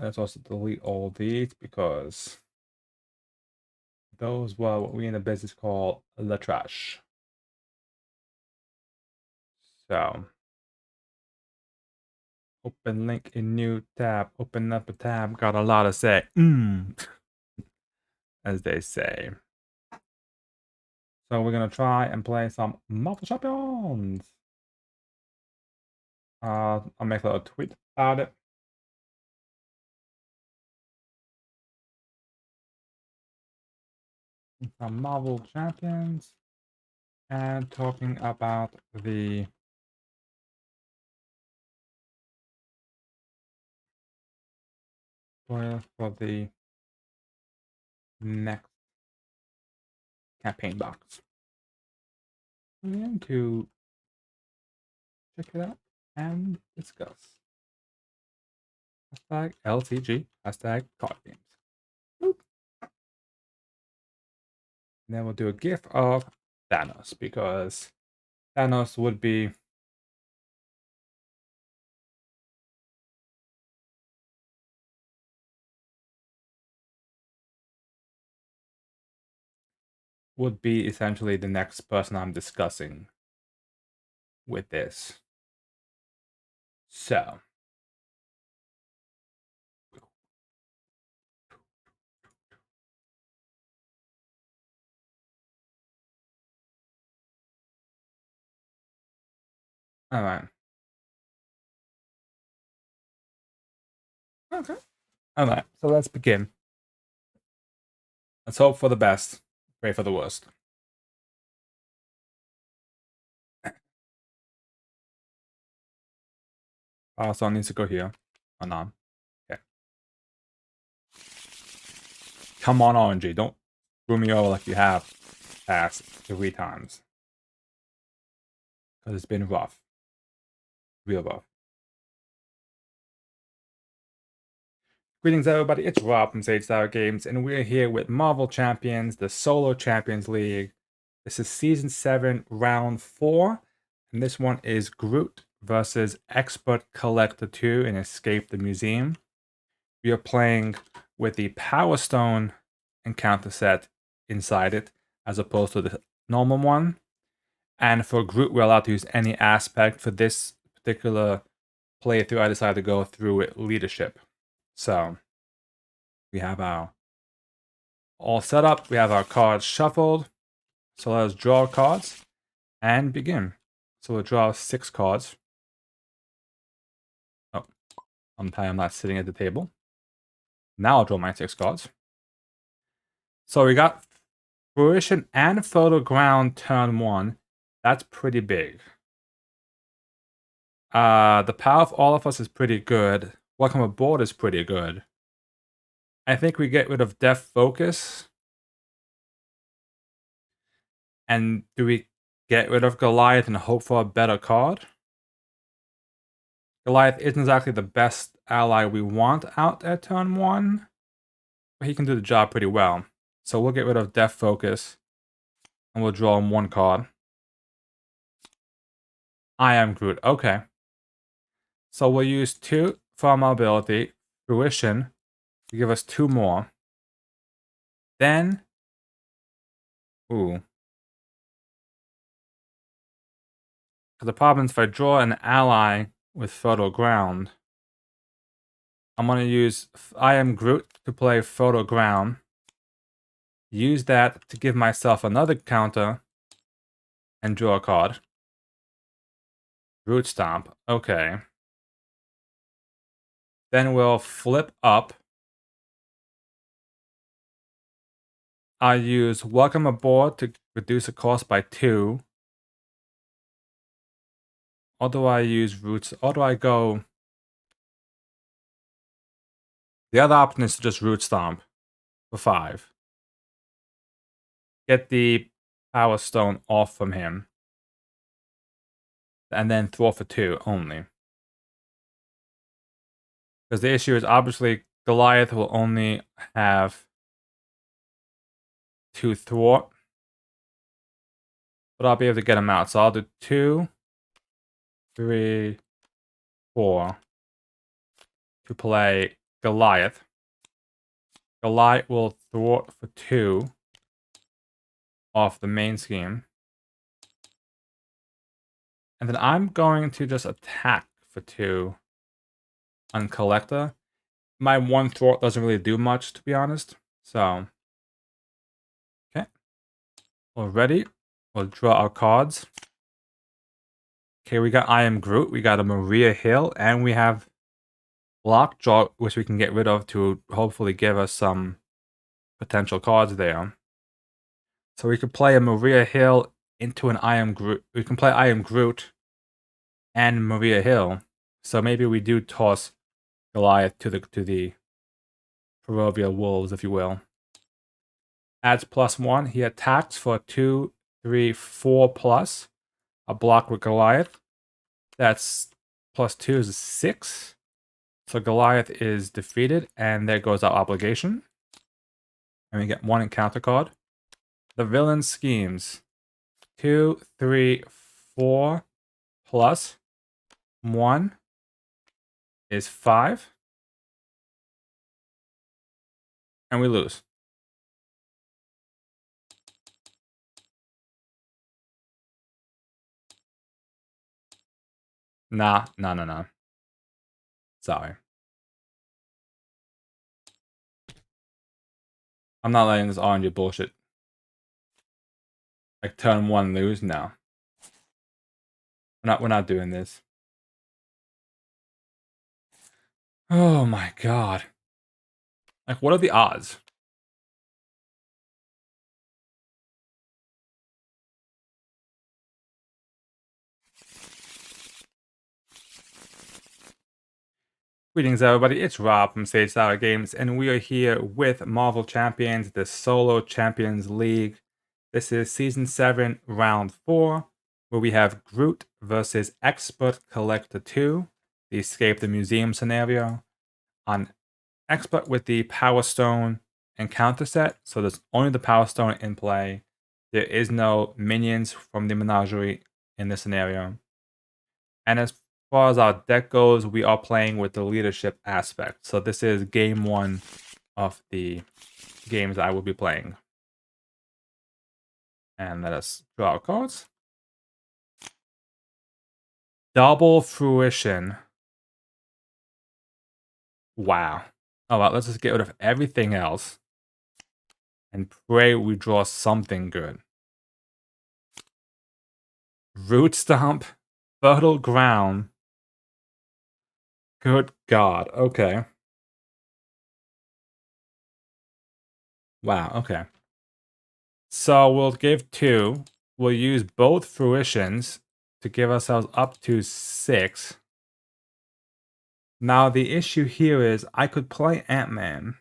Let's also delete all these because those were what we in the business call the trash. So, open link in new tab, open up a tab, got a lot to say, as they say. So we're gonna try and play some Marvel Champions. I'll make a little tweet about it. Some Marvel Champions. And talking about the spoiler for the next campaign box. I'm going to check it out and discuss. Hashtag LCG, hashtag card games. Boop. And then we'll do a GIF of Thanos because Thanos would be essentially the next person I'm discussing with this. So all right. Okay. All right. So let's begin. Let's hope for the best, pray for the worst. So needs to go here. Or not. Okay. Come on, RNG. Don't screw me over like you have past 3 times. Because it's been rough. Real rough. Greetings, everybody. It's Rob from Sage Tower Games, and we're here with Marvel Champions, the Solo Champions League. This is Season 7, Round 4, and this one is Groot versus Expert Collector 2 in Escape the Museum. We are playing with the Power Stone encounter set inside it, as opposed to the normal one. And for Groot, we're allowed to use any aspect. For this particular playthrough, I decided to go through with leadership. So we have our all set up. We have our cards shuffled. So let us draw cards and begin. So we'll draw 6 cards. Oh, I'm not sitting at the table. Now I'll draw my 6 cards. So we got Fruition and Photo Ground turn 1. That's pretty big. The Power of All of Us is pretty good. Welcome Aboard is pretty good. I think we get rid of Death Focus. And do we get rid of Goliath and hope for a better card? Goliath isn't exactly the best ally we want out at turn 1. But he can do the job pretty well. So we'll get rid of Death Focus. And we'll draw him 1 card. I am Groot. Okay. So we'll use 2 from our ability. Fruition. To give us 2 more. Then... Ooh. The problem is if I draw an ally with Photo Ground, I'm going to use I am Groot to play Photo Ground. Use that to give myself another counter and draw a card. Root Stomp. Okay. Then we'll flip up. I use Welcome Aboard to reduce the cost by 2. Or do I use Roots? Or do I go... The other option is to just Root Stomp for 5. Get the Power Stone off from him. And then throw for 2 only. Because the issue is obviously Goliath will only have 2 thwart. But I'll be able to get him out. So I'll do 2, 3, 4 to play Goliath. Goliath will thwart for 2 off the main scheme. And then I'm going to just attack for 2 on Collector. My 1 thwart doesn't really do much, to be honest. So, okay. We're ready. We'll draw our cards. Okay, we got I Am Groot, we got a Maria Hill, and we have Lockjaw, which we can get rid of to hopefully give us some potential cards there. So we could play a Maria Hill into an I Am Groot. We can play I Am Groot and Maria Hill. So maybe we do toss Goliath to the proverbial wolves, if you will. Adds +1. He attacks for 2, 3, 4 plus. A block with Goliath. That's +2 is 6. So Goliath is defeated, and there goes our obligation. And we get 1 encounter card. The villain schemes. 2, 3, 4 plus 1 is 5. And we lose. Nah. Sorry. I'm not letting this RNG bullshit. Like turn 1 lose? No. We're not doing this. Oh my god. Like, what are the odds? Greetings everybody, it's Rob from Sage Sour Games, and we are here with Marvel Champions, the Solo Champions League. This is Season 7, Round 4, where we have Groot versus Expert Collector 2, the Escape the Museum scenario. On Expert with the Power Stone encounter set, so there's only the Power Stone in play. There is no minions from the Menagerie in this scenario. And as far as our deck goes, we are playing with the leadership aspect. So this is game 1 of the games I will be playing. And let us draw our cards. Double Fruition. Wow. Oh well, let's just get rid of everything else. And pray we draw something good. Root Stomp. Fertile Ground. Good God. Okay. Wow, okay. So we'll give 2. We'll use both fruitions to give ourselves up to 6. Now the issue here is I could play Ant-Man.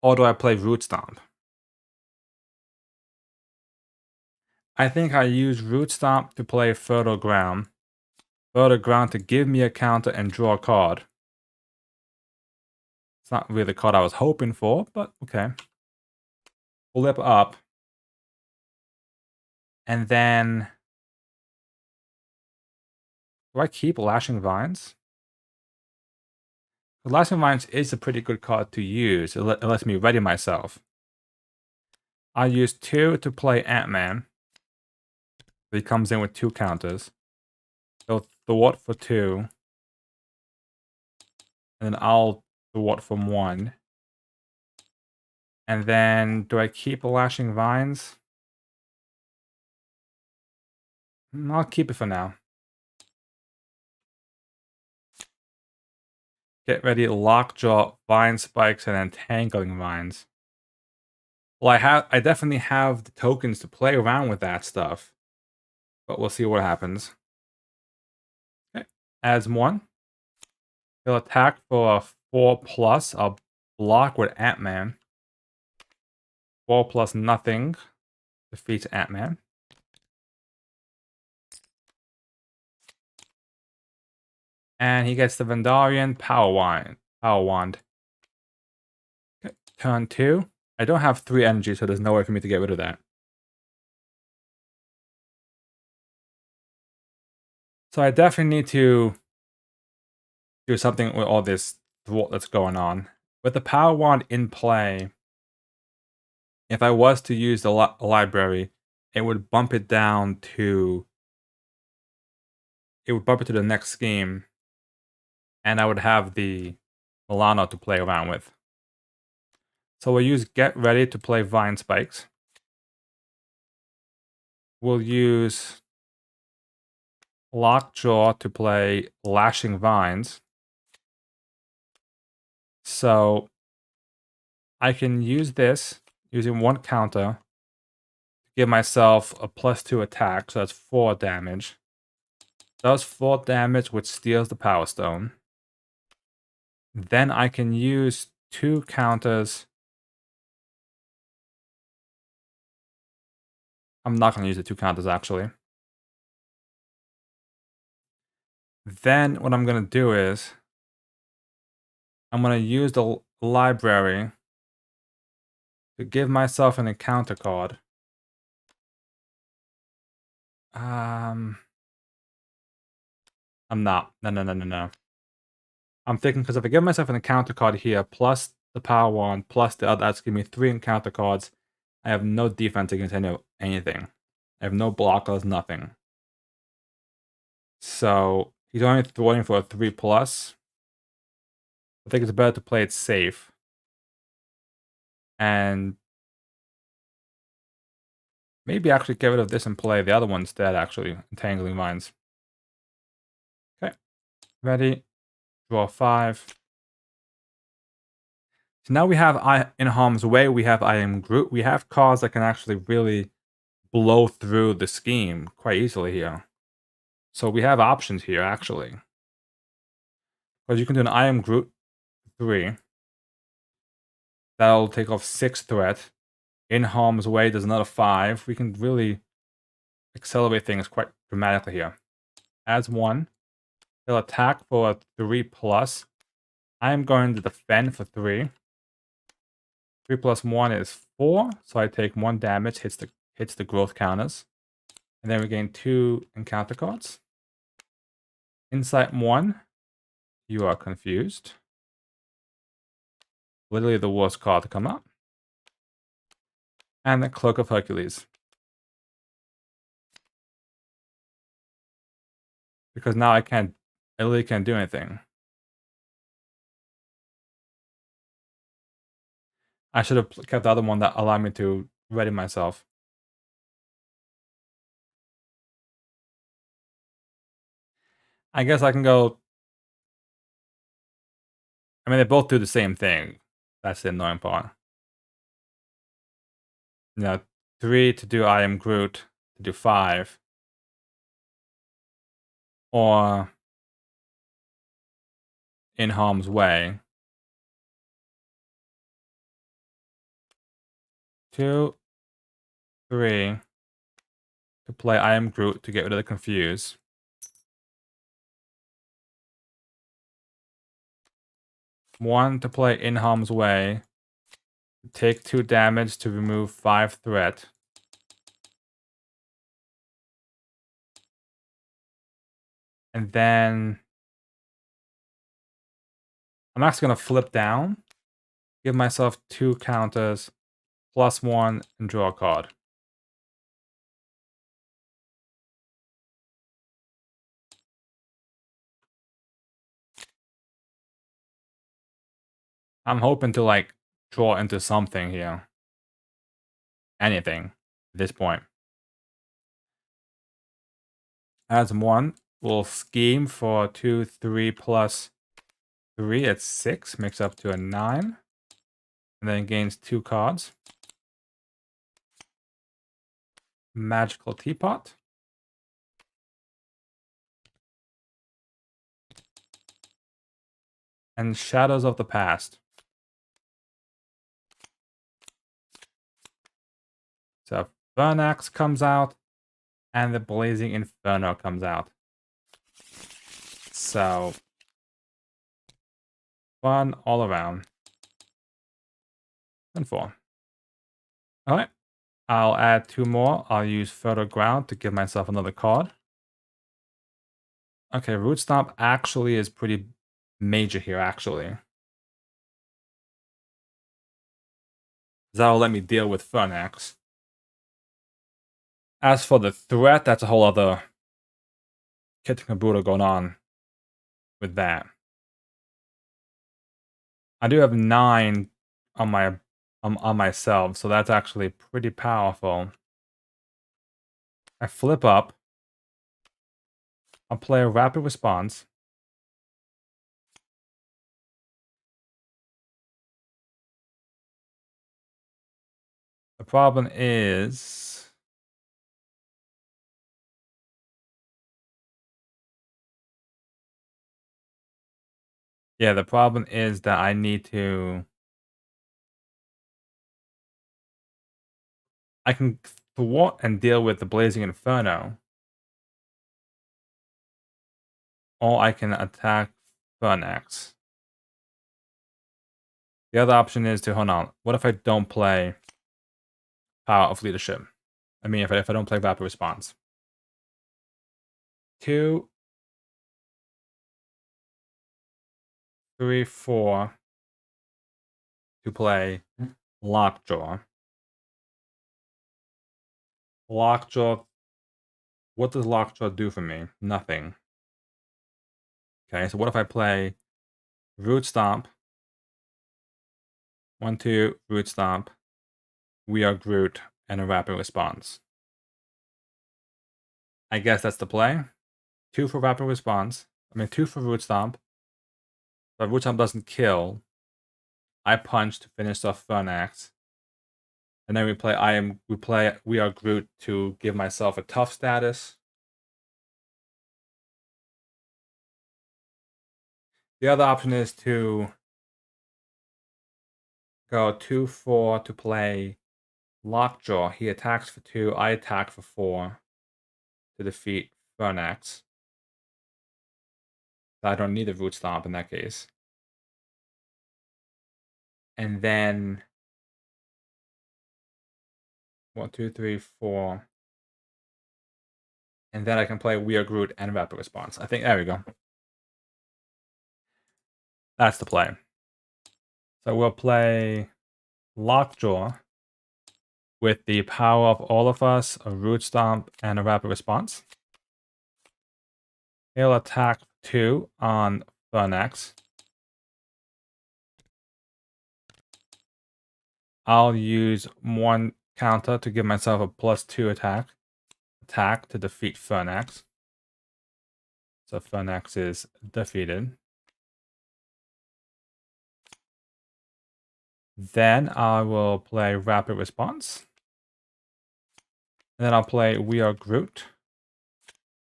Or do I play Root Stomp? I think I use Root Stomp to play Fertile Ground. Fertile Ground to give me a counter and draw a card. It's not really the card I was hoping for, but okay. Flip up. And then... do I keep Lashing Vines? Lashing Vines is a pretty good card to use. It lets me ready myself. I use 2 to play Ant-Man. He comes in with 2 counters. So thwart for 2. And then I'll thwart from 1. And then do I keep Lashing Vines? I'll keep it for now. Get ready, Lockjaw, Vine Spikes, and Entangling Vines. Well, I definitely have the tokens to play around with that stuff. But we'll see what happens. Okay. Adds 1. He'll attack for a 4 plus. I'll block with Ant-Man. 4 plus nothing. Defeats Ant-Man. And he gets the Vandarian Power Wand. Okay. Turn 2. I don't have 3 energy, so there's no way for me to get rid of that. So I definitely need to do something with all this thwart that's going on. With the power wand in play, if I was to use the library, it would bump it down to... It would bump it to the next scheme, and I would have the Milano to play around with. So we'll use Get Ready to play Vine Spikes. We'll use Lockjaw to play Lashing Vines. So I can use this using one counter to give myself a +2 attack, so that's 4 damage. Does 4 damage, which steals the Power Stone. Then I can use 2 counters. I'm not going to use the 2 counters, actually. Then what I'm going to do is I'm going to use the library to give myself an encounter card. I'm not. No. I'm thinking, because if I give myself an encounter card here, plus the power wand, plus the other, that's giving me 3 encounter cards. I have no defense against anything. I have no blockers, nothing. So he's only throwing for a 3+. I think it's better to play it safe. And maybe actually get rid of this and play the other one instead, actually. Entangling Vines. Okay. Ready. Draw 5. So now we have in harm's way, we have I Am Groot. We have cards that can actually really blow through the scheme quite easily here. So we have options here, actually. Because you can do an I Am Groot 3. That'll take off 6 threat. In harm's way, there's another 5. We can really accelerate things quite dramatically here. As 1. He'll attack for a 3+. I'm going to defend for 3. 3 + 1 is 4, so I take 1 damage, hits the growth counters. And then we gain 2 encounter cards. Insight 1, you are confused. Literally the worst card to come up. And the Cloak of Hercules. Because now I literally can't do anything. I should have kept the other one that allowed me to ready myself. I guess I can go... I mean, they both do the same thing. That's the annoying part. 3 to do I Am Groot, to do 5. Or In Harm's Way. 2, 3 to play I Am Groot to get rid of the Confuse. 1 to play In Harm's Way. Take 2 damage to remove 5 threat. And then I'm actually going to flip down, give myself 2 counters, +1, and draw a card. I'm hoping to, like, draw into something here. Anything at this point. As 1, we'll scheme for 2, 3 + 3. It's 6, makes up to a 9. And then gains 2 cards. Magical Teapot. And Shadows of the Past. So Vernax comes out, and the Blazing Inferno comes out. So fun all around. And 4. Alright. I'll add 2 more. I'll use Fertile Ground to give myself another card. Okay, Root Stomp actually is pretty major here, actually. That'll let me deal with Fernax. As for the threat, that's a whole other kit and caboodle going on with that. I do have 9 on my on myself, so that's actually pretty powerful. I flip up. I'll play a rapid response. The problem is the problem is that I need to I can thwart and deal with the Blazing Inferno, or I can attack Fernax. The other option is to, hold on, what if I don't play Power of Leadership? I mean, if I don't play Rapid Response. 2, 3, 4 to play Lockjaw. Lockjaw, what does Lockjaw do for me? Nothing. Okay, so what if I play Root Stomp? 1, 2, Root Stomp. We are Groot, and a Rapid Response. I guess that's the play. 2 for Rapid Response. I mean, 2 for Root Stomp. But Root Stomp doesn't kill. I punch to finish off Fernax. And then we play We Are Groot to give myself a tough status. The other option is to go 2-4 to play Lockjaw. He attacks for 2, I attack for 4 to defeat Fernax. I don't need a Root Stomp in that case. And then 1, 2, 3, 4. And then I can play We Are Groot and Rapid Response. I think, there we go. That's the play. So we'll play Lockjaw with the Power of All of Us, a Root Stomp, and a Rapid Response. He'll attack 2 on Fernax. I'll use 1 counter to give myself a +2 attack to defeat Fernax. So Fernax is defeated. Then I will play Rapid Response. And then I'll play We Are Groot.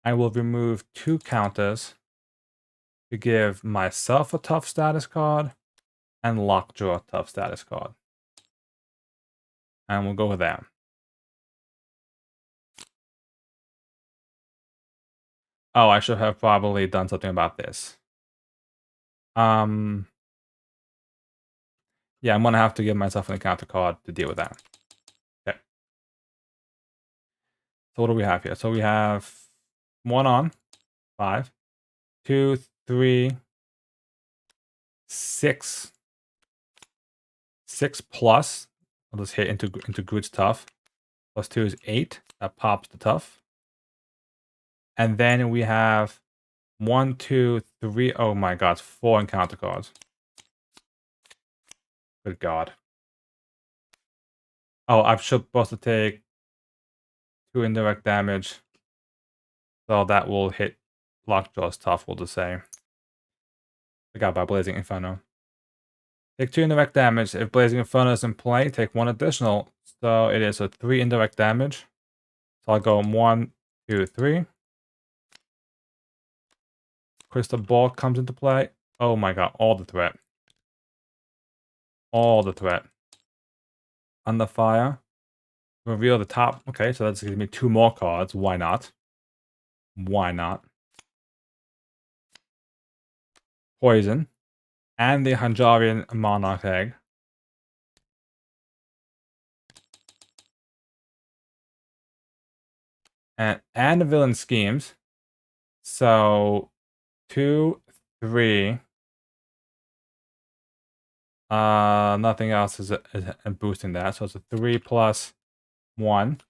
I will remove 2 counters to give myself a tough status card and Lockjaw a tough status card. And we'll go with that. Oh, I should have probably done something about this. Yeah, I'm gonna have to give myself an encounter card to deal with that. Okay. So what do we have here? So we have 1 on 5, 2, 3, 6, 6 plus. I'll just hit into Groot's tough. +2 is 8. That pops the tough. And then we have 1, 2, 3. Oh my god, 4 encounter cards. Good god. Oh, I'm supposed to take 2 indirect damage. So that will hit Lockjaw's tough, we'll just say. I got by Blazing Inferno. Take 2 indirect damage. If Blazing Inferno is in play, take 1 additional. So it is a 3 indirect damage. So I'll go 1, 2, 3. Crystal Ball comes into play. Oh my god, all the threat. All the threat. Under Fire. Reveal the top. Okay, so that's giving me 2 more cards. Why not? Why not? Poison. And the Hungarian Monarch Egg. And the Villain Schemes. So 2, 3. Nothing else is boosting that. So it's a 3 plus 1.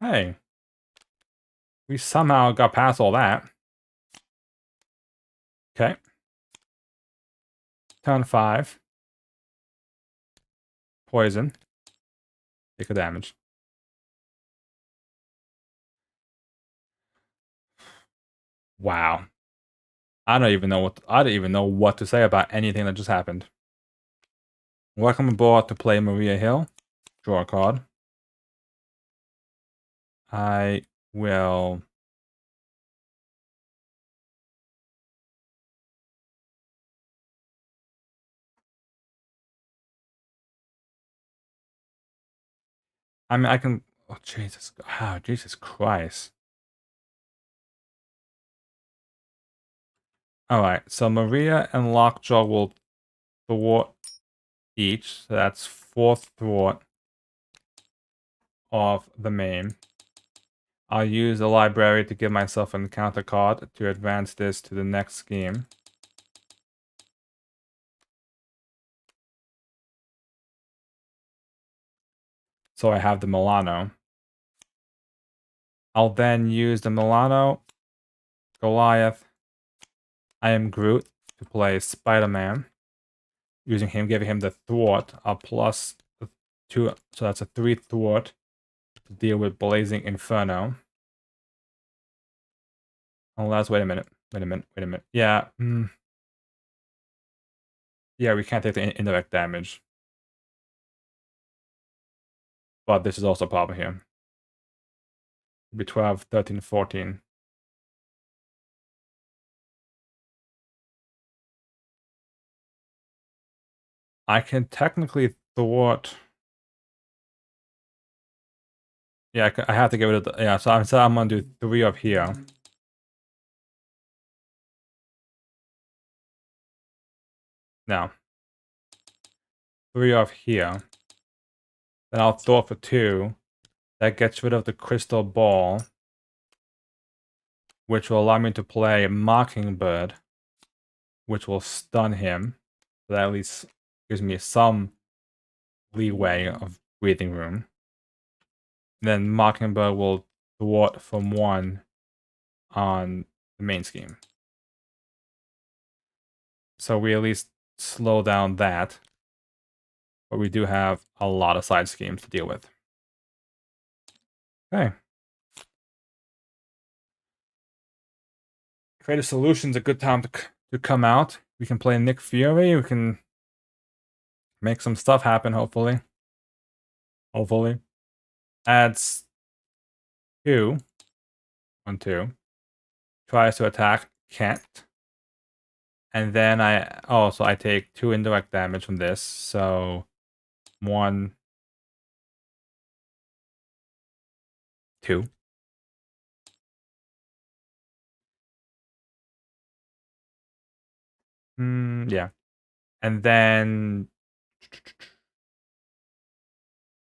Hey, we somehow got past all that. Okay. Turn 5. Poison. Take a damage. Wow. I don't even know what to say about anything that just happened. Welcome aboard to play Maria Hill. Draw a card. I will. I mean, I can. Oh, Jesus. Oh, Jesus Christ. Alright, so Maria and Lockjaw will thwart each. So that's 4th thwart of the main. I'll use the library to give myself an encounter card to advance this to the next game. So I have the Milano. I'll then use the Milano, Goliath, I am Groot to play Spider-Man. Using him, giving him the thwart, I'll plus 2, so that's a 3 thwart to deal with Blazing Inferno. Unless, wait a minute. Yeah, yeah, we can't take the indirect damage. But this is also a problem here. It'll be 12, 13, 14. I can technically thwart. Yeah, I have to get rid of the. Yeah, so I'm going to do 3 of here. Now, 3 of here. Then I'll thwart for 2. That gets rid of the crystal ball, which will allow me to play Mockingbird, which will stun him. So that at least gives me some leeway of breathing room. Then Mockingbird will thwart from 1 on the main scheme. So we at least slow down that. But we do have a lot of side schemes to deal with. Okay. Creative Solution's a good time to come out. We can play Nick Fury. We can make some stuff happen, hopefully. Hopefully. Adds 2. 1, 2. Tries to attack. Can't. And then so I take 2 indirect damage from this. So 1, 2. Yeah. And then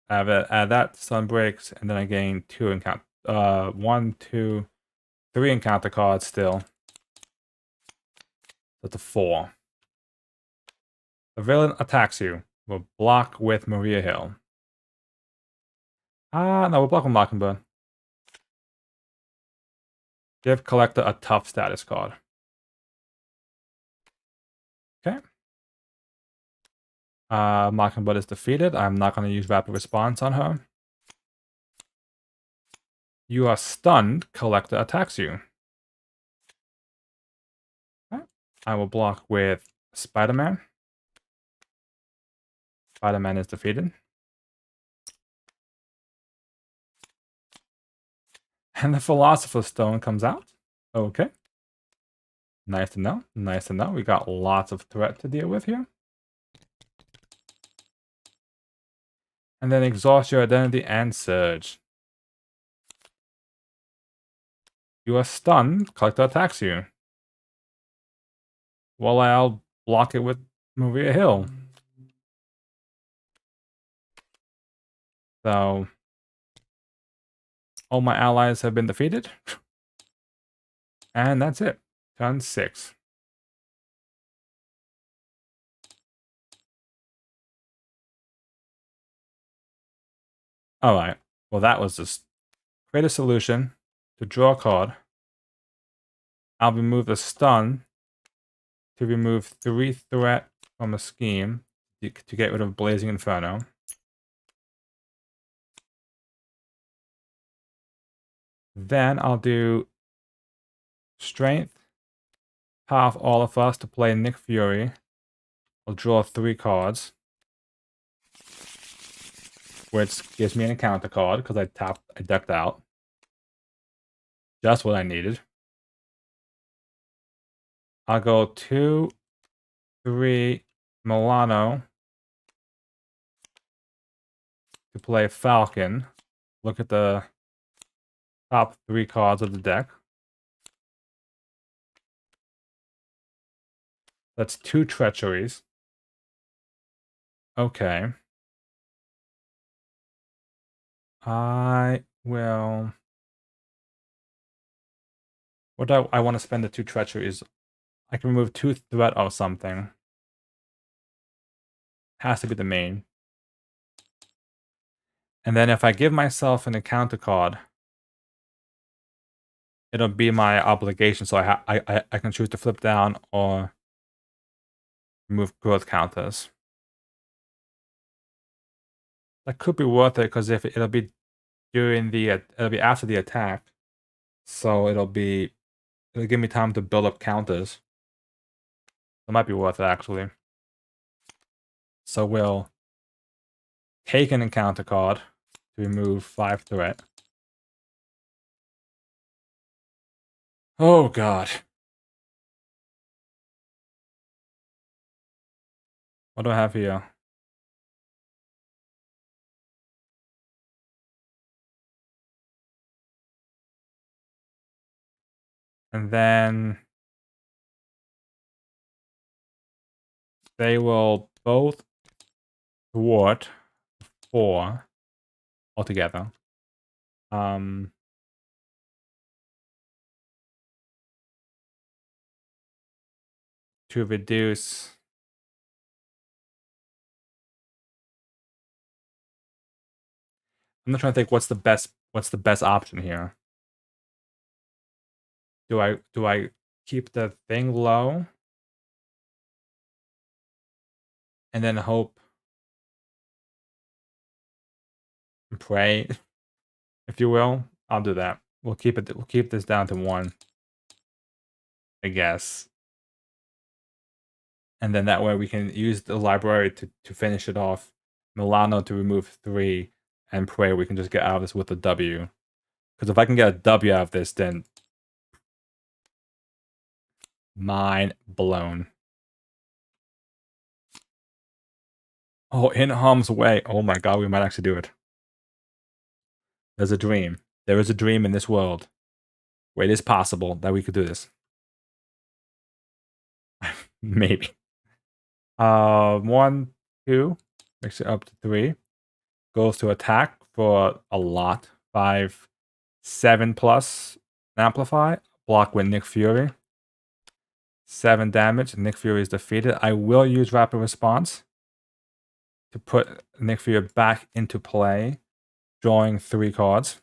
add that Sun breaks, and then I gain 2 encounter. 1, 2, 3 encounter cards still. That's a 4. The villain attacks you. We'll block with Maria Hill. No, we'll block with Mockingbird. Give collector a tough status card. Okay. Mockingbird is defeated. I'm not going to use rapid response on her. You are stunned. Collector attacks you. Okay. I will block with Spider-Man. Spider-Man is defeated. And the Philosopher's Stone comes out. Okay. Nice to know. Nice to know. We got lots of threat to deal with here. And then exhaust your identity and surge. You are stunned. Collector attacks you. Well, I'll block it with Maria Hill. So, all my allies have been defeated. And that's it. Turn 6. Alright. Well, that was just create a solution to draw a card. I'll remove the stun to remove 3 threat from a scheme to get rid of Blazing Inferno. Then I'll do Strength, Power of All of Us to play Nick Fury. I'll draw 3 cards, which gives me an encounter card because I ducked out. Just what I needed. I'll go 2, 3 Milano to play Falcon. Look at the top 3 cards of the deck. That's 2 treacheries. Okay. I will... What do I want to spend the 2 treacheries? I can remove 2 threat of something. Has to be the main. And then if I give myself an encounter card, it'll be my obligation. So I can choose to flip down or remove growth counters. That could be worth it because if it'll be it'll be after the attack, so it'll give me time to build up counters. It might be worth it actually. So we'll take an encounter card to remove 5 threat. Oh god. What do I have here? And then they will both thwart 4 altogether. To reduce I'm not trying to think what's the best option here. Do I keep the thing low and then hope and pray, if you will? I'll do that. We'll keep this down to 1, I guess. And then that way we can use the library to finish it off. Milano to remove 3, and pray we can just get out of this with a W. Because if I can get a W out of this, then mind blown. Oh, in harm's way. Oh my god, we might actually do it. There's a dream. There is a dream in this world where it is possible that we could do this. Maybe. 1, 2, makes it up to 3. Goes to attack for a lot. 5, 7 plus amplify. Block with Nick Fury. 7 damage. Nick Fury is defeated. I will use rapid response to put Nick Fury back into play, drawing 3 cards.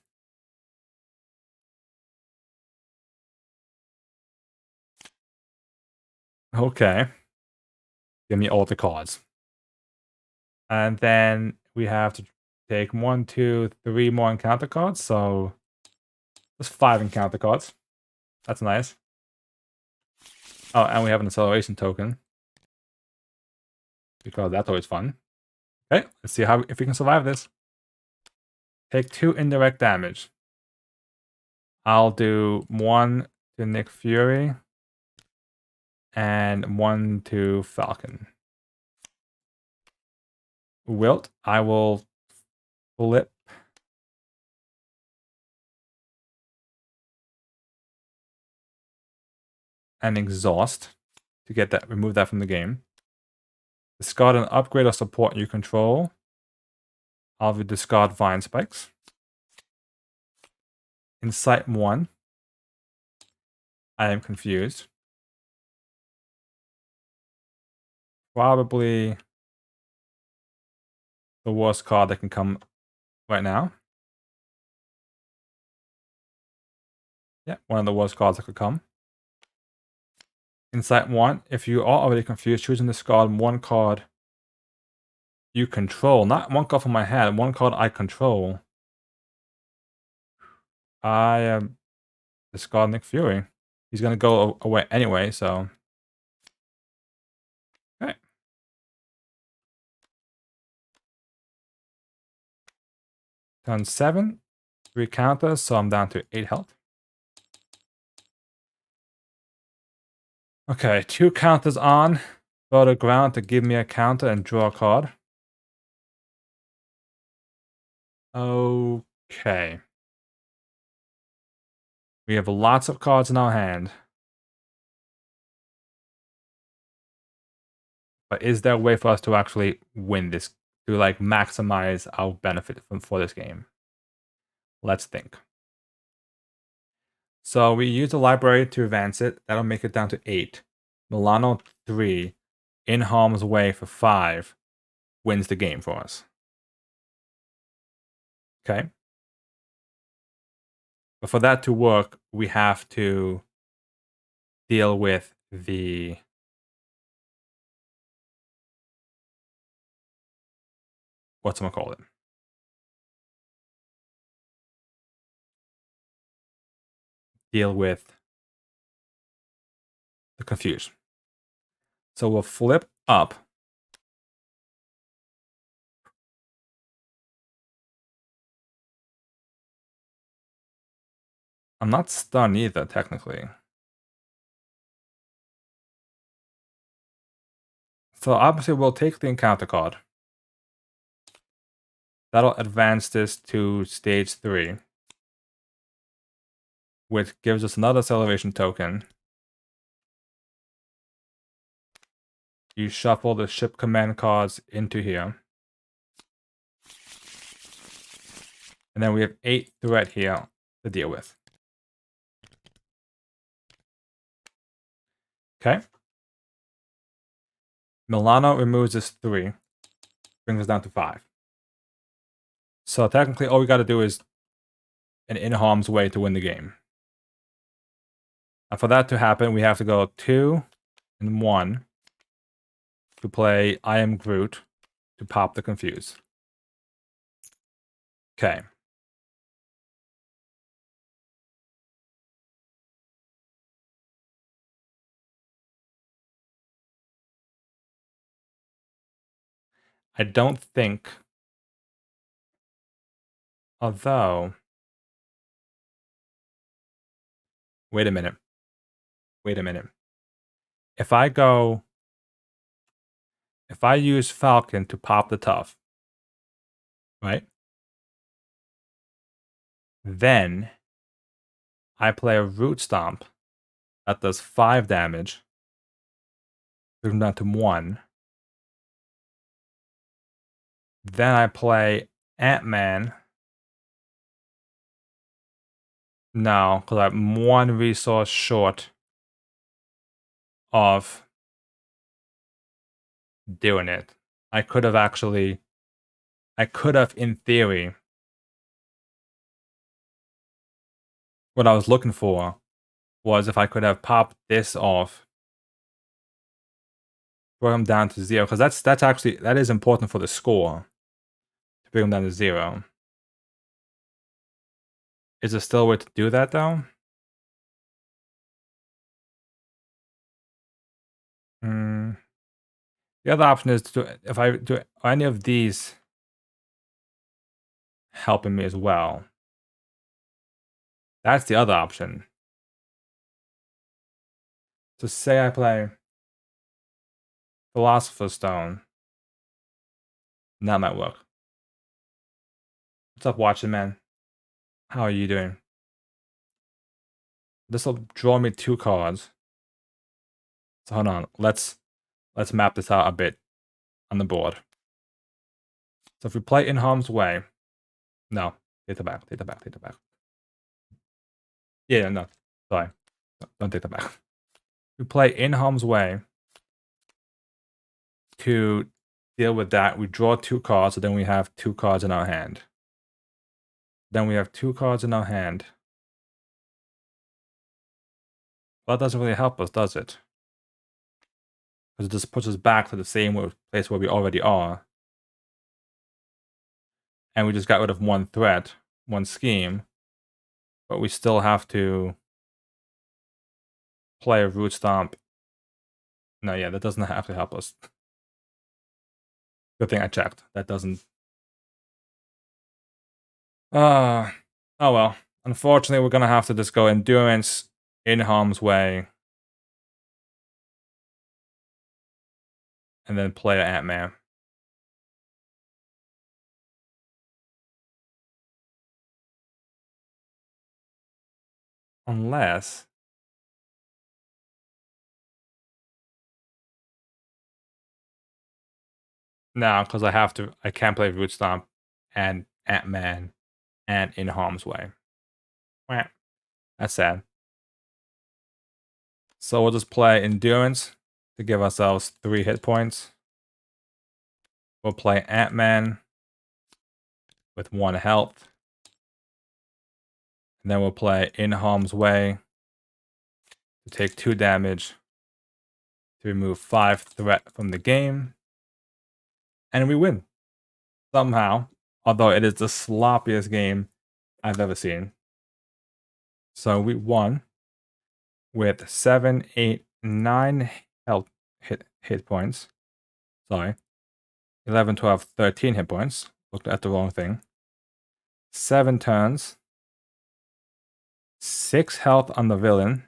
Okay. Give me all the cards. And then we have to take 1, 2, 3 more encounter cards. So there's 5 encounter cards. That's nice. Oh, and we have an acceleration token, because that's always fun. Okay, let's see if we can survive this. Take 2 indirect damage. I'll do 1 to Nick Fury and 1 to Falcon. Wilt, I will flip and exhaust to get that, remove that from the game. Discard an upgrade or support you control. I'll discard Vine Spikes. Incite 1. I am confused. probably the worst card that can come right now. Yeah, one of the worst cards that could come. Insight 1, if you are already confused, choosing this card, one card you control, not one card from my hand, one card I control. I am discard Nick Fury. He's going to go away anyway, so. Okay. Turn 7, 3 counters, so I'm down to 8 health. Okay, 2 counters on. Throw to ground to give me a counter and draw a card. Okay. We have lots of cards in our hand. But is there a way for us to actually win this? To like maximize our benefit for this game? Let's think. So we use the library to advance it. That'll make it down to 8. Milano 3. In harm's way for 5. Wins the game for us. Okay. But for that to work, we have to deal with the whatchamacallit. Deal with the confuse. So we'll flip up. I'm not stunned either, technically. So obviously we'll take the encounter card. That'll advance this to stage 3. Which gives us another acceleration token. You shuffle the ship command cards into here. And then we have 8 threat here to deal with. Okay. Milano removes this 3. Brings us down to 5. So technically all we got to do is an in harm's way to win the game. And for that to happen, we have to go 2 and 1 to play I Am Groot to pop the confuse. Okay. I don't think, although, wait a minute. If I use Falcon to pop the tough, right? Then I play a Root Stomp that does 5 damage. Bring them down to 1. Then I play Ant-Man. No, because I'm 1 resource short of doing it. I could have, in theory, what I was looking for was if I could have popped this off, bring him down to 0, because that is important for the score, to bring him down to 0. Is there still a way to do that, though? The other option is if I do any of these helping me as well. That's the other option. So say I play Philosopher's Stone. That might work. What's up, Watching Man? How are you doing? This will draw me 2 cards. So hold on. Let's map this out a bit on the board. So if we play In Harm's Way. No. Take it back. Yeah, no. Sorry. No, don't take that back. We play In Harm's Way. to deal with that, we draw 2 cards, so then we have 2 cards in our hand. Then we have 2 cards in our hand. Well, that doesn't really help us, does it? Because it just puts us back to the same place where we already are. And we just got rid of one threat, one scheme. But we still have to play a Root Stomp. No, yeah, that doesn't have to help us. Good thing I checked. That doesn't... oh well. Unfortunately, we're going to have to just go Endurance in harm's way. And then play Ant-Man. Unless... no, because I can't play Root Stomp and Ant-Man and in harm's way. That's sad. So we'll just play Endurance to give ourselves 3 hit points. We'll play Ant-Man with 1 health. And then we'll play In Harm's Way to take 2 damage to remove 5 threat from the game. And we win. Somehow. Although it is the sloppiest game I've ever seen. So we won with 7, 8, 9 health hit points. Sorry. 11, 12, 13 hit points. Looked at the wrong thing. 7 turns. 6 health on the villain.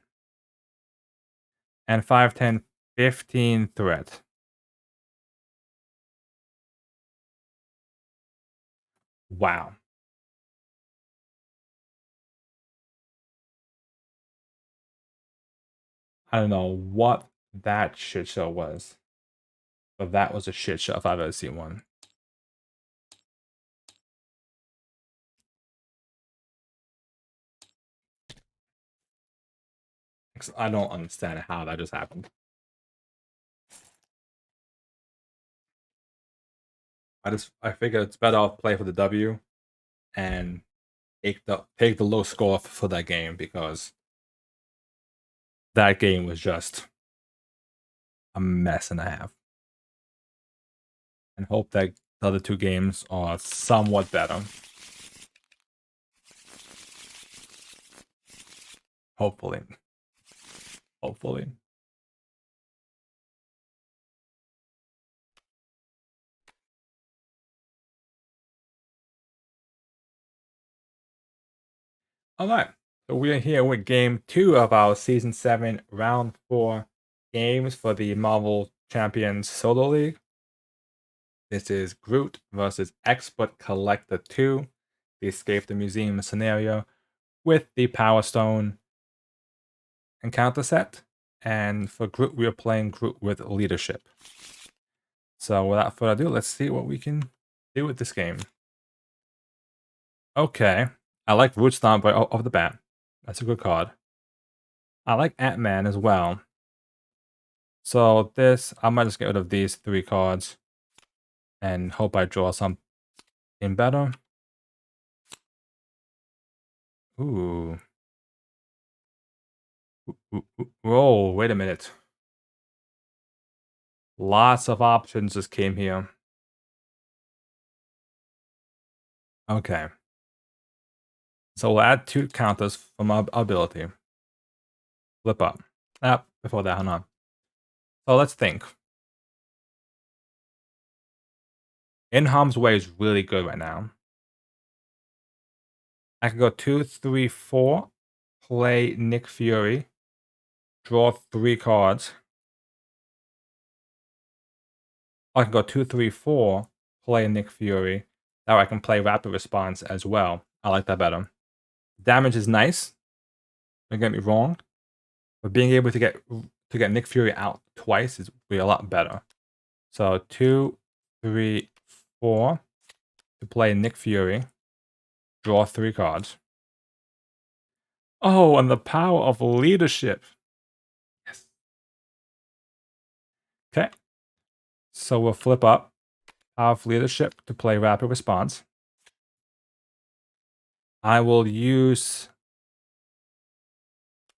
And 5, 10, 15 threat. Wow. I don't know what that shit show was. But that was a shit show if I've ever seen one. I don't understand how that just happened. I figure it's better off play for the W and take the low score for that game, because that game was just a mess and a half. And hope that the other 2 games are somewhat better. Hopefully. Hopefully. Alright, so we are here with game 2 of our Season 7 Round 4 games for the Marvel Champions Solo League. This is Groot versus Expert Collector 2, the Escape the Museum scenario, with the Power Stone encounter set. And for Groot, we are playing Groot with Leadership. So without further ado, let's see what we can do with this game. Okay, I like Root Stomp right off the bat. That's a good card. I like Ant-Man as well. So this, I might just get rid of these 3 cards and hope I draw something better. Ooh. Whoa, wait a minute. Lots of options just came here. Okay. So we'll add 2 counters from our ability. Flip up. Before that, hold on. So let's think. In Harm's Way is really good right now. I can go 2, 3, 4, play Nick Fury, draw 3 cards. I can go 2, 3, 4, play Nick Fury. Now I can play Rapid Response as well. I like that better. Damage is nice. Don't get me wrong. But being able to get Nick Fury out twice is really a lot better. So 2, 3, 4 to play Nick Fury. Draw 3 cards. Oh, and the power of leadership. Yes. Okay. So we'll flip up Power of Leadership to play Rapid Response. I will use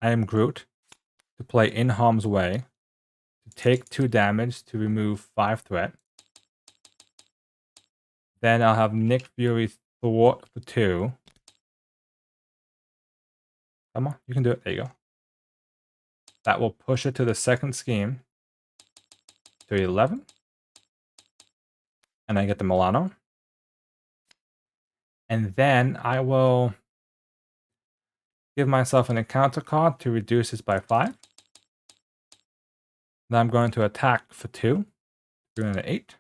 I Am Groot to play In Harm's Way to take 2 damage to remove 5 threat. Then I'll have Nick Fury Thwart for 2. Come on, you can do it. There you go. That will push it to the second scheme to 11. And I get the Milano. And then I will give myself an encounter card to reduce this by 5. Then I'm going to attack for 2. Doing an 8.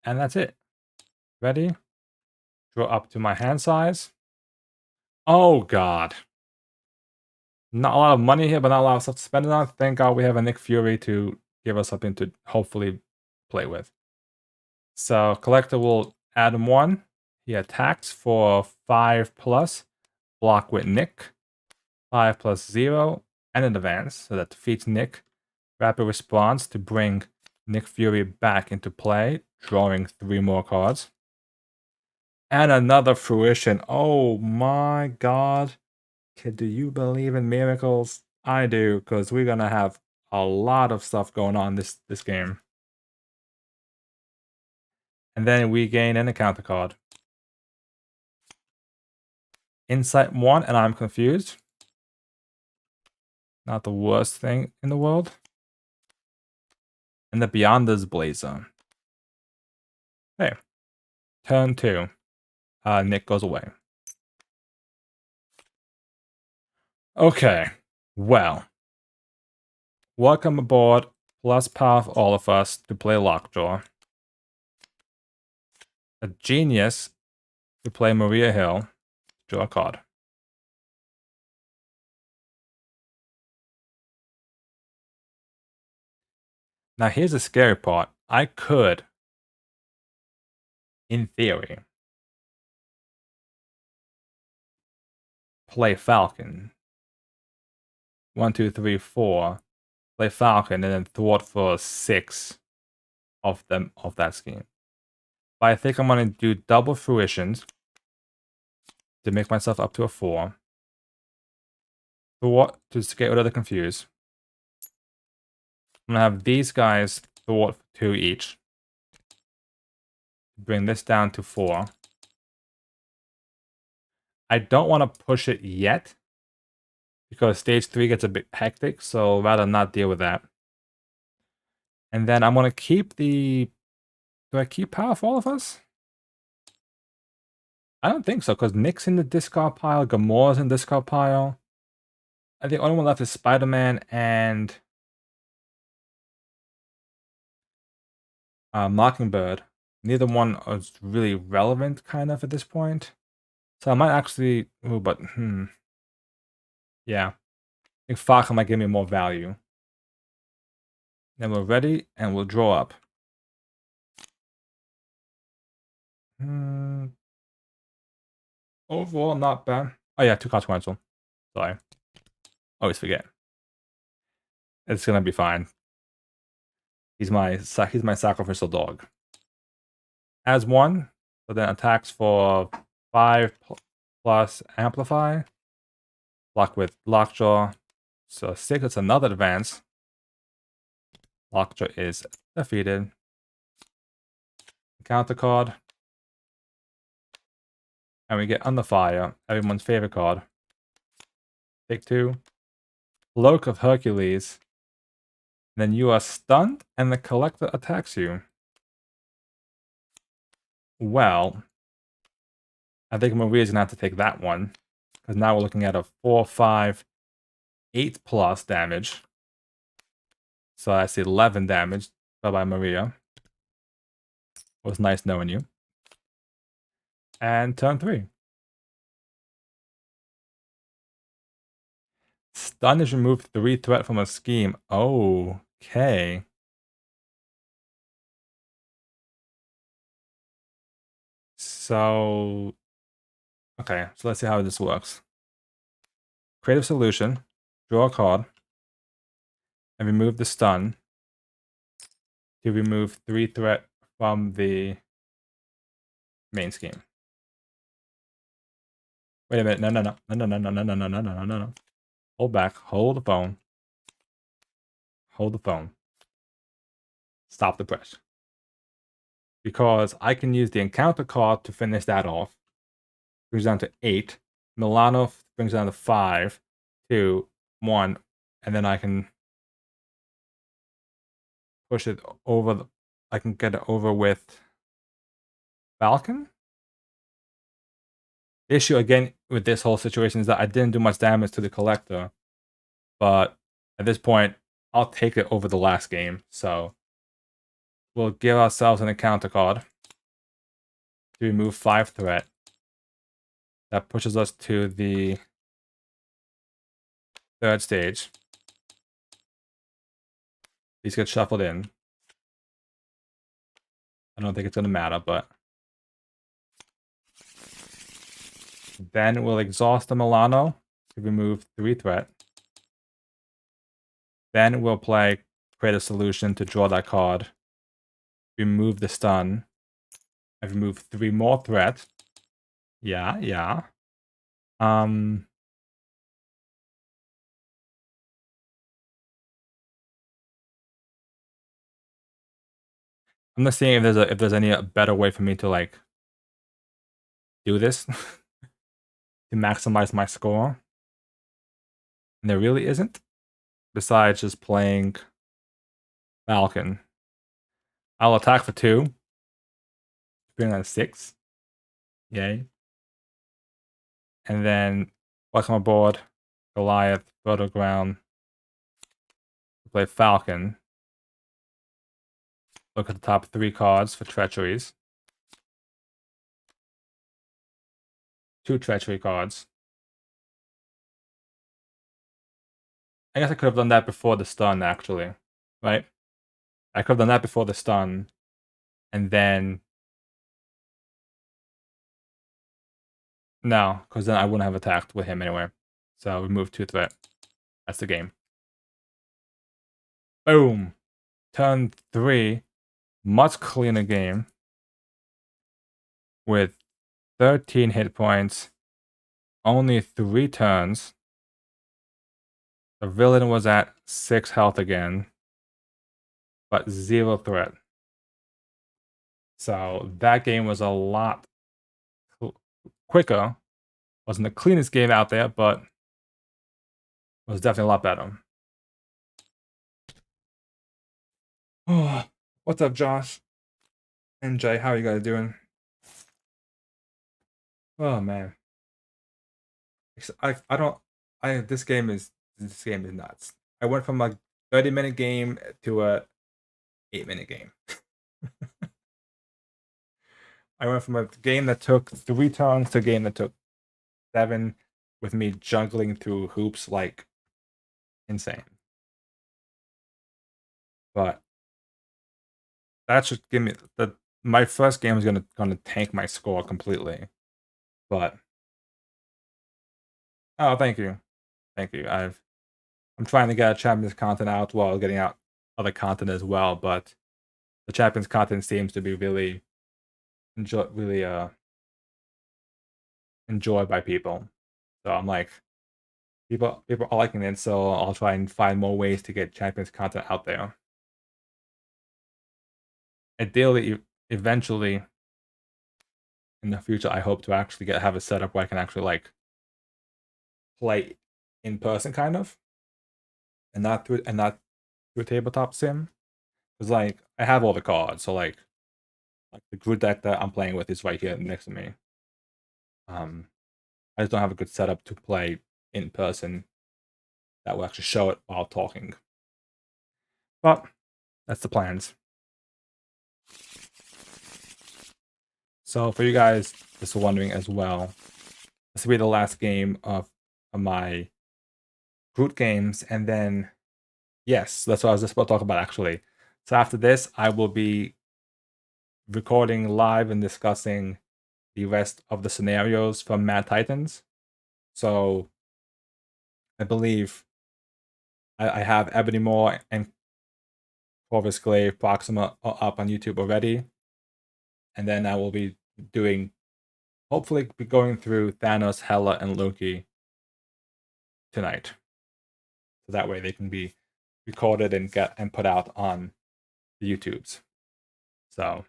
And that's it. Ready? Draw up to my hand size. Oh, God. Not a lot of money here, but not a lot of stuff to spend it on. Thank God we have a Nick Fury to give us something to hopefully play with. So Collector will add him 1. He attacks for 5+, block with Nick. 5+0, and an advance, so that defeats Nick. Rapid Response to bring Nick Fury back into play, drawing 3 more cards. And another fruition. Oh my God. Do you believe in miracles? I do, because we're going to have a lot of stuff going on this game. And then we gain an encounter card. Insight 1, and I'm confused. Not the worst thing in the world. And the Beyonders Blazer. Hey. Turn 2. Nick goes away. Okay. Well. Welcome aboard. Plus power for all of us to play Lockjaw. A genius to play Maria Hill. Draw a card. Now here's the scary part. I could, in theory, play Falcon. 1, 2, 3, 4. Play Falcon and then thwart for 6 of that scheme. But I think I'm gonna do double fruitions to make myself up to a 4. Thwart to get rid of the confuse. I'm gonna have these guys thwart for 2 each. Bring this down to 4. I don't want to push it yet, because stage 3 gets a bit hectic, so rather not deal with that. And then I'm going to keep the... Do I keep power for all of us? I don't think so, because Nick's in the discard pile, Gamora's in the discard pile. I think the only one left is Spider-Man and... Mockingbird. Neither one is really relevant, kind of, at this point. So I might actually... Ooh, but, yeah. I think Falcon might give me more value. Then we're ready, and we'll draw up. Overall, not bad. Oh yeah, 2 consequential. Sorry. Always forget. It's gonna be fine. He's my sacrificial dog. As 1, so then attacks for 5 plus amplify. Block with Lockjaw. So 6, it's another advance. Lockjaw is defeated. Counter card. And we get Under Fire, everyone's favorite card. Take 2. Cloak of Hercules. Then you are stunned, and the Collector attacks you. Well, I think Maria's going to have to take that one. Because now we're looking at a 4, 5, 8 plus damage. So that's 11 damage. Bye-bye, Maria. It was nice knowing you. And turn 3. Stun is removed 3 threat from a scheme. Okay. So... Okay, so let's see how this works. Creative solution. Draw a card. And remove the stun. to remove 3 threat from the main scheme. Wait a minute. No. Hold back. Hold the phone. Hold the phone. Stop the press. Because I can use the encounter card to finish that off. Brings down to 8. Milano brings down to 5, 2, 1, and then I can push it over. I can get it over with Falcon. The issue again with this whole situation is that I didn't do much damage to the collector, but at this point, I'll take it over the last game. So we'll give ourselves an encounter card to remove 5 threat. That pushes us to the 3rd stage. These get shuffled in. I don't think it's going to matter, but then we'll exhaust the Milano to remove 3 threat. Then we'll play Create a Solution to draw that card. Remove the stun. I've removed 3 more threat. Yeah. I'm not seeing if there's any better way for me to like do this to maximize my score. And there really isn't. Besides just playing Falcon. I'll attack for 2. Bring on 6. Yay. And then welcome aboard Goliath, Proto Ground. Play Falcon. Look at the top 3 cards for treacheries. 2 treachery cards. I guess I could have done that before the stun, actually. Right? I could have done that before the stun. And then... No, because then I wouldn't have attacked with him anyway. So remove 2 threat. That's the game. Boom! Turn 3. Much cleaner game. With 13 hit points. Only 3 turns. The villain was at 6 health again. But 0 threat. So that game was a lot quicker. Wasn't the cleanest game out there, but was definitely a lot better. What's up, Josh? And Jay, how are you guys doing? Oh man. This game is nuts. I went from a 30-minute game to a 8-minute game. I went from a game that took 3 turns to a game that took 7, with me juggling through hoops like insane. But that should give me my first game is gonna tank my score completely. But oh, thank you. I'm trying to get Champions content out while getting out other content as well, but the Champions content seems to be really enjoyed by people. So I'm like, people are liking it, so I'll try and find more ways to get Champions content out there. Ideally, eventually, in the future, I hope to actually have a setup where I can actually like play in person, kind of, and not through a tabletop sim. Because like I have all the cards, so like the group deck that I'm playing with is right here next to me. I just don't have a good setup to play in person that will actually show it while talking. But that's the plans. So for you guys just wondering as well, this will be the last game of my Groot games, and then yes, that's what I was just about to talk about actually. So after this, I will be recording live and discussing the rest of the scenarios from Mad Titans. So I believe I have Ebony Maw and Corvus Glaive, Proxima are up on YouTube already. And then I will be doing, hopefully be going through Thanos, Hela, and Loki tonight. So that way they can be recorded and put out on the YouTubes. So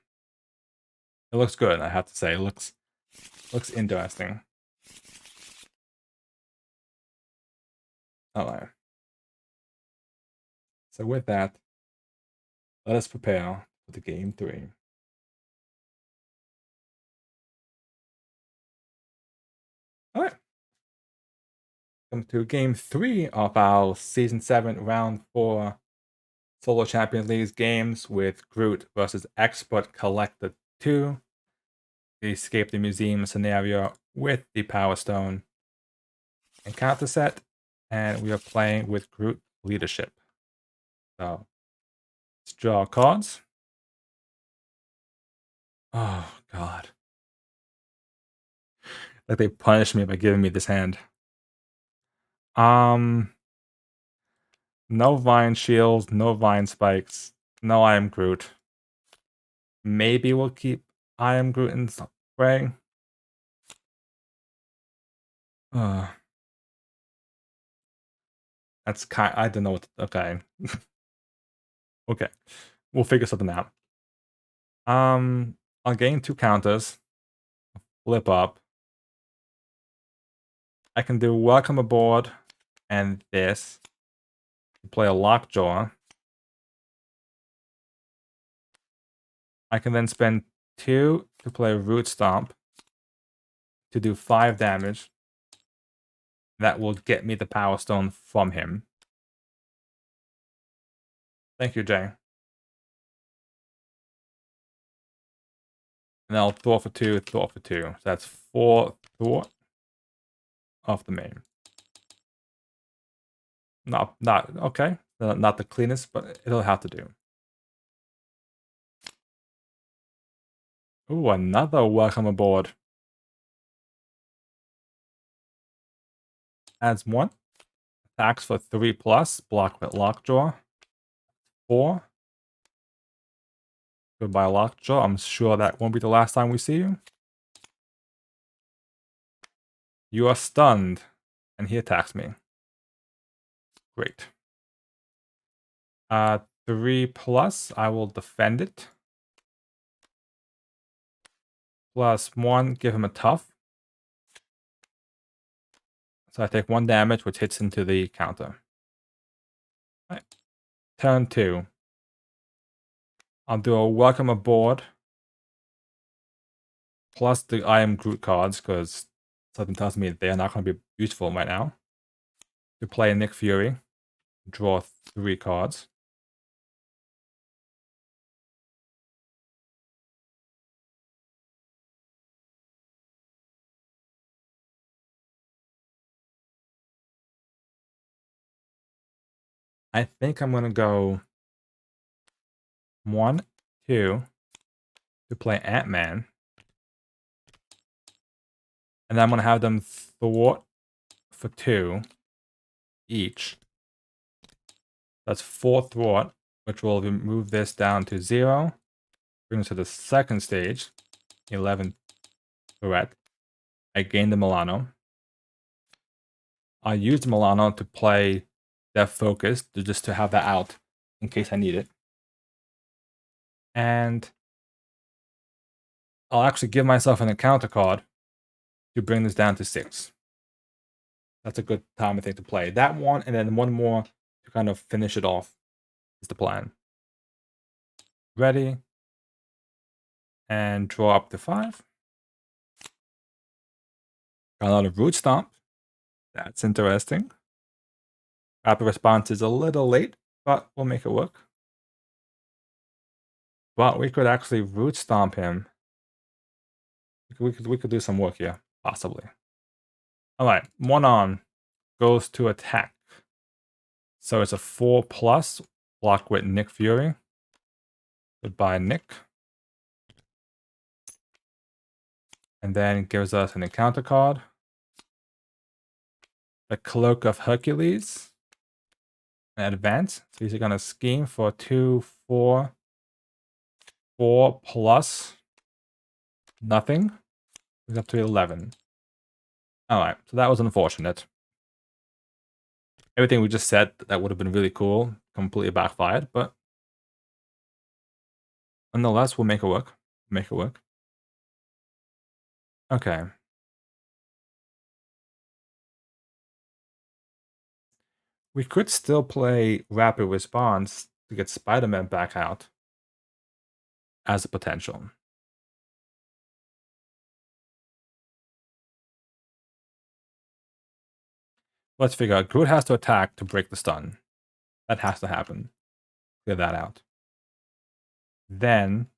it looks good, I have to say. It looks interesting. Alright. So with that, let us prepare for the game 3. Alright. Welcome to game 3 of our Season 7 Round 4 Solo Champions League games with Groot versus Expert Collector 2. We escape the museum scenario with the Power Stone and counter set, and we are playing with Groot leadership. So let's draw cards. Oh god. Like they punished me by giving me this hand. No Vine Shields, no Vine Spikes, no I Am Groot. Maybe we'll keep I Am Groot in spray. That's I don't know what. Okay. Okay. We'll figure something out. I'll gain 2 counters. Flip up. I can do Welcome Aboard and this. Play a Lockjaw. I can then spend 2 to play Root Stomp to do 5 damage. That will get me the Power Stone from him. Thank you, Jay. And I'll thwart for 2, thwart for 2. So that's 4 thwart off the main. Not okay. Not the cleanest, but it'll have to do. Ooh, another Welcome Aboard. Adds 1. Attacks for 3+, block with Lockjaw. 4. Goodbye, Lockjaw. I'm sure that won't be the last time we see you. You are stunned, and he attacks me. Great. 3+, I will defend it. +1, give him a tough. So I take 1 damage, which hits into the counter. Right. Turn 2. I'll do a Welcome Aboard. Plus the I Am Groot cards, because something tells me they are not going to be useful right now. To play Nick Fury. Draw 3 cards. I think I'm going to go 1, 2 to play Ant-Man. And then I'm going to have them thwart for 2 each. That's 4 thwart, which will move this down to 0. Bring us to the second stage, 11 threat. I gain the Milano. I use the Milano to play Death Focus, just to have that out in case I need it. And I'll actually give myself an encounter card to bring this down to 6. That's a good time, I think, to play that one, and then 1 more to kind of finish it off is the plan. Ready. And draw up to 5. Got another Root Stomp. That's interesting. Rapid response is a little late, but we'll make it work. But we could actually Root Stomp him. We could do some work here, possibly. Alright, 1 on goes to attack. So it's a 4+, block with Nick Fury. Goodbye, Nick. And then it gives us an encounter card. The Cloak of Hercules. and advance. So he's gonna scheme for 2, 4, 4 plus nothing. He's up to 11. Alright, so that was unfortunate. Everything we just said that would have been really cool completely backfired, but nonetheless, we'll make it work. Make it work. Okay. We could still play Rapid Response to get Spider-Man back out as a potential. Let's figure out. Groot has to attack to break the stun. That has to happen. Clear that out. Then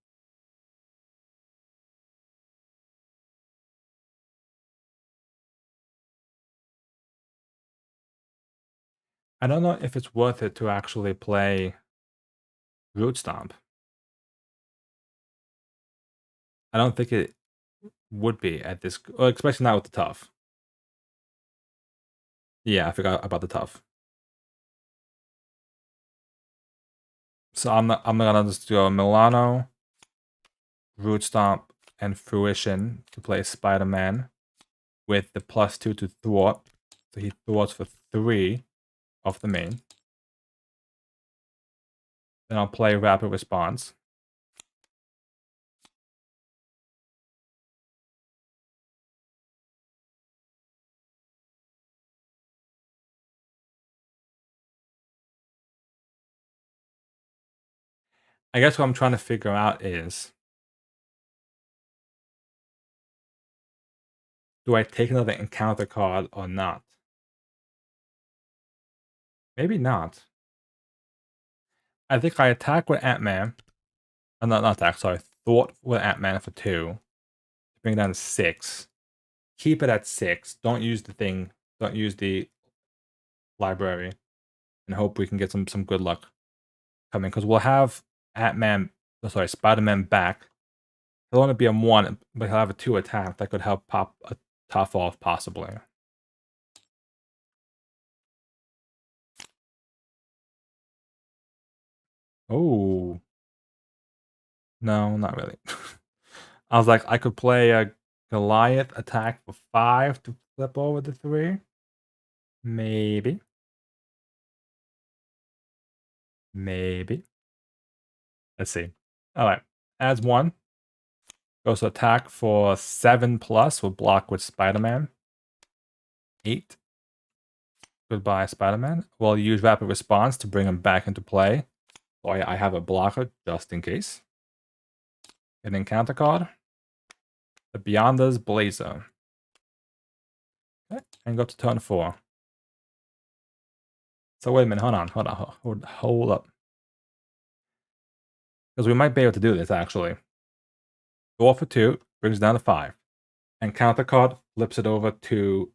I don't know if it's worth it to actually play Root Stomp. I don't think it would be at this, especially not with the tough. Yeah, I forgot about the tough. So I'm gonna just go Milano, Root Stomp, and Fruition to play Spider-Man with the +2 to thwart. So he thwarts for 3 off the main. Then I'll play Rapid Response. I guess what I'm trying to figure out is, do I take another encounter card or not? Maybe not. I think I attack with Ant-Man. Not attack, sorry. Thwart with Ant-Man for 2. Bring it down to 6. Keep it at 6. Don't use the thing. Don't use the library. And hope we can get some good luck coming. Because we'll have Spider-Man back. He'll only be a 1, but he'll have a 2 attack that could help pop a tough off, possibly. Oh. No, not really. I was like, I could play a Goliath attack for 5 to flip over the 3. Maybe. Maybe. Let's see. Alright. Adds 1. Goes to attack for 7+. Will block with Spider-Man. 8. Goodbye, Spider-Man. We'll use Rapid Response to bring him back into play. So I have a blocker just in case. An encounter card. The Beyonder's Blazer. Okay. And go to turn 4. So wait a minute, hold up. Because we might be able to do this, actually. Go off for 2, brings it down to 5. And counter card, flips it over to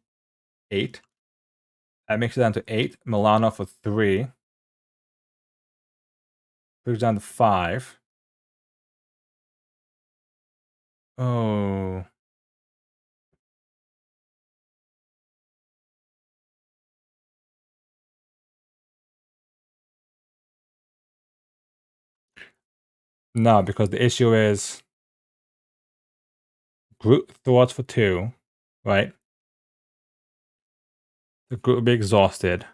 8. That makes it down to 8. Milano for 3. Brings it down to 5. Oh. No, because the issue is Groot thwarts for 2, right? The Groot will be exhausted.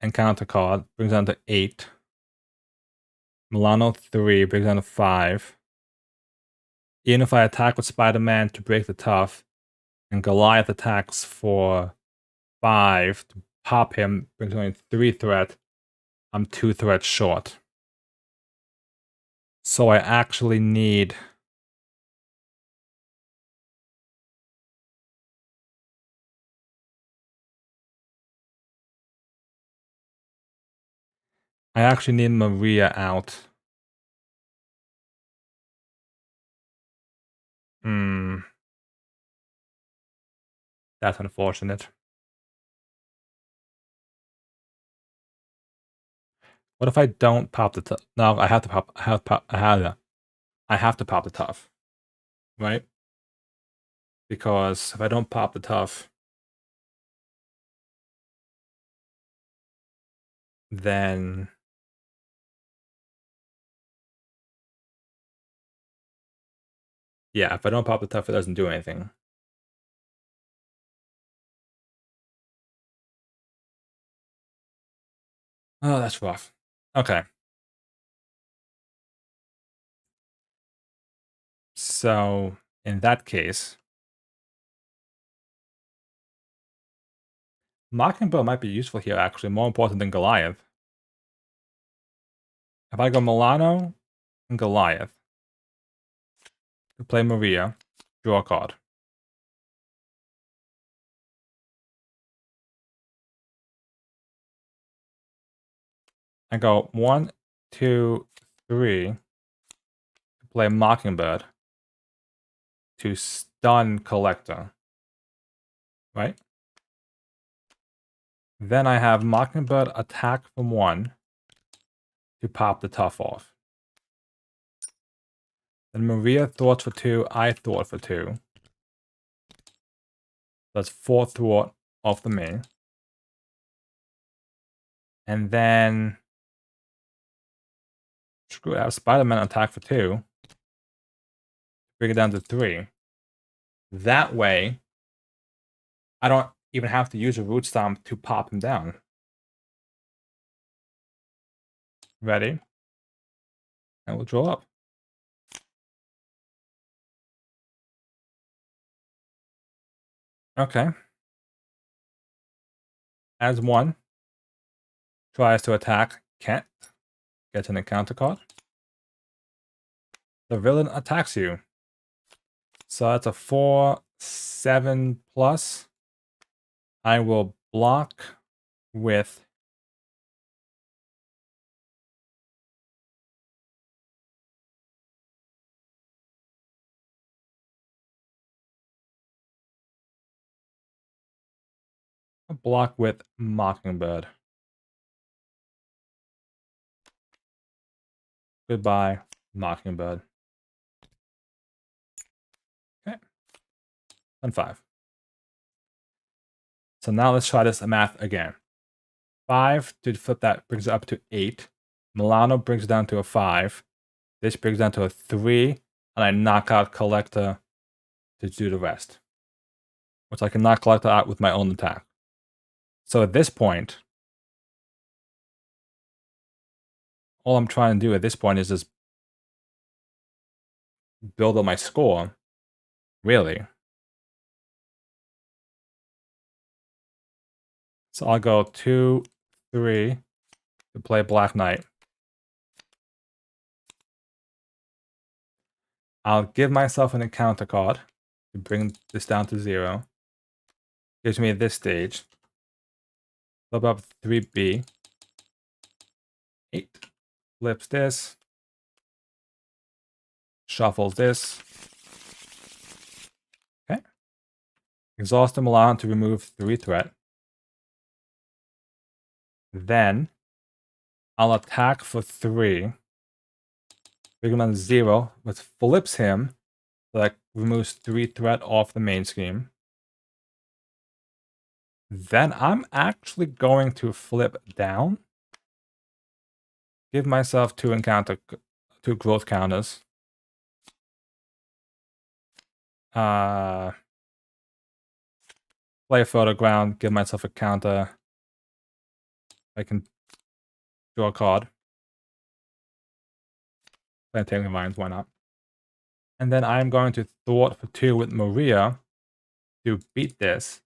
And counter card brings down to 8. Milano 3 brings down to 5. Even if I attack with Spider-Man to break the tough, and Goliath attacks for 5 to pop him, brings only 3 threat, I'm 2 threats short. So I actually need... I actually need Maria out. That's unfortunate. What if I don't pop the tough? No, I have to pop. I have to pop the tough, right? Because if I don't pop the tough, then yeah, if I don't pop the tough, it doesn't do anything. Oh, that's rough. Okay. So in that case, Mockingbird might be useful here, actually, more important than Goliath. If I go Milano and Goliath, to play Maria, draw a card. I go 1, 2, 3 to play Mockingbird to stun Collector. Right? Then I have Mockingbird attack from 1 to pop the tough off. Then Maria thwart for 2, I thwart for 2. That's 4 thwart off the main. And then screw it, I have Spider-Man attack for 2. Bring it down to 3. That way, I don't even have to use a Root Stomp to pop him down. Ready? And we'll draw up. Okay. As 1 tries to attack, can't. Gets an encounter card. The villain attacks you. So that's a 4, 7 plus. I will block with Mockingbird. Goodbye, Mockingbird. Okay. And 5. So now let's try this math again. 5 to flip that brings it up to 8. Milano brings it down to a 5. This brings it down to a 3. And I knock out Collector to do the rest. Which I can knock Collector out with my own attack. So at this point, all I'm trying to do at this point is just build up my score. Really. So I'll go 2, 3 to play Black Knight. I'll give myself an encounter card to bring this down to 0. Gives me this stage. Flip up 3B. 8. Flips this. Shuffles this. Okay. Exhaust the Milan to remove 3 threat. Then I'll attack for 3. Bring him on 0, which flips him. So that removes 3 threat off the main scheme. Then I'm actually going to flip down. Give myself 2 growth counters. Play a photo ground, give myself a counter. I can draw a card. Planetary Vines, why not? And then I'm going to thwart for 2 with Maria to beat this.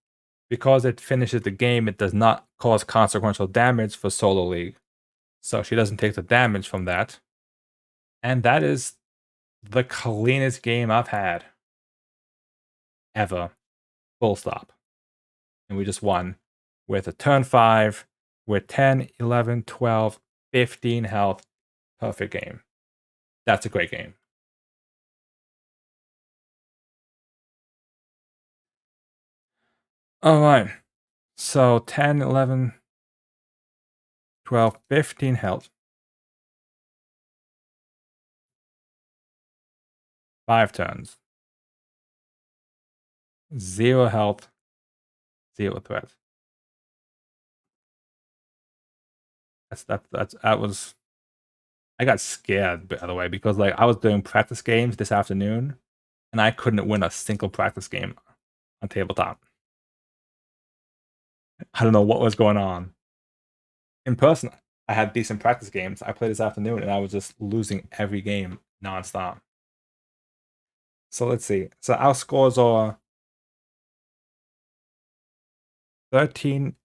Because it finishes the game, it does not cause consequential damage for Solo League. So she doesn't take the damage from that. And that is the cleanest game I've had. Ever. Full stop. And we just won with a turn 5, with 10, 11, 12, 15 health. Perfect game. That's a great game. All right. So 10, 11, 12, 15 health. 5 turns. 0 health. 0 threat. That was. I got scared, by the way, because like I was doing practice games this afternoon, and I couldn't win a single practice game on tabletop. I don't know what was going on. In person, I had decent practice games. I played this afternoon, and I was just losing every game nonstop. So let's see. So our scores are 13.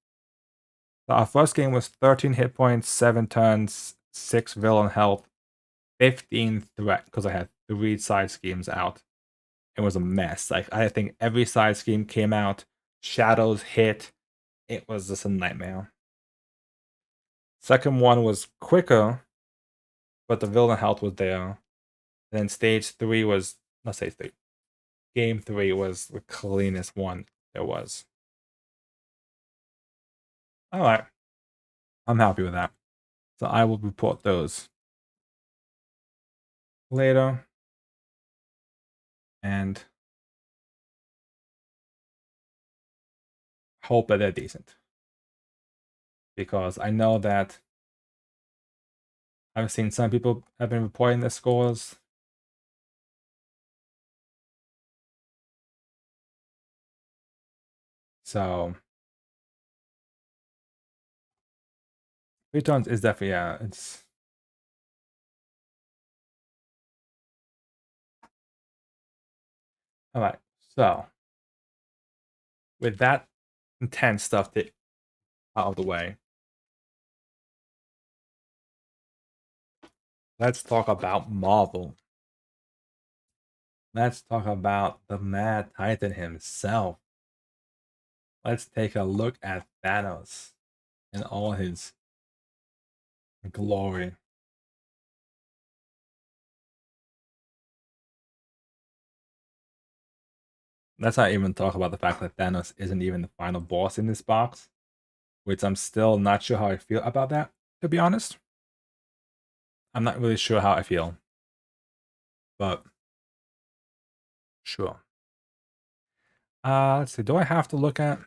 Our first game was 13 hit points, 7 turns, 6 villain health, 15 threat because I had 3 side schemes out. It was a mess. Like I think every side scheme came out, shadows hit. It was just a nightmare. Second one was quicker, but the villain health was there. And then stage 3 was not stage 3. Game 3 was the cleanest one there was. All right, I'm happy with that. So I will report those later, and hope that they're decent. Because I know that I've seen some people have been reporting their scores. So 3 turns is definitely, yeah, it's all right. So with that intense stuff out of the way, let's talk about Marvel. Let's talk about the Mad Titan himself. Let's take a look at Thanos in all his glory. Let's not even talk about the fact that Thanos isn't even the final boss in this box, which I'm still not sure how I feel about that, to be honest. I'm not really sure how I feel, but sure. Let's see. Do I have to look at?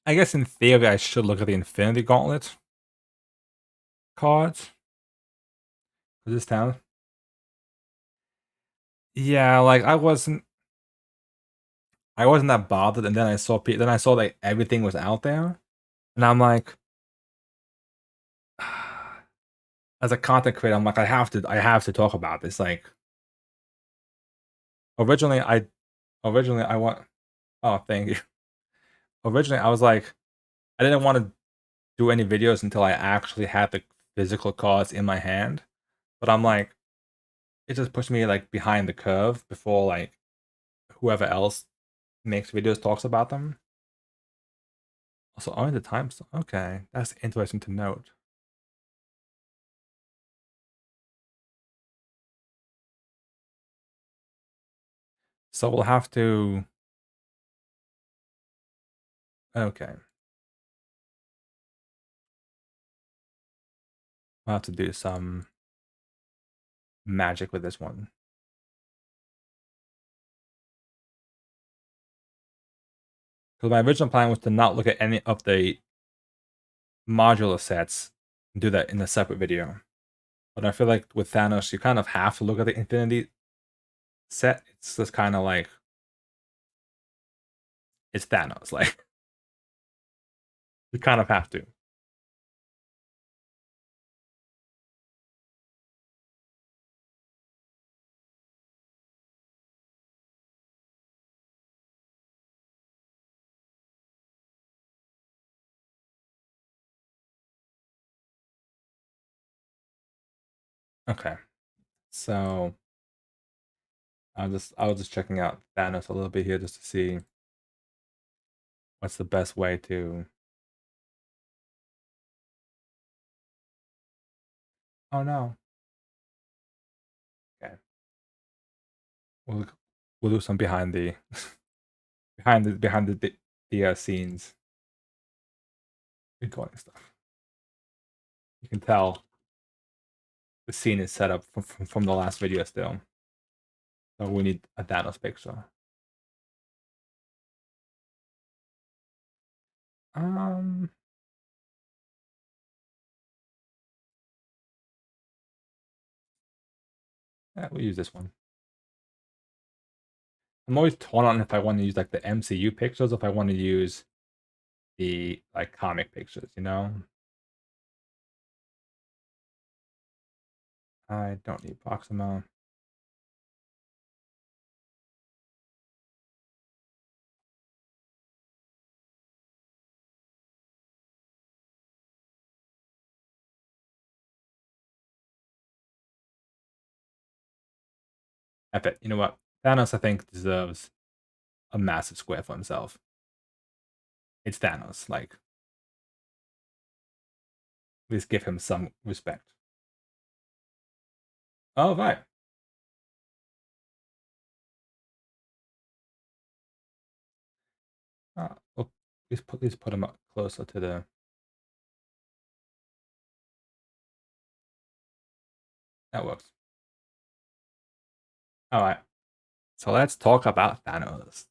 I guess in theory I should look at the Infinity Gauntlet cards for this town. Yeah, like I wasn't that bothered, and then I saw like everything was out there, and I'm like, as a content creator, I'm like, I have to talk about this. Like, originally I want. Oh, thank you. Originally, I was like, I didn't want to do any videos until I actually had the physical cards in my hand, but I'm like, it just pushed me like behind the curve before like whoever else makes videos talks about them. Also, only the times. Okay, that's interesting to note. So we'll have to. Okay, we'll have to do some magic with this one. Because my original plan was to not look at any of the modular sets and do that in a separate video. But I feel like with Thanos, you kind of have to look at the Infinity set. It's just kind of like it's Thanos. Like you kind of have to. Okay, so I was just checking out Thanos a little bit here just to see what's the best way to. Oh no. Okay, we'll we'll do some behind the behind the scenes recording stuff. You can tell the scene is set up from the last video still. So we need a Thanos picture. Um, yeah, we'll use this one. I'm always torn on if I want to use like the MCU pictures, or if I want to use the like comic pictures. I don't need Proxima. Epic. You know what? Thanos, I think, deserves a massive square for himself. It's Thanos. Like, please give him some respect. Oh, right. Well, please put him up closer to the. That works. All right. So let's talk about Thanos.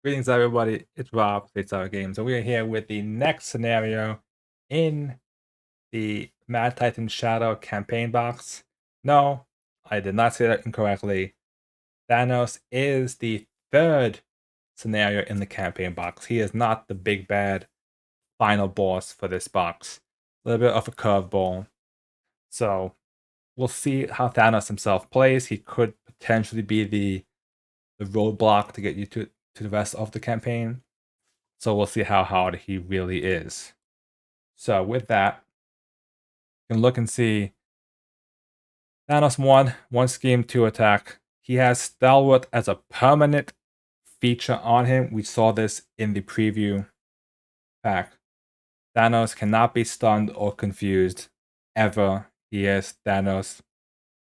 Greetings, everybody. It's Rob, States Our Games, and we are here with the next scenario in the Mad Titan Shadow campaign box. No, I did not say that incorrectly. Thanos is the third scenario in the campaign box. He is not the big bad final boss for this box. A little bit of a curveball. So we'll see how Thanos himself plays. He could potentially be the roadblock to get you to the rest of the campaign. So we'll see how hard he really is. So with that, you can look and see Thanos 1 scheme, 2 attack. He has Stalwart as a permanent feature on him. We saw this in the preview pack. Thanos cannot be stunned or confused ever. He is Thanos.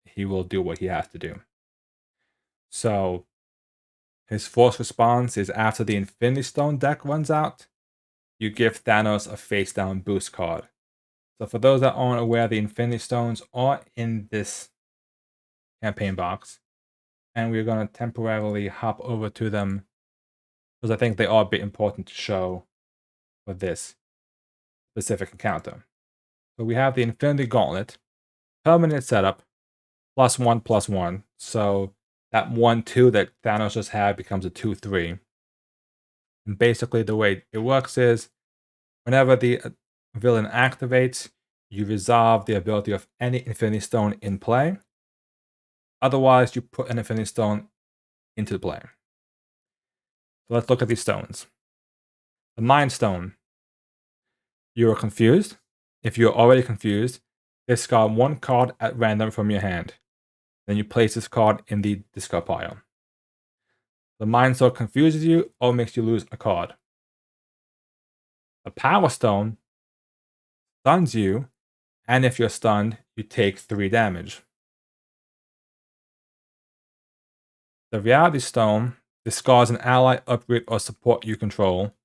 He will do what he has to do. So his force response is after the Infinity Stone deck runs out, you give Thanos a face down boost card. So for those that aren't aware, the Infinity Stones are in this campaign box, and we're going to temporarily hop over to them because I think they are a bit important to show for this specific encounter. So we have the Infinity Gauntlet, permanent setup, +1/+1. So that 1/2 that Thanos just had becomes a 2/3. And basically the way it works is whenever the villain activates, you resolve the ability of any Infinity Stone in play. Otherwise, you put an Infinity Stone into the play. So let's look at these stones. The Mind Stone. You are confused. If you're already confused, discard 1 card at random from your hand. Then you place this card in the discard pile. The Mind Stone confuses you or makes you lose a card. The Power Stone stuns you, and if you're stunned, you take 3 damage. The Reality Stone discards an ally, upgrade, or support you control.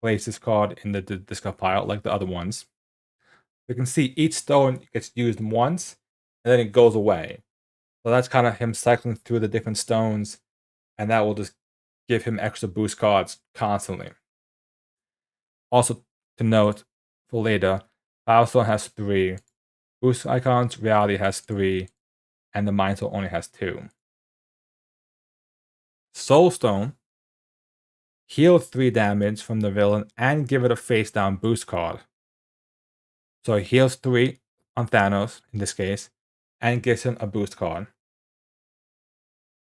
Place this card in the discard pile like the other ones. You can see each stone gets used once, and then it goes away. So that's kind of him cycling through the different stones, and that will just give him extra boost cards constantly. Also to note for later, Power Stone has 3 boost icons, Reality has 3, and the Mind Stone only has 2. Soul Stone, heal 3 damage from the villain and give it a face down boost card. So he heals 3 on Thanos in this case, and gives him a boost card.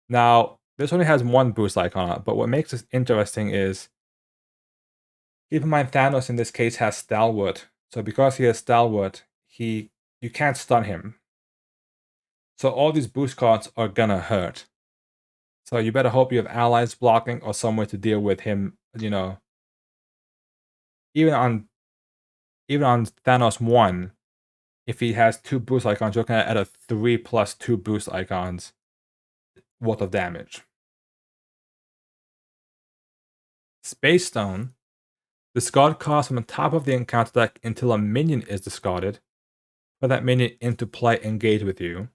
Now, this only has 1 boost icon, but what makes this interesting is, keep in mind Thanos in this case has Stalwart. So because he has Stalwart, you can't stun him. So all these boost cards are gonna hurt. So you better hope you have allies blocking or some way to deal with him, even on Thanos 1, if he has 2 boost icons, you're looking at a 3 plus 2 boost icons worth of damage. Space Stone, discard cards from the top of the encounter deck until a minion is discarded. Put that minion into play, engage with you.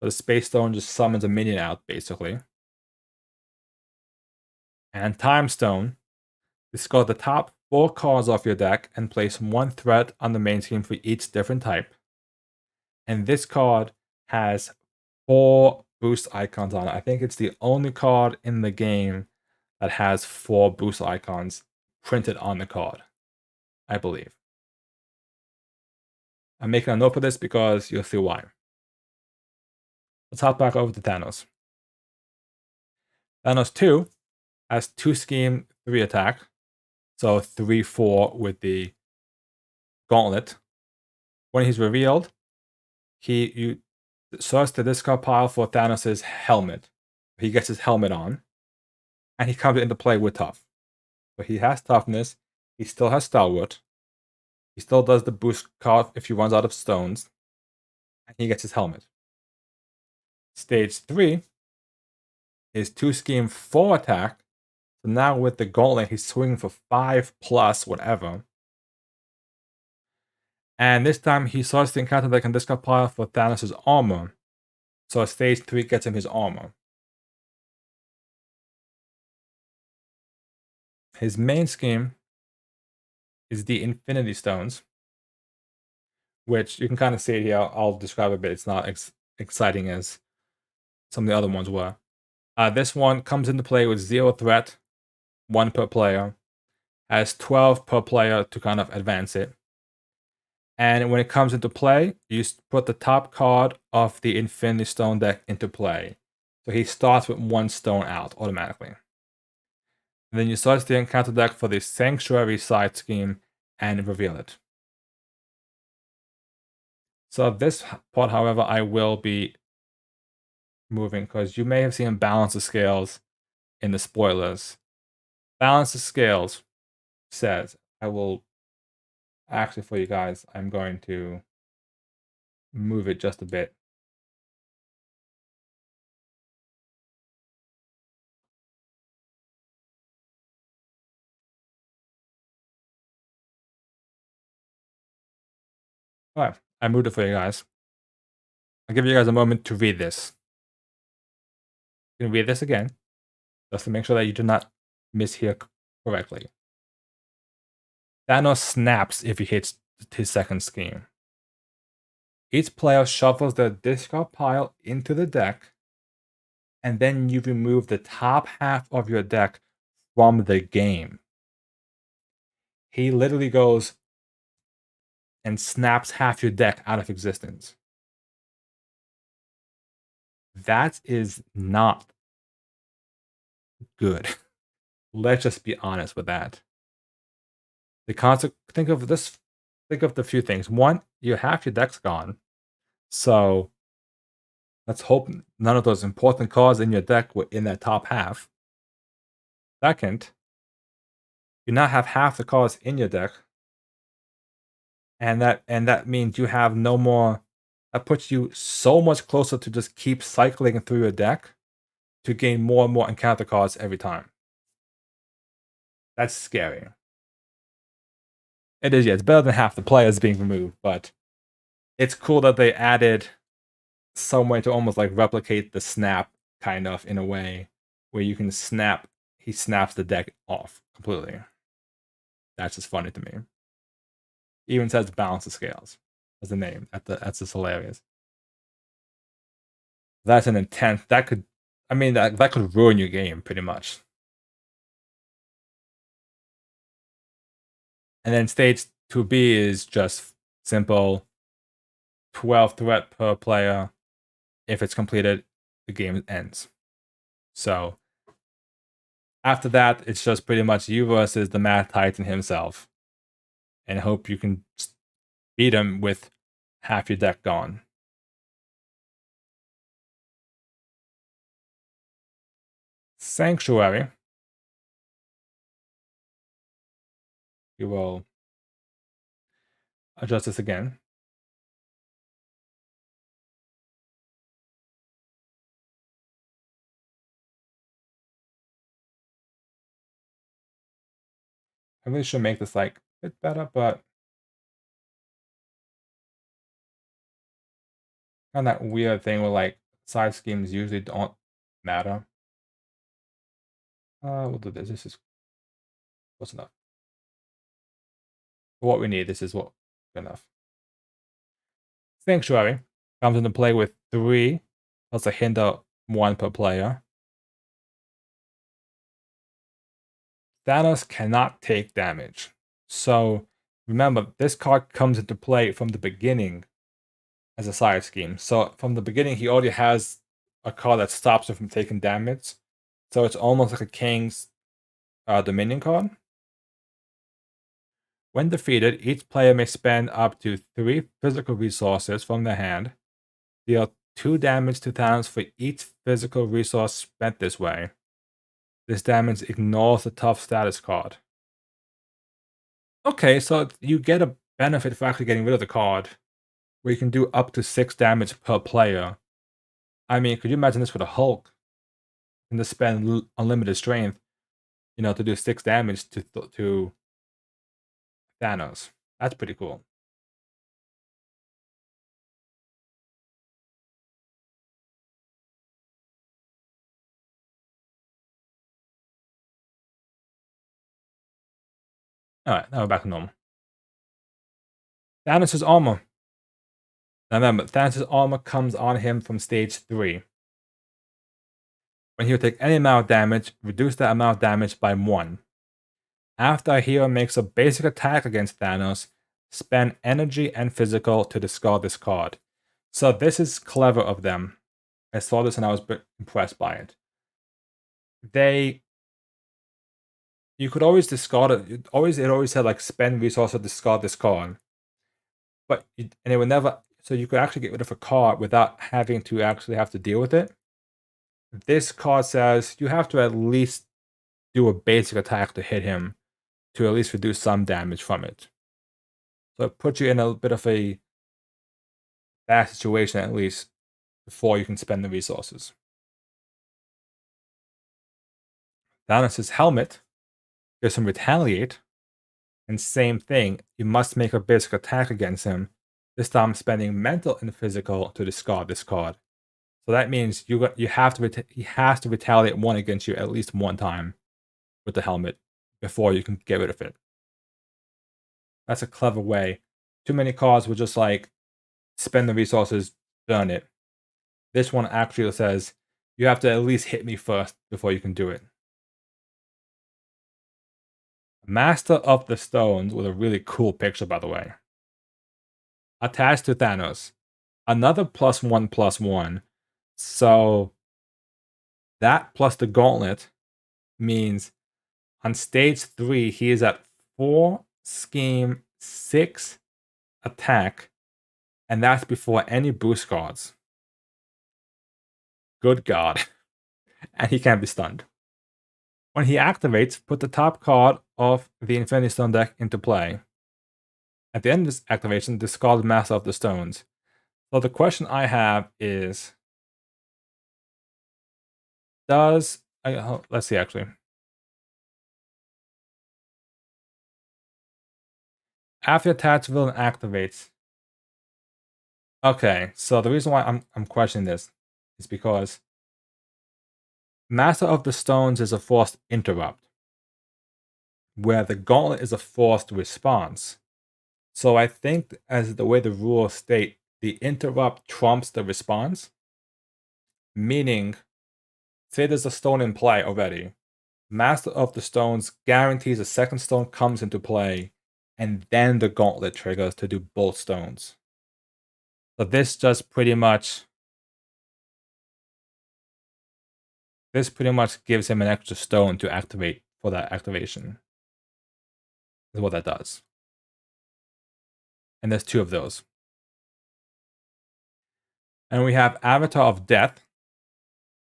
So the Space Stone just summons a minion out, basically. And Time Stone. Discard the top 4 cards off your deck and place 1 threat on the main scheme for each different type. And this card has 4 boost icons on it. I think it's the only card in the game that has 4 boost icons printed on the card, I believe. I'm making a note for this because you'll see why. Let's hop back over to Thanos. Thanos 2 has 2 scheme, 3 attack. So 3/4 with the gauntlet. When he's revealed, you search the discard pile for Thanos' helmet. He gets his helmet on, and he comes into play with tough. So he has toughness, he still has stalwart, he still does the boost card if he runs out of stones, and he gets his helmet. Stage 3 is 2 scheme, 4 attack. So now with the gauntlet, he's swinging for 5+ whatever. And this time he starts the encounter deck and discard pile for Thanos' armor. So stage 3 gets him his armor. His main scheme is the Infinity Stones, which you can kind of see it here. I'll describe a bit. It's not exciting as some of the other ones were. This one comes into play with 0 threat, 1 per player, has 12 per player to kind of advance it. And when it comes into play, you put the top card of the Infinity Stone deck into play. So he starts with 1 stone out automatically. And then you search the encounter deck for the Sanctuary side scheme and reveal it. So this part, however, I will be moving because you may have seen Balance of Scales in the spoilers. Balance of Scales says, I will actually, for you guys, I'm going to move it just a bit. All right, I moved it for you guys. I'll give you guys a moment to read this. You can read this again, just to make sure that you do not mishear correctly. Thanos snaps if he hits his second scheme. Each player shuffles the discard pile into the deck, and then you remove the top half of your deck from the game. He literally goes and snaps half your deck out of existence. That is not good. Let's just be honest with that. The concept. Think of this. Think of the few things. One, half your deck's gone. So let's hope none of those important cards in your deck were in that top half. Second, you now have half the cards in your deck. And that means you have no more. That puts you so much closer to just keep cycling through your deck to gain more and more encounter cards every time. That's scary. It is, yeah. It's better than half the players being removed, but it's cool that they added some way to almost like replicate the snap, kind of, in a way where you can snap. He snaps the deck off completely. That's just funny to me. Even says Balance of Scales as the name. That's just hilarious. That's an intense. That could, I mean, that could ruin your game pretty much. And then stage 2B is just simple 12 threat per player. If it's completed, the game ends. So after that, it's just pretty much you versus the Mad Titan himself. And hope you can beat him with half your deck gone. Sanctuary. You will adjust this again. I really should make this like a bit better, but kind of that weird thing where like side schemes usually don't matter. We'll do this. This is close enough. For what we need, this is what good enough. Sanctuary comes into play with 3 plus a hinder 1 per player. Thanos cannot take damage. So remember, this card comes into play from the beginning as a side scheme. So from the beginning, he already has a card that stops him from taking damage. So it's almost like a King's Dominion card. When defeated, each player may spend up to 3 physical resources from their hand, deal 2 damage to Thanos for each physical resource spent this way. This damage ignores the tough status card. Okay, so you get a benefit for actually getting rid of the card, where you can do up to 6 damage per player. I mean, could you imagine this with a Hulk? And to spend unlimited strength, to do 6 damage to Thanos. That's pretty cool. Alright, now we're back to normal. Thanos' armor. Now remember, Thanos' armor comes on him from stage 3. When he will take any amount of damage, reduce that amount of damage by 1. After a hero makes a basic attack against Thanos, spend energy and physical to discard this card. So this is clever of them. I saw this and I was a bit impressed by it. You could always discard it. It always said like spend resources to discard this card. And it would never, so you could actually get rid of a card without having to actually have to deal with it. This card says you have to at least do a basic attack to hit him to at least reduce some damage from it. So it puts you in a bit of a bad situation at least before you can spend the resources. Thanos' helmet gives him retaliate, and same thing, you must make a basic attack against him, this time spending mental and physical to discard this card. So that means he has to retaliate 1 against you at least 1 time with the helmet before you can get rid of it. That's a clever way. Too many cards will just like spend the resources, burn it. This one actually says you have to at least hit me first before you can do it. Master of the Stones with a really cool picture, by the way. Attached to Thanos. Another +1/+1. So that plus the gauntlet means on stage 3, he is at 4 scheme, 6 attack, and that's before any boost cards. Good God. And he can't be stunned. When he activates, put the top card of the Infinity Stone deck into play. At the end of this activation, discard Master of the Stones. So the question I have is, let's see actually. After attached villain activates. Okay, so the reason why I'm questioning this is because Master of the Stones is a forced interrupt, where the gauntlet is a forced response. So I think, as the way the rules state, the interrupt trumps the response. Meaning, say there's a stone in play already. Master of the Stones guarantees a second stone comes into play, and then the gauntlet triggers to do both stones. So this pretty much gives him an extra stone to activate for that activation. Is what that does. And there's 2 of those. And we have Avatar of Death.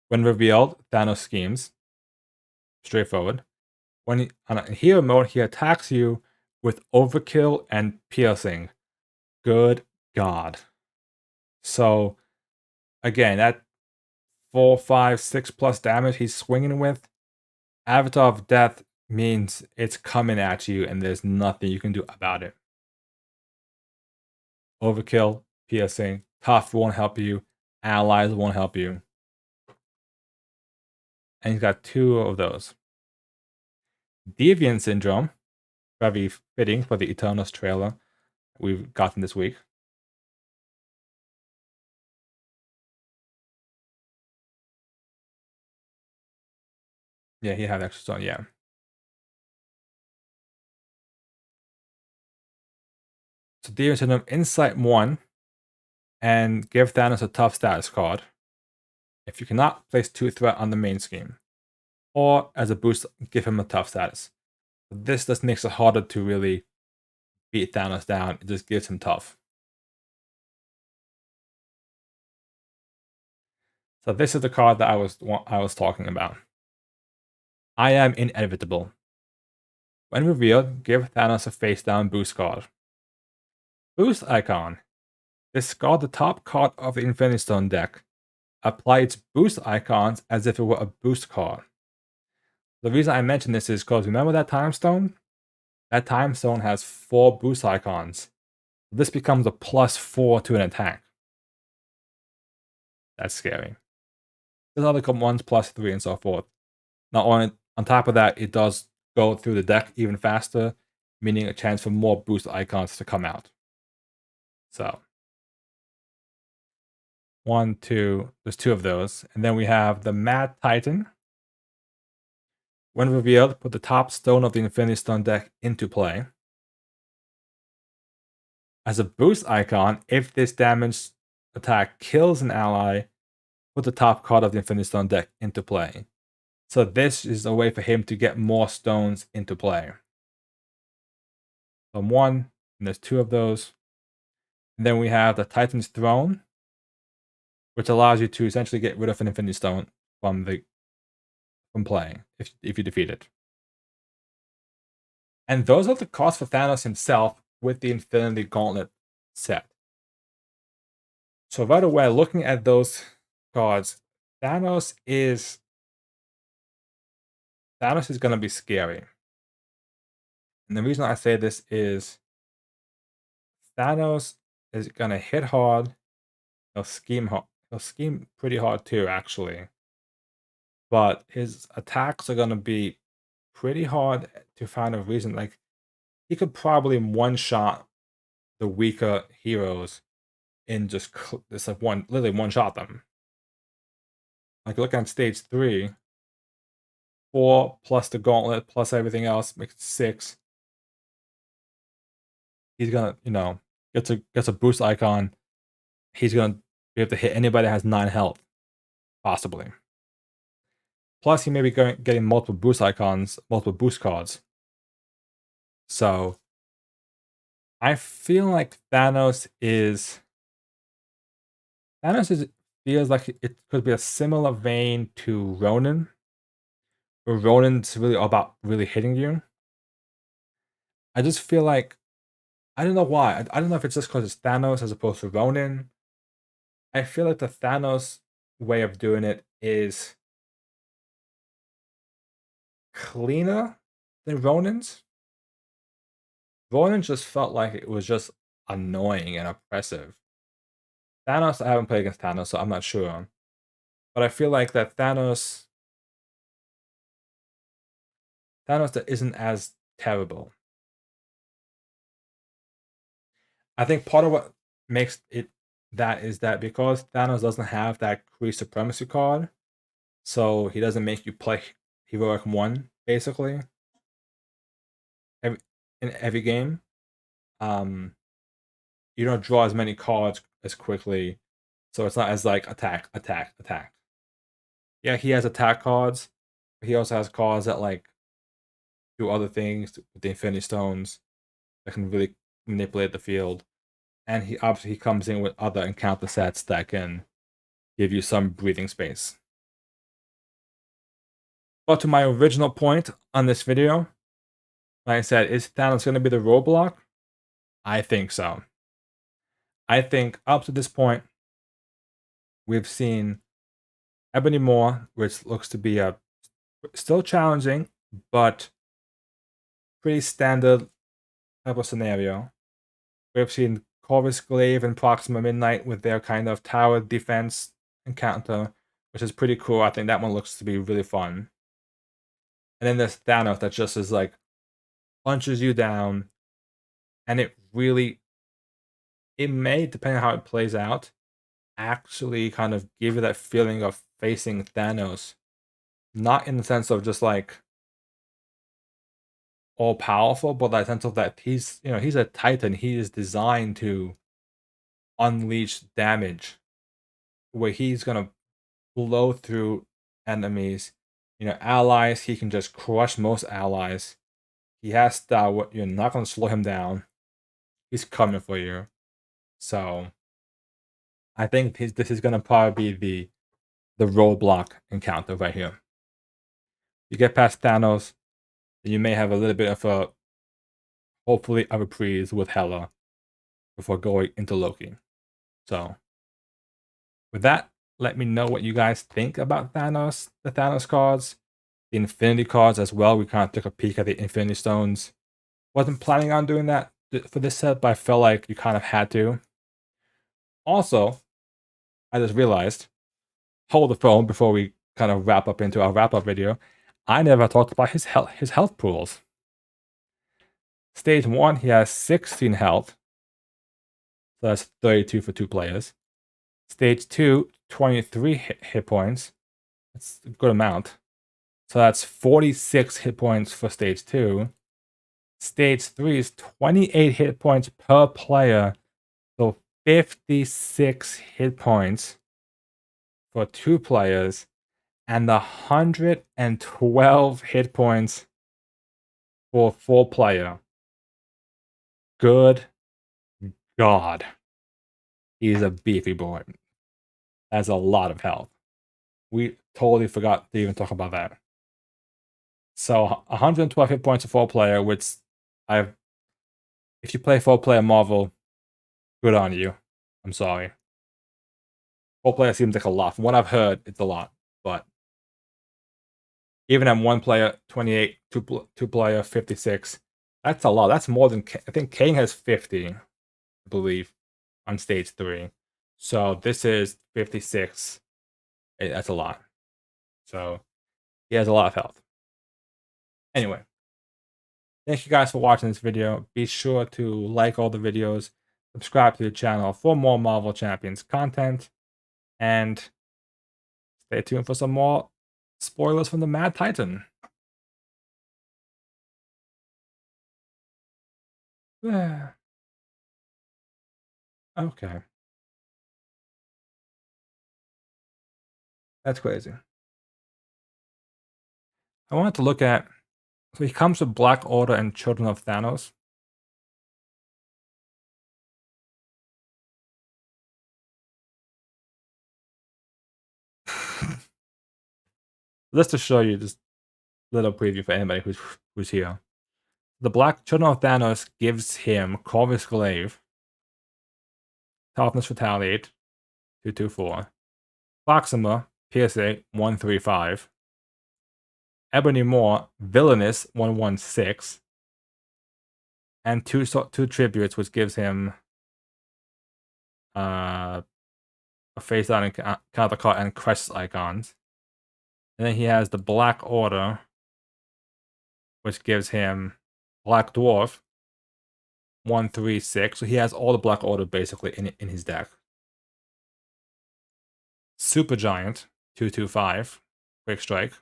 When revealed, Thanos schemes. Straightforward. When on hero mode, he attacks you with overkill and piercing. Good God. So again, that 4, 5, 6+ damage he's swinging with, Avatar of Death means it's coming at you and there's nothing you can do about it. Overkill, piercing, tough won't help you, allies won't help you. And he's got 2 of those. Deviant Syndrome, very fitting for the Eternals trailer we've gotten this week. Yeah, he had extra stone, yeah. So Deviant Syndrome, Insight 1, and give Thanos a tough status card. If you cannot, place 2 threat on the main scheme. Or, as a boost, give him a tough status. This just makes it harder to really beat Thanos down. It just gives him tough. So this is the card that I was talking about. I am inevitable. When revealed, give Thanos a face down boost card. Boost icon. Discard the top card of the Infinity Stone deck. Apply its boost icons as if it were a boost card. The reason I mention this is because remember that Time Stone? That Time Stone has 4 boost icons. This becomes a +4 to an attack. That's scary. There's other ones +3 and so forth. Not only on top of that, it does go through the deck even faster, meaning a chance for more boost icons to come out. So 1, 2, there's 2 of those. And then we have the Mad Titan. When revealed, put the top stone of the Infinity Stone deck into play. As a boost icon, if this damage attack kills an ally, put the top card of the Infinity Stone deck into play. So this is a way for him to get more stones into play. So 1, and there's 2 of those. And then we have the Titan's Throne, which allows you to essentially get rid of an Infinity Stone from play if you defeat it. And those are the costs for Thanos himself with the Infinity Gauntlet set. So right away, looking at those cards, Thanos is going to be scary. And the reason I say this is Thanos is going to hit hard. He'll scheme hard. He'll scheme pretty hard too, actually. But his attacks are going to be pretty hard to find a reason. Like, he could probably one-shot the weaker heroes in just like literally one-shot them. Like, look at stage 3. 4 plus the gauntlet plus everything else makes it 6. He's gonna, gets a boost icon. He's gonna be able to hit anybody that has 9 health, possibly. Plus, he may be getting multiple boost icons, multiple boost cards. So, I feel like Thanos feels like it could be a similar vein to Ronin. Where Ronin's really all about really hitting you. I just feel like, I don't know why. I don't know if it's just because it's Thanos as opposed to Ronin. I feel like the Thanos way of doing it is cleaner than Ronin's. Ronin just felt like it was just annoying and oppressive. Thanos, I haven't played against Thanos, so I'm not sure. But I feel like that Thanos that isn't as terrible. I think part of what makes it that is that because Thanos doesn't have that Kree Supremacy card, so he doesn't make you play Heroic 1, basically. In every game. You don't draw as many cards as quickly, so it's not as like attack. Yeah, he has attack cards, but he also has cards that like do other things with the Infinity Stones that can really manipulate the field. And he obviously comes in with other encounter sets that can give you some breathing space. But to my original point on this video, like I said, is Thanos going to be the roadblock? I think so. I think up to this point, we've seen Ebony Maw, which looks to be a still challenging, but pretty standard type of scenario. We've seen Corvus Glaive and Proxima Midnight with their kind of tower defense encounter, which is pretty cool. I think that one looks to be really fun. And then there's Thanos that just is like punches you down, and it may, depending on how it plays out, actually kind of give you that feeling of facing Thanos. Not in the sense of just like all powerful, but that sense of that he's a Titan. He is designed to unleash damage, where he's gonna blow through enemies. Allies, he can just crush most allies. He has style. You're not gonna slow him down. He's coming for you. So I think this is gonna probably be the roadblock encounter right here. You get past Thanos, then you may have a little bit of a, hopefully, a reprise with Hela before going into Loki. So with that, let me know what you guys think about Thanos, the Thanos cards, the Infinity cards as well. We kind of took a peek at the Infinity Stones. Wasn't planning on doing that for this set, but I felt like you kind of had to. Also, I just realized, hold the phone before we kind of wrap up into our wrap-up video. I never talked about his health pools. Stage 1, he has 16 health. So that's 32 for 2 players. Stage 2, 23 hit points. That's a good amount. So that's 46 hit points for Stage 2. Stage 3 is 28 hit points per player. So 56 hit points for 2 players. And 112 hit points for 4 player. Good God. He's a beefy boy. That's a lot of health. We totally forgot to even talk about that. So 112 hit points for 4 player, which if you play 4 player Marvel, good on you. I'm sorry. 4 player seems like a lot. From what I've heard, it's a lot. But even at 1 player, 28, 2 player, 56. That's a lot. That's more than I think Kane has 50, I believe, on stage 3. So this is 56. That's a lot. So he has a lot of health. Anyway, thank you guys for watching this video. Be sure to like all the videos, subscribe to the channel for more Marvel Champions content, and stay tuned for some more spoilers from the Mad Titan. Okay. That's crazy. I wanted to look at, so he comes with Black Order and Children of Thanos. Just to show you this little preview for anybody who's here. The Black Children of Thanos gives him Corvus Glaive, Toughness Retaliate, 224, Proxima, PSA, 135, Ebony Maw, Villainous, 116, and two tributes, which gives him a face down and counter card and crest icons. And then he has the Black Order, which gives him Black Dwarf, 136. So he has all the Black Order basically in his deck. Super Giant, 225, Quick Strike.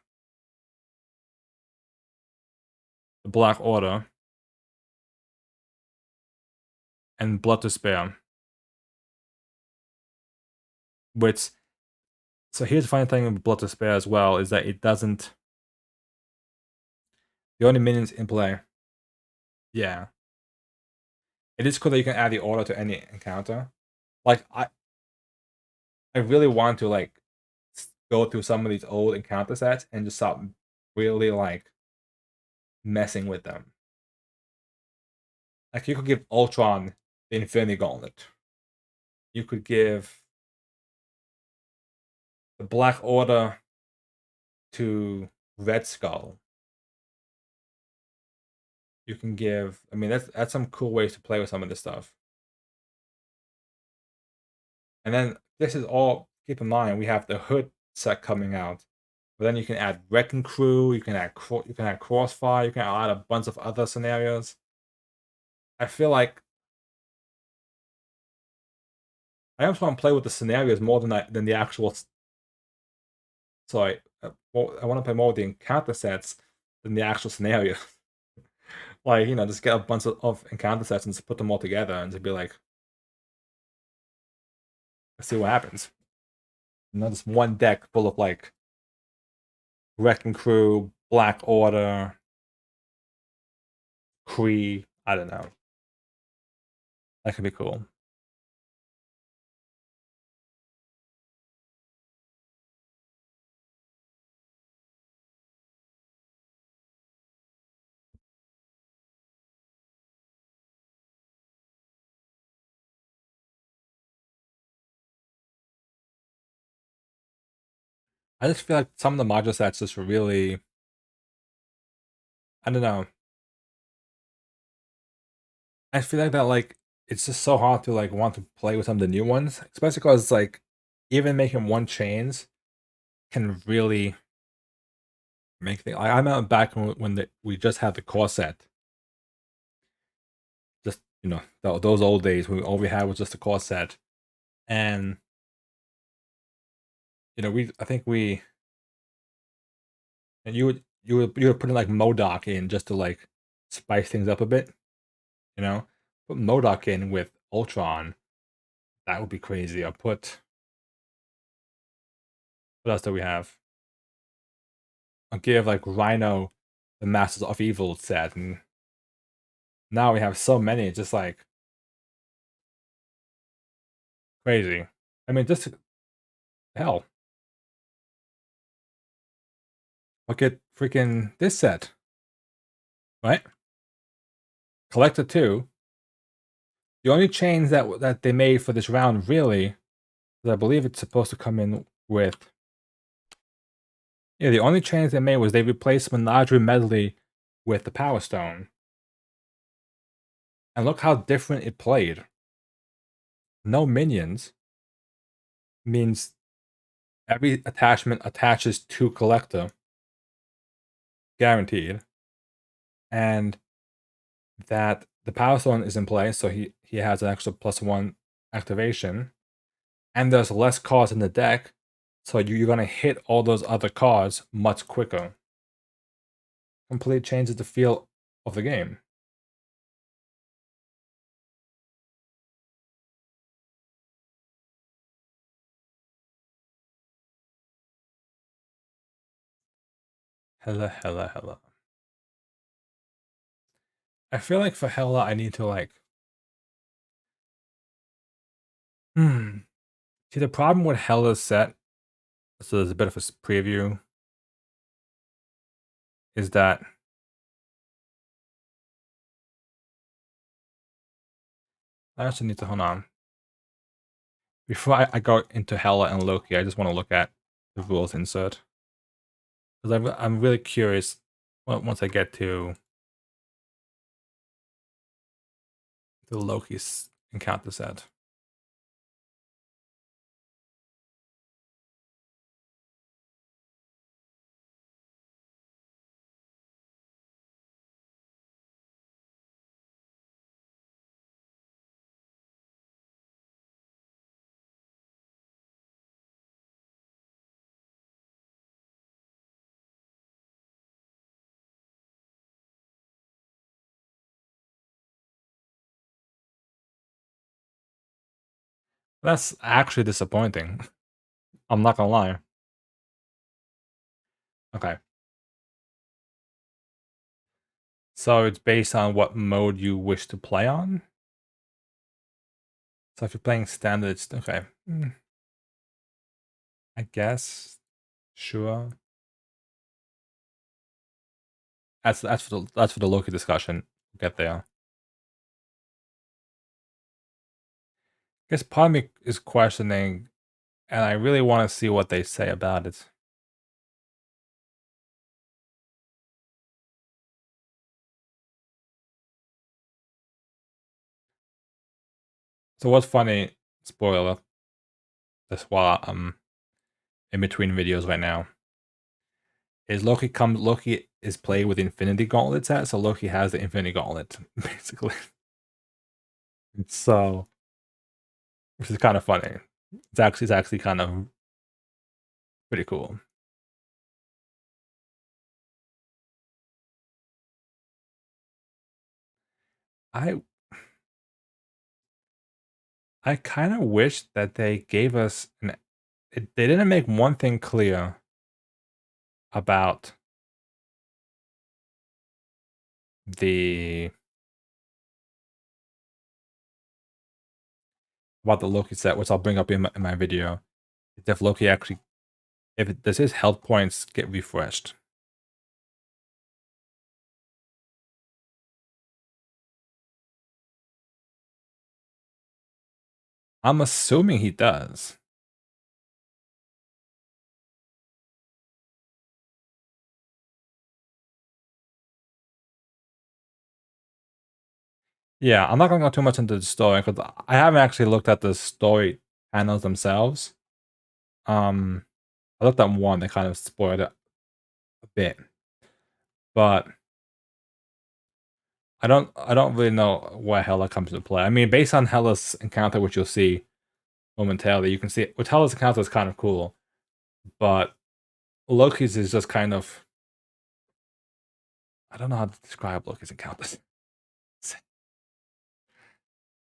The Black Order, and Blood to Spare. Which, so here's the funny thing with Blood to Spare as well, is that it doesn't, the only minions in play. Yeah. It is cool that you can add the order to any encounter. Like, I really want to, like, go through some of these old encounter sets and just start really, like, messing with them. Like, you could give Ultron the Infinity Gauntlet. You could give the Black Order to Red Skull. You can give, I mean, that's some cool ways to play with some of this stuff. And then this is all, keep in mind, we have the Hood set coming out, But then you can add Wrecking Crew, you can add Crossfire, you can add a bunch of other scenarios. I feel like I almost want to play with the scenarios more than the actual. Sorry, I want to play more with the encounter sets than the actual scenario. Like, just get a bunch of encounter sets and just put them all together and just be like, let's see what happens. Just one deck full of like Wrecking Crew, Black Order, Kree. I don't know. That could be cool. I just feel like some of the module sets just really, I don't know. I feel like that like it's just so hard to like want to play with some of the new ones, especially because it's like even making one change can really make things. I remember back when we just had the core set, just those old days when all we had was just the core set, and I think we and you would put in like Modoc in just to like spice things up a bit, put Modoc in with Ultron. That would be crazy. I'll put what else do we have? I'll give like Rhino the Masters of Evil set, and now we have so many, just like crazy. I mean, just hell, look at freaking this set, right? Collector 2. The only change that they made for this round, really, I believe it's supposed to come in with. Yeah, the only change they made was they replaced Menagerie Medley with the Power Stone. And look how different it played. No minions means every attachment attaches to Collector. Guaranteed. And that the Power Stone is in place, so he has an extra +1 activation. And there's less cards in the deck, so you're going to hit all those other cards much quicker. Completely changes the feel of the game. Hella. I feel like for Hella, I need to like. See, the problem with Hella's set, so there's a bit of a preview, is that I also need to hold on. Before I go into Hella and Loki, I just want to look at the rules insert. Because I'm really curious once I get to the Loki's encounter set. That's actually disappointing. I'm not gonna lie. Okay. So it's based on what mode you wish to play on? So if you're playing standard, it's okay. I guess. Sure. That's for the Loki discussion. We'll get there. I guess part of me is questioning, and I really want to see what they say about it. So what's funny, spoiler, just while I'm in between videos right now, is Loki is played with Infinity Gauntlet set, so Loki has the Infinity Gauntlet, basically. So, which is kind of funny. It's actually kind of pretty cool. I I kind of wish that they gave us they didn't make one thing clear about the Loki set, which I'll bring up in my video. If Loki actually, does his health points get refreshed? I'm assuming he does. Yeah, I'm not going to go too much into the story because I haven't actually looked at the story panels themselves. I looked at one that kind of spoiled it a bit, but I don't really know where Hela comes into play. I mean, based on Hela's encounter, which you'll see momentarily, you can see with Hela's encounter is kind of cool, but Loki's is just kind of, I don't know how to describe Loki's encounters.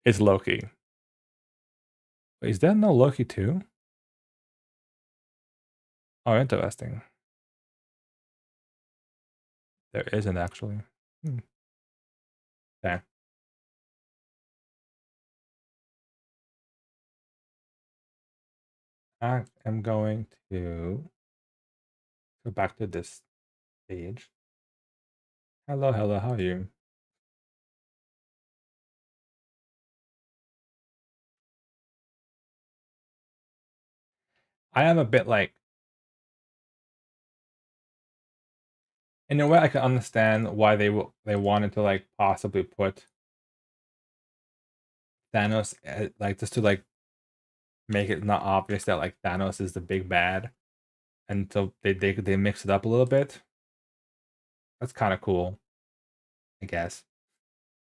It's Loki. Wait, is there no Loki too? Oh, interesting. There isn't actually. Okay. I am going to go back to this page. Hello, hello, how are you? I am a bit like, in a way, I can understand why they wanted to like possibly put Thanos like just to like make it not obvious that like Thanos is the big bad, and so they mix it up a little bit. That's kind of cool, I guess.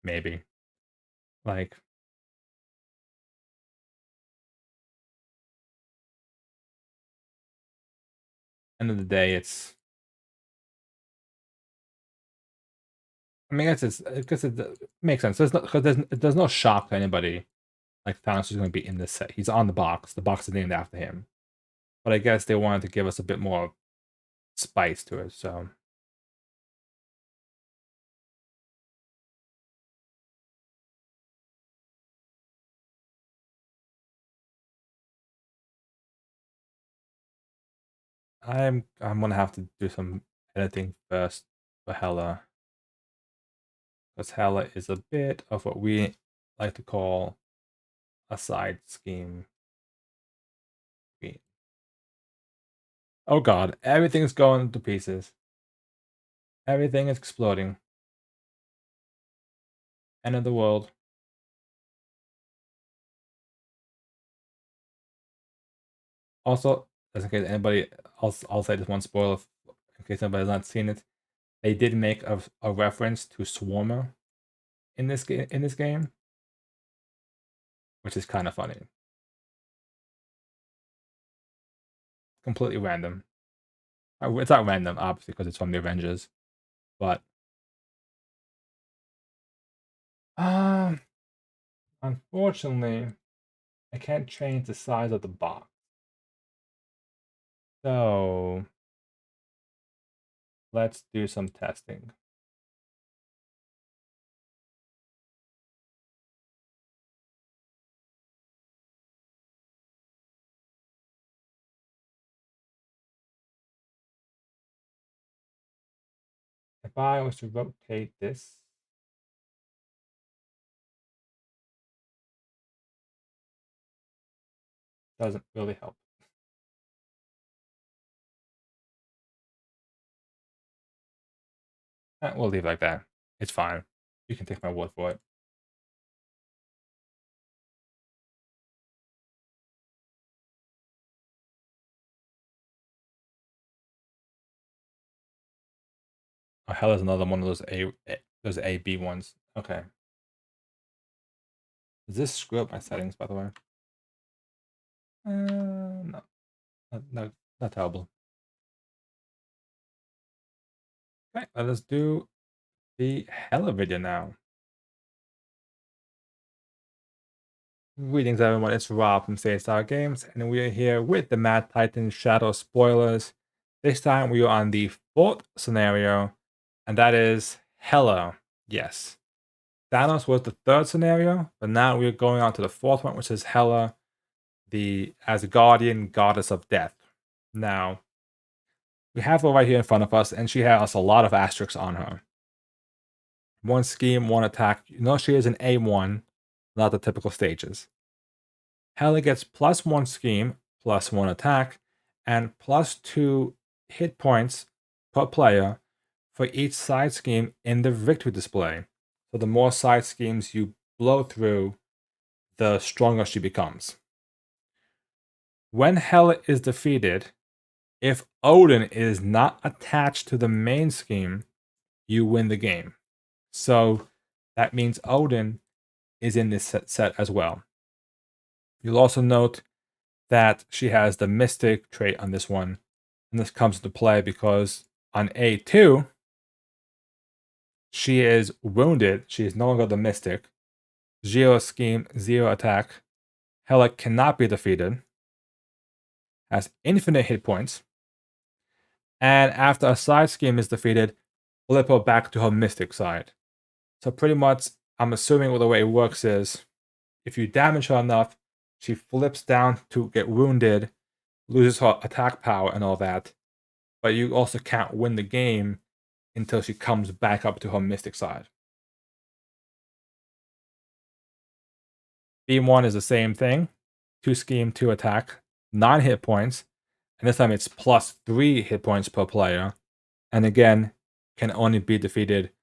Maybe like end of the day, it's. I mean, it's because it makes sense. There's no because there's no shock to anybody. Like Thanos is going to be in this set. He's on the box. The box is named after him. But I guess they wanted to give us a bit more spice to it. So I'm gonna have to do some editing first for Hela, because Hela is a bit of what we like to call a side scheme. Oh god, everything's going to pieces. Everything is exploding. End of the world. Also, just in case anybody, I'll say this one spoiler in case anybody's not seen it. They did make a reference to Swarmer in this game, which is kind of funny. Completely random. It's not random, obviously, because it's from the Avengers, but um, unfortunately, I can't change the size of the box. So let's do some testing. If I was to rotate this, doesn't really help. We'll leave it like that. It's fine. You can take my word for it. Oh, hell is another one of those A B ones. Okay. Does this screw up my settings, by the way? No, not terrible. Okay, let us do the Hella video now. Greetings, everyone. It's Rob from Star Games, and we are here with the Mad Titan Shadow spoilers. This time we are on the 4th scenario, and that is Hela. Yes. Thanos was the 3rd scenario, but now we're going on to the 4th one, which is Hela, the Asgardian goddess of death. Now, we have her right here in front of us, and she has a lot of asterisks on her. One scheme, one attack. You know she is an A1, not the typical stages. Hela gets +1 scheme, +1 attack, and +2 hit points per player for each side scheme in the victory display. So the more side schemes you blow through, the stronger she becomes. When Hela is defeated, if Odin is not attached to the main scheme, you win the game. So that means Odin is in this set as well. You'll also note that she has the Mystic trait on this one. And this comes into play because on A2, she is wounded. She is no longer the Mystic. 0 scheme, 0 attack. Hela cannot be defeated. Has infinite hit points. And after a side scheme is defeated, flip her back to her Mystic side. So pretty much, I'm assuming the way it works is, if you damage her enough, she flips down to get wounded, loses her attack power and all that. But you also can't win the game until she comes back up to her Mystic side. Beam 1 is the same thing. 2 scheme, 2 attack, 9 hit points. And this time it's +3 hit points per player. And again, can only be defeated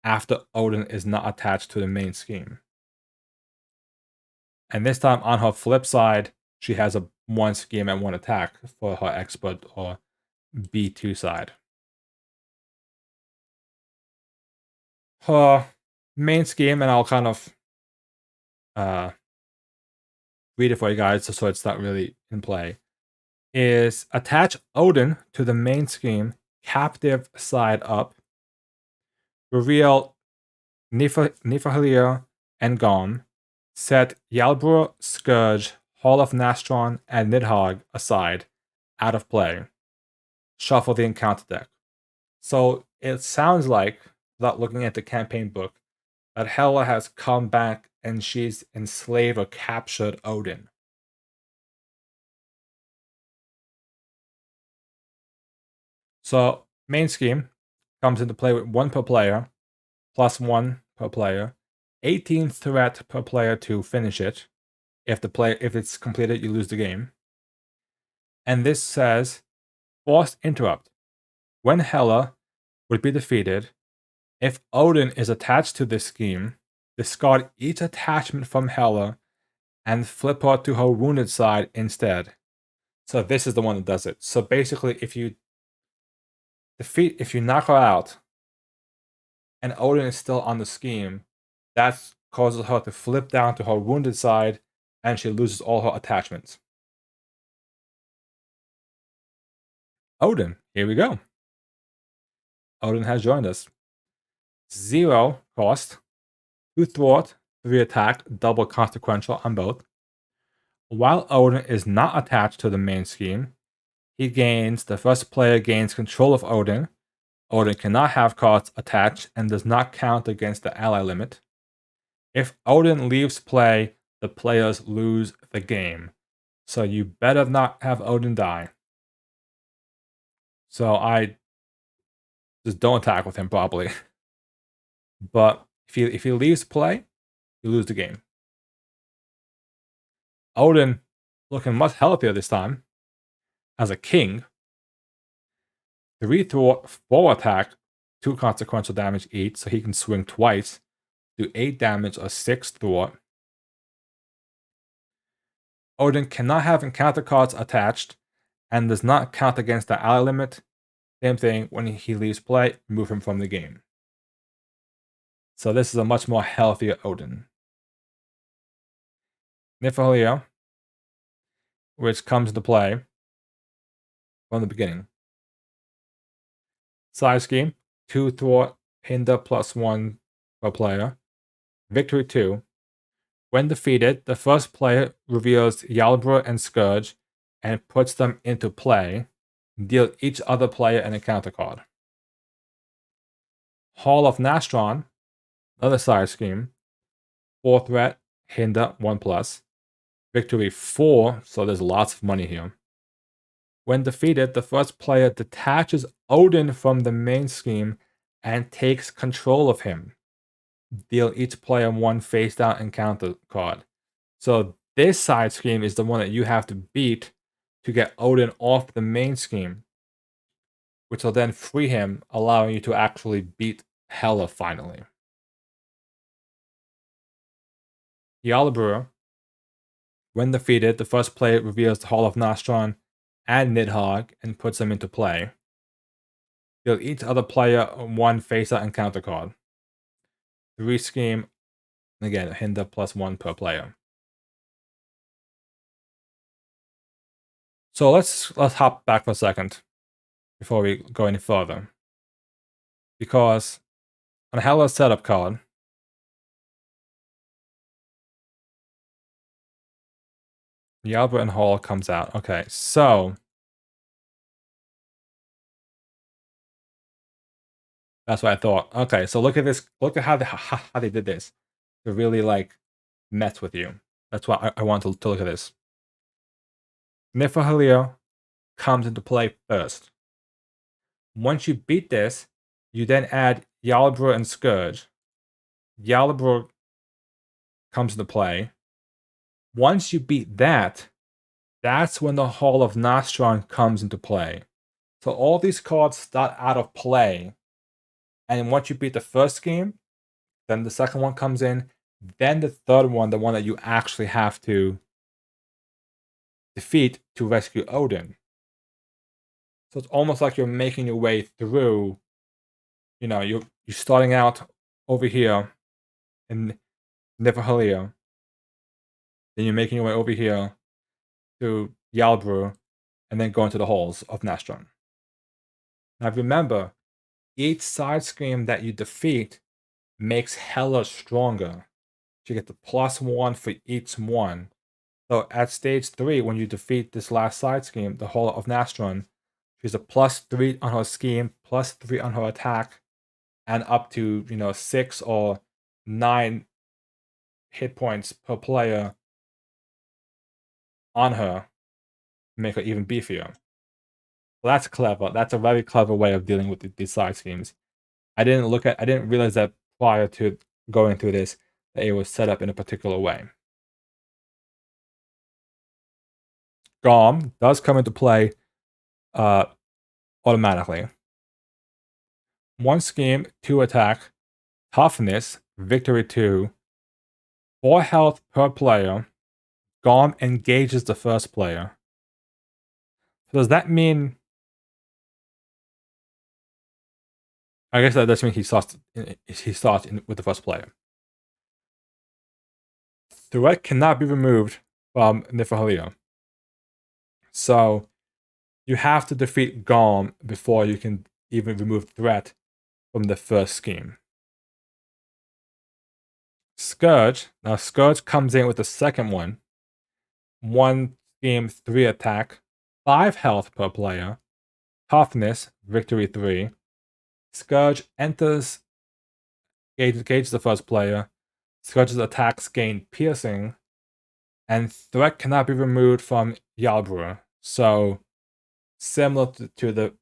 after Odin is not attached to the main scheme. And this time on her flip side, she has a 1 scheme and 1 attack for her expert or B2 side. Her main scheme, and I'll kind of read it for you guys so it's not really in play, is attach Odin to the main scheme, captive side up, reveal Niflheim and Gorm, set Yalbur, Scourge, Hall of Nastron, and Nidhogg aside, out of play. Shuffle the encounter deck. So it sounds like, without looking at the campaign book, that Hela has come back and she's enslaved or captured Odin. So main scheme comes into play with 1 per player, +1 per player, 18 threat per player to finish it. If it's completed, you lose the game. And this says forced interrupt. When Hela would be defeated, if Odin is attached to this scheme, discard each attachment from Hela and flip her to her wounded side instead. So this is the one that does it. So basically, if you knock her out and Odin is still on the scheme, that causes her to flip down to her wounded side and she loses all her attachments. Odin, here we go. Odin has joined us. 0 cost, 2 thwart, 3 attack, double consequential on both. While Odin is not attached to the main scheme, the first player gains control of Odin. Odin cannot have cards attached and does not count against the ally limit. If Odin leaves play, the players lose the game. So you better not have Odin die. So I just don't attack with him probably. But if he leaves play, you lose the game. Odin looking much healthier this time. As a king, 3 thwart, 4 attack, 2 consequential damage each, so he can swing twice, do 8 damage or 6 thwart. Odin cannot have encounter cards attached and does not count against the ally limit. Same thing, when he leaves play, remove him from the game. So this is a much more healthier Odin. Niflheim, which comes into play from the beginning. Side scheme, 2 thwart, hinder +1 per player. Victory 2. When defeated, the first player reveals Yalbra and Scourge and puts them into play. Deal each other player an encounter card. Hall of Nastron, another side scheme. 4 threat, hinder 1+. Victory 4, so there's lots of money here. When defeated, the first player detaches Odin from the main scheme and takes control of him. Deal each player 1 face down encounter card. So this side scheme is the one that you have to beat to get Odin off the main scheme, which will then free him, allowing you to actually beat Hela finally. Yalabur, when defeated, the first player reveals the Hall of Nastron and Nidhogg and puts them into play. Deal each other player 1 face-out encounter card. 3 scheme, again, hinder +1 per player. So let's hop back for a second before we go any further. Because on Hela's setup card, Yalbra and Hall comes out. Okay, so that's what I thought. Okay, so look at this. Look at how they did this. To really like mess with you. That's why I want to look at this. Niflheim comes into play first. Once you beat this, you then add Yalbra and Scourge. Yalbra comes into play. Once you beat that, that's when the Hall of Nastron comes into play. So all these cards start out of play. And once you beat the first game, then the second one comes in. Then the third one, the one that you actually have to defeat to rescue Odin. So it's almost like you're making your way through. You know, you're starting out over here in Niflheim. Then you're making your way over here to Yalbru, and then going to the halls of Nastron. Now remember, each side scheme that you defeat makes Hela stronger. You get the +1 for each one. So at stage 3, when you defeat this last side scheme, the Hall of Nastron, she's a +3 on her scheme, +3 on her attack, and up to 6 or 9 hit points per player on her to make her even beefier. Well, that's clever. That's a very clever way of dealing with these side schemes. I didn't realize that prior to going through this, that it was set up in a particular way. Gorm does come into play automatically. 1 scheme, 2 attack, toughness, victory 2, 4 health per player. Gorm engages the first player. So does that mean? I guess that does mean he starts with the first player. Threat cannot be removed from Niflheim. So you have to defeat Gorm before you can even remove threat from the first scheme. Scourge. Now Scourge comes in with the second one. 1 scheme, 3 attack, 5 health per player, toughness, victory 3. Scourge enters, engages the first player. Scourge's attacks gain piercing, and threat cannot be removed from Yalbra. So similar to the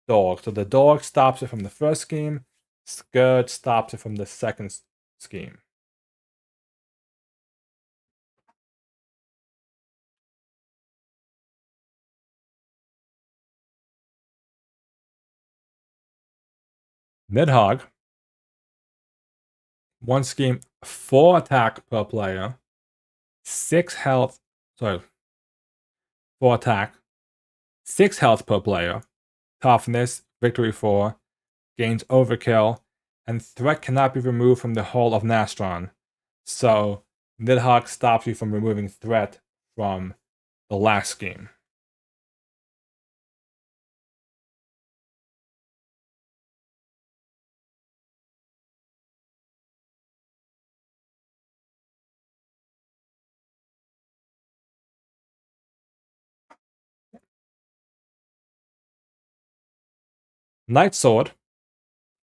dog. So the dog stops it from the first scheme. Scourge stops it from the second scheme. Nidhogg. 1 scheme, 4 attack per player, 6 health. 4 attack, 6 health per player, toughness, Victory 4, gains Overkill, and threat cannot be removed from the whole of Nastron. So Nidhogg stops you from removing threat from the last scheme. Night Sword,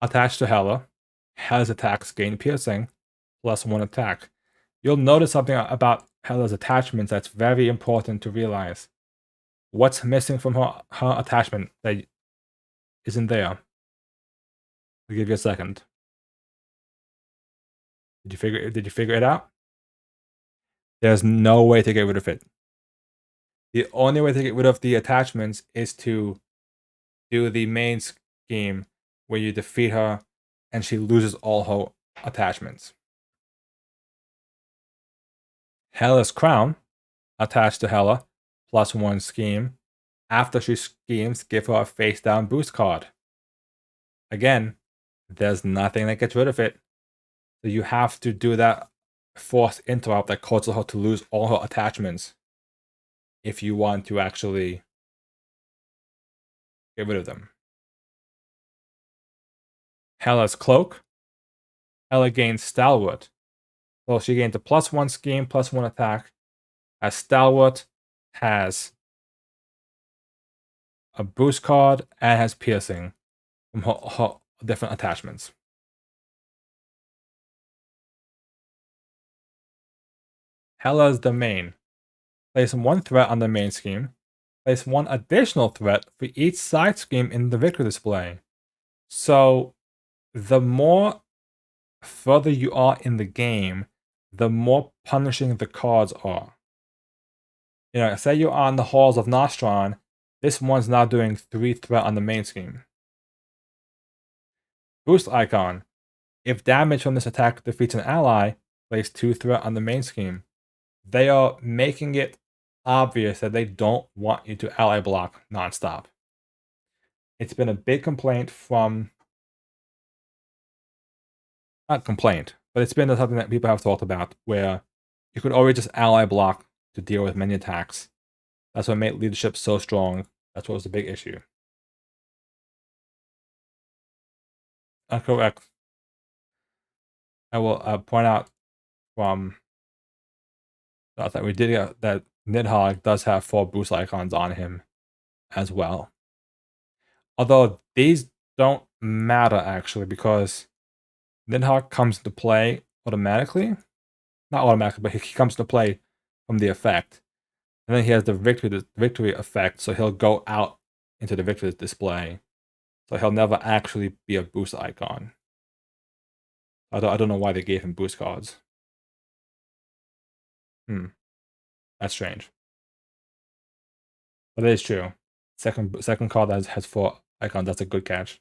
attached to Hela, Hela's attacks gain piercing, +1 attack. You'll notice something about Hela's attachments that's very important to realize. What's missing from her attachment that isn't there? I'll give you a second. Did you figure it out? There's no way to get rid of it. The only way to get rid of the attachments is to do the main scheme where you defeat her and she loses all her attachments. Hela's crown, attached to Hela, +1 scheme. After she schemes, give her a face down boost card. Again, there's nothing that gets rid of it. So you have to do that forced interrupt that causes her to lose all her attachments if you want to actually get rid of them. Hela's cloak. Hela gains Stalwart. So she gains a +1 scheme, +1 attack. As Stalwart has a boost card and has piercing from her different attachments. Hela's the main. Place 1 threat on the main scheme. Place 1 additional threat for each side scheme in the victory display. So the more further you are in the game, the more punishing the cards are. You know, say you're on the halls of Nostron, this one's now doing 3 threat on the main scheme. Boost icon. If damage from this attack defeats an ally, place 2 threat on the main scheme. They are making it obvious that they don't want you to ally block nonstop. It's been a big complaint from, not complaint, but it's been something that people have talked about where you could always just ally block to deal with many attacks. That's what made leadership so strong. That's what was the big issue. Correct. I will point out from that we did get that Nidhogg does have 4 boost icons on him as well. Although these don't matter actually because Nidhogg comes into play automatically. Not automatically, but he comes into play from the effect. And then he has the victory effect, so he'll go out into the victory display. So he'll never actually be a boost icon. I don't know why they gave him boost cards. That's strange. But it is true. Second card that has 4 icons, that's a good catch.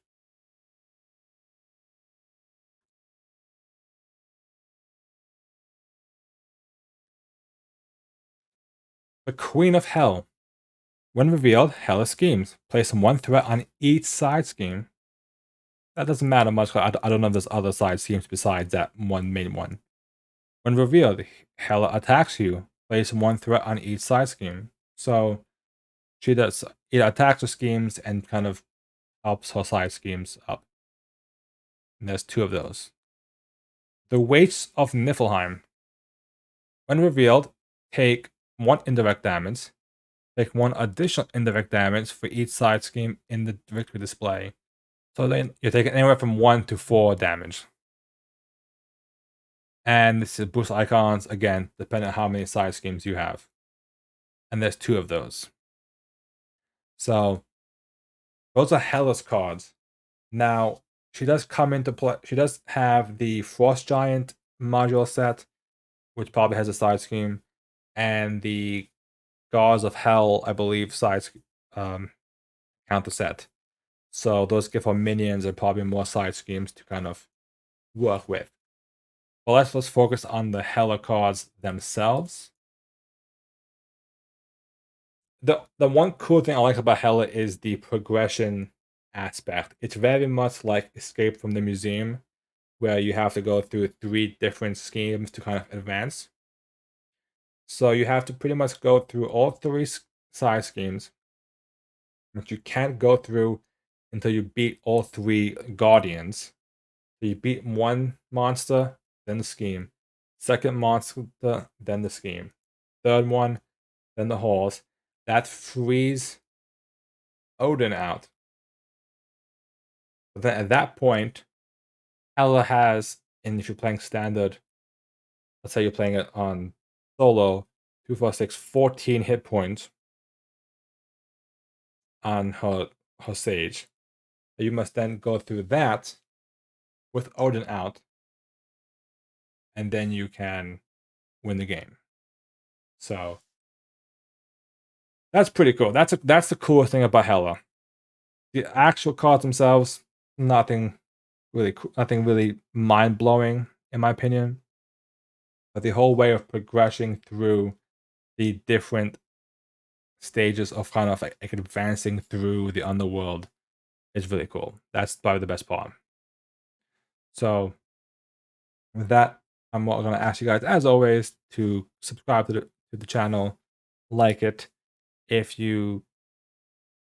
The Queen of Hell. When revealed, Hela schemes. Place 1 threat on each side scheme. That doesn't matter much. I don't know if there's other side schemes besides that one main one. When revealed, Hela attacks you. Place 1 threat on each side scheme. So she does either attacks her schemes and kind of helps her side schemes up. And there's 2 of those. The Weights of Niflheim. When revealed, take 1 indirect damage. Take 1 additional indirect damage for each side scheme in the victory display. So then you're taking anywhere from 1 to 4 damage. And this is boost icons, again, depending on how many side schemes you have. And there's 2 of those. So those are Hela's cards. Now, she does come into play. She does have the Frost Giant module set, which probably has a side scheme, and the Gods of Hell, I believe, side counter set. So those give her minions and probably more side schemes to kind of work with. But let's focus on the Hela cards themselves. The one cool thing I like about Hela is the progression aspect. It's very much like Escape from the Museum, where you have to go through 3 different schemes to kind of advance. So you have to pretty much go through all 3 side schemes, but you can't go through until you beat all 3 guardians. So you beat one monster, then the scheme. Second monster, then the scheme. Third one, then the halls. That frees Odin out. But then at that point, Ella has, and if you're playing standard, let's say you're playing it on solo, 2, 4, 6, 14 hit points on her Sage. You must then go through that with Odin out, and then you can win the game. So that's pretty cool. That's the coolest thing about Hela. The actual cards themselves, nothing really mind blowing in my opinion. But the whole way of progressing through the different stages of kind of like advancing through the underworld is really cool. That's probably the best part. So with that, I'm going to ask you guys, as always, to subscribe to the channel, like it. If you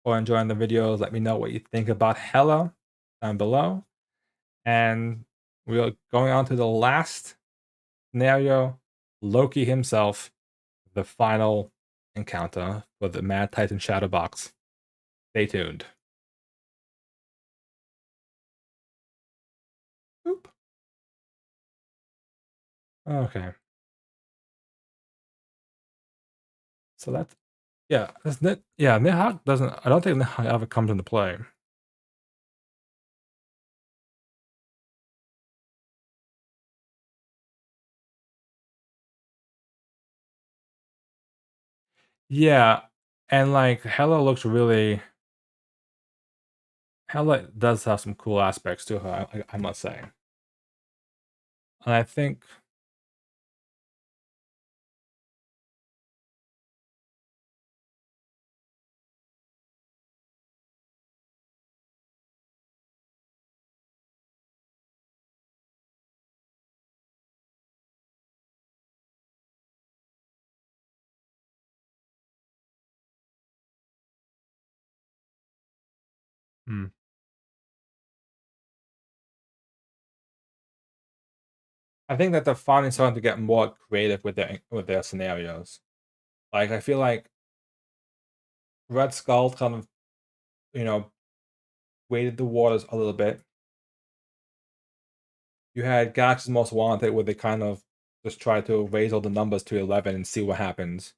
are enjoying the videos, let me know what you think about Hela down below. And we are going on to the last scenario, Loki himself, the final encounter for the Mad Titan Shadow Box. Stay tuned. Oop. Okay. So that's, yeah, Nihawk doesn't, I don't think Nihawk ever comes into play. Yeah, and like Hela does have some cool aspects to her, I must say. And I think, hmm, I think that they're finally starting to get more creative with their scenarios. Like I feel like Red Skull kind of, you know, weighted the waters a little bit. You had Galaxy's Most Wanted, where they kind of just tried to raise all the numbers to 11 and see what happens.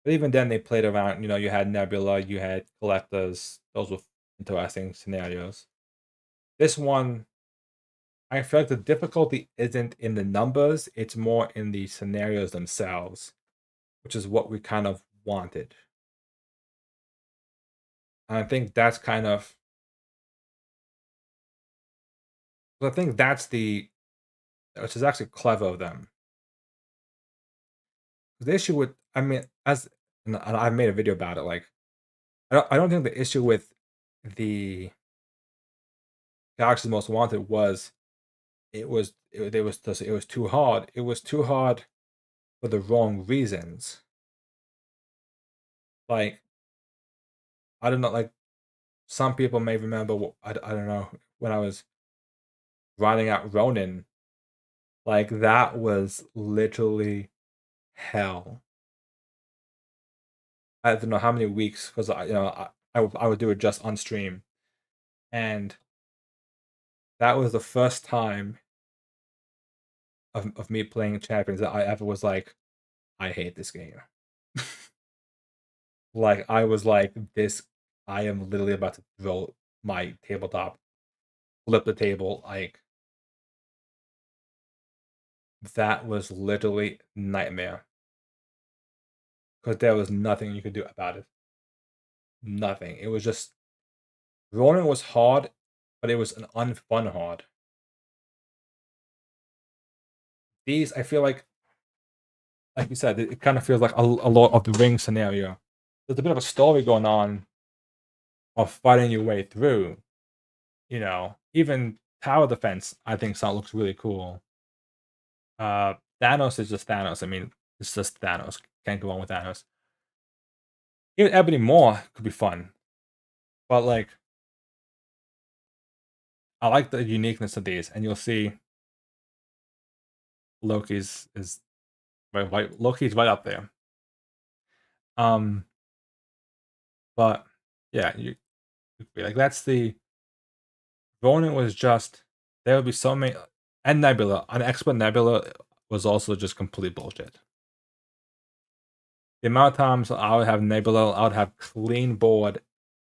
But even then, they played around. You had Nebula, you had Collectors. Those were interesting scenarios. This one, I feel like the difficulty isn't in the numbers, it's more in the scenarios themselves, which is what we kind of wanted. And I think that's kind of, I think that's which is actually clever of them. The issue with, I mean, and I've made a video about it, like, I don't think the issue with the Galaxy's Most Wanted was it was too hard. It was too hard for the wrong reasons. Like, I don't know, like some people may remember, I don't know, when I was writing out Ronin, like that was literally hell. I don't know how many weeks, because I would do it just on stream, and that was the first time of me playing Champions that I ever was like, I hate this game. Like I was like, this, I am literally about to throw my tabletop, flip the table. Like that was literally nightmare, because there was nothing you could do about it. Nothing. It was just, Ronin was hard, but it was an unfun hard. These, I feel like you said, it kind of feels like a lot of the ring scenario. There's a bit of a story going on of fighting your way through. you know, even tower defense, I think looks really cool. Thanos is just Thanos. I mean, it's just Thanos. Can't go wrong with Thanos. Even Ebony Maw could be fun, but like, I like the uniqueness of these, and you'll see Loki's is right. Loki's right up there. But yeah, like that's the Ronan was just there would be so many, and Nebula, an expert Nebula was also just complete bullshit. The amount of times I would have Nebula, I would have clean board,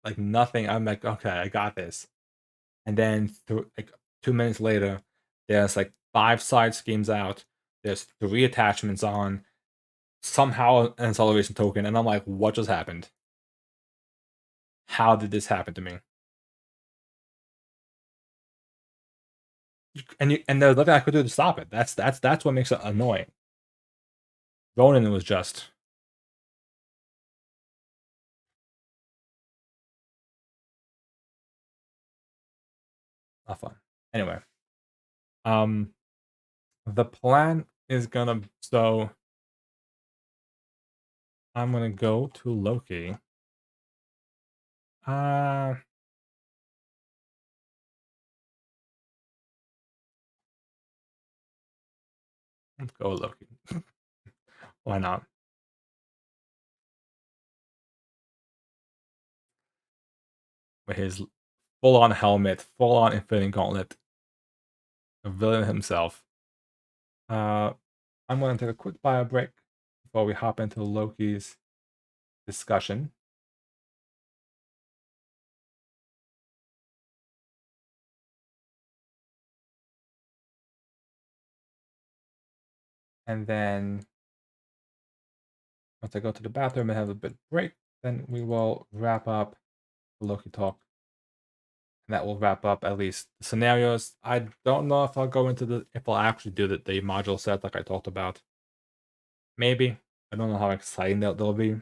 like nothing. I'm like, okay, I got this. And then like 2 minutes later, there's like 5 side schemes out. There's 3 attachments on. Somehow an acceleration token, and I'm like, what just happened? How did this happen to me? And there's nothing I could do to stop it. That's what makes it annoying. Ronan was just not fun. Anyway, the plan is gonna I'm gonna go to Loki. Let's go Loki. Why not? With his full-on helmet, full-on Infinity Gauntlet, the villain himself. I'm gonna take a quick bio break before we hop into Loki's discussion. And then once I go to the bathroom and have a bit of break, then we will wrap up the Loki talk. And that will wrap up at least the scenarios. I don't know if I'll go into if I'll actually do the module set like I talked about. Maybe. I don't know how exciting they'll be.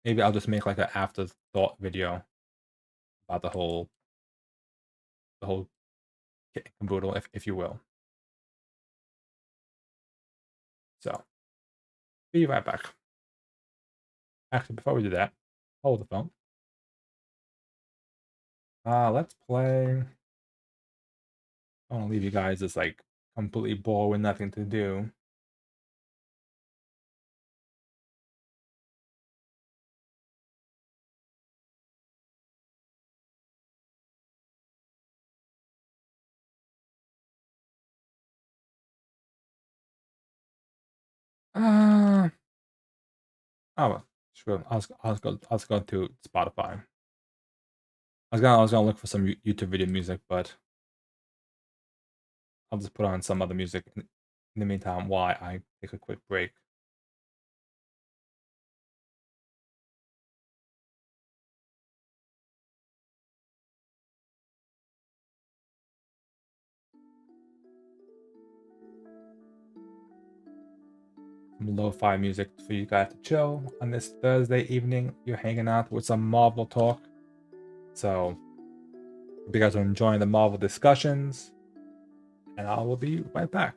Maybe I'll just make like an afterthought video about the whole kit and caboodle, if you will. So, be right back. Actually, before we do that, hold the phone. Let's play. I don't want to leave you guys just like completely bored with nothing to do. Oh, sure. I was going to Spotify. I was gonna look for some YouTube video music, but I'll just put on some other music in the meantime while I take a quick break. Some lo-fi music for you guys to chill on this Thursday evening. You're hanging out with some Marvel talk. So, hope you guys are enjoying the Marvel discussions, and I will be right back.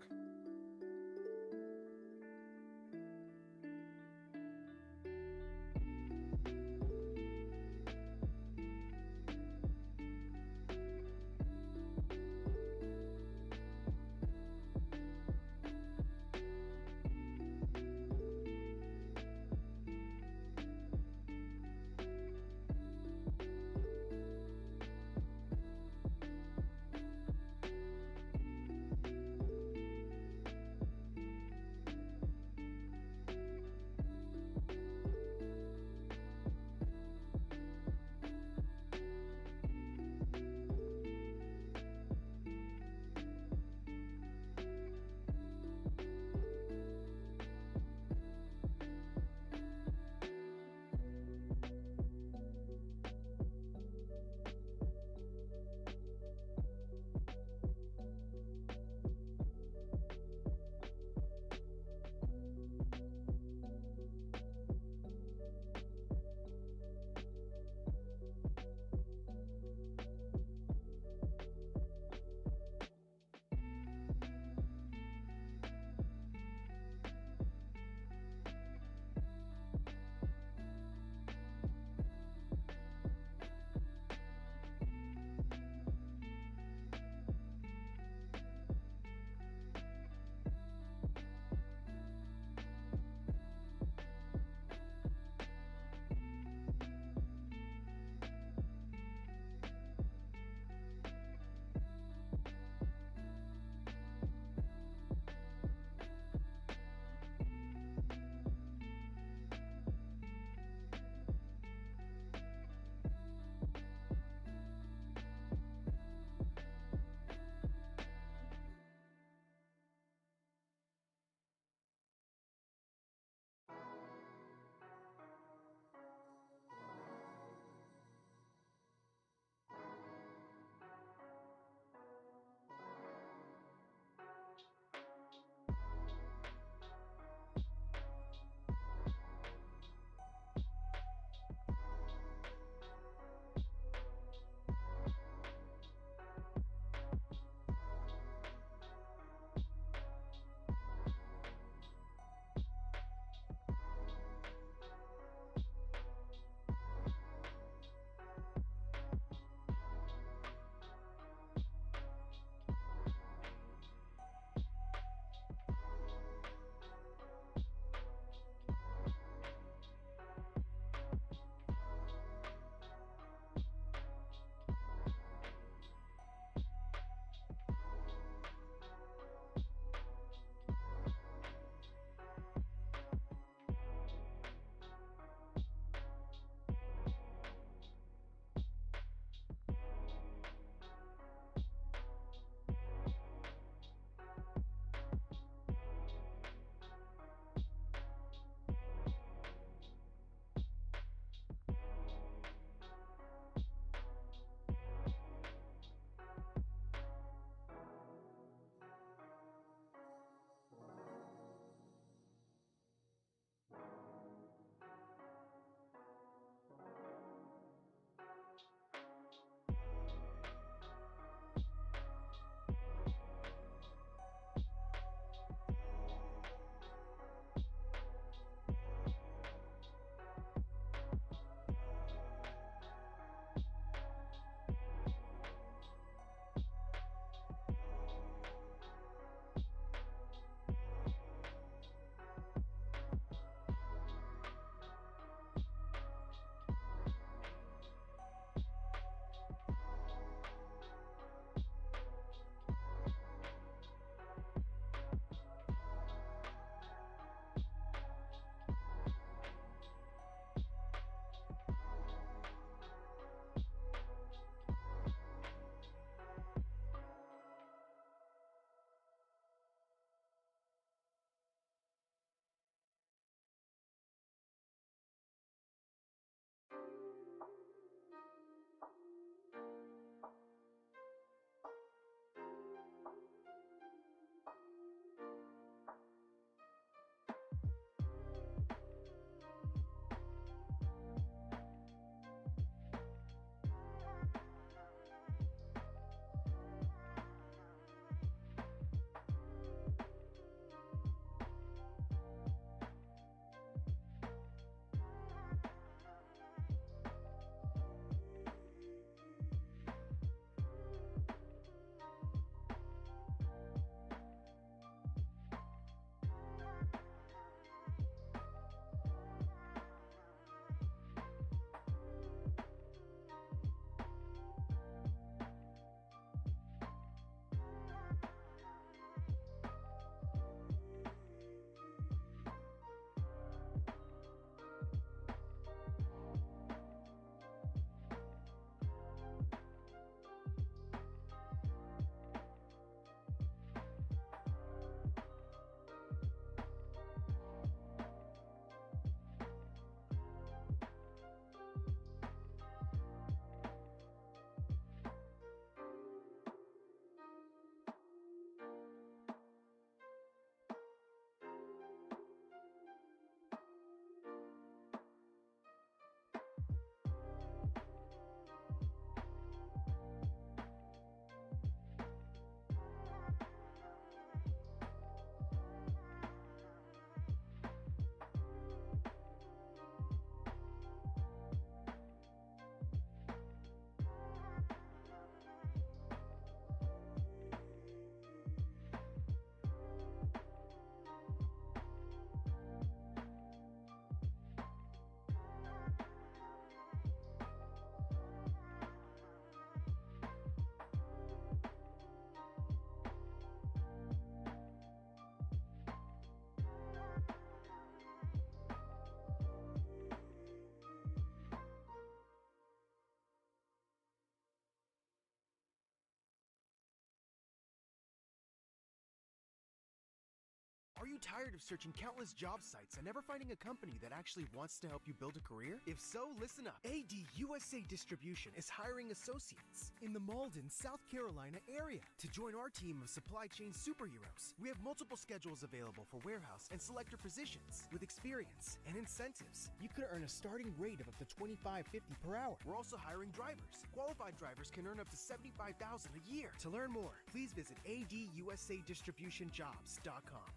you tired of searching countless job sites and never finding a company that actually wants to help you build a career? If so, listen up. AD USA Distribution is hiring associates in the Malden, South Carolina area to join our team of supply chain superheroes. We have multiple schedules available for warehouse and selector positions. With experience and incentives, you could earn a starting rate of up to $25.50 per hour. We're also hiring drivers. Qualified drivers can earn up to $75,000 a year. To learn more, please visit adusadistributionjobs.com.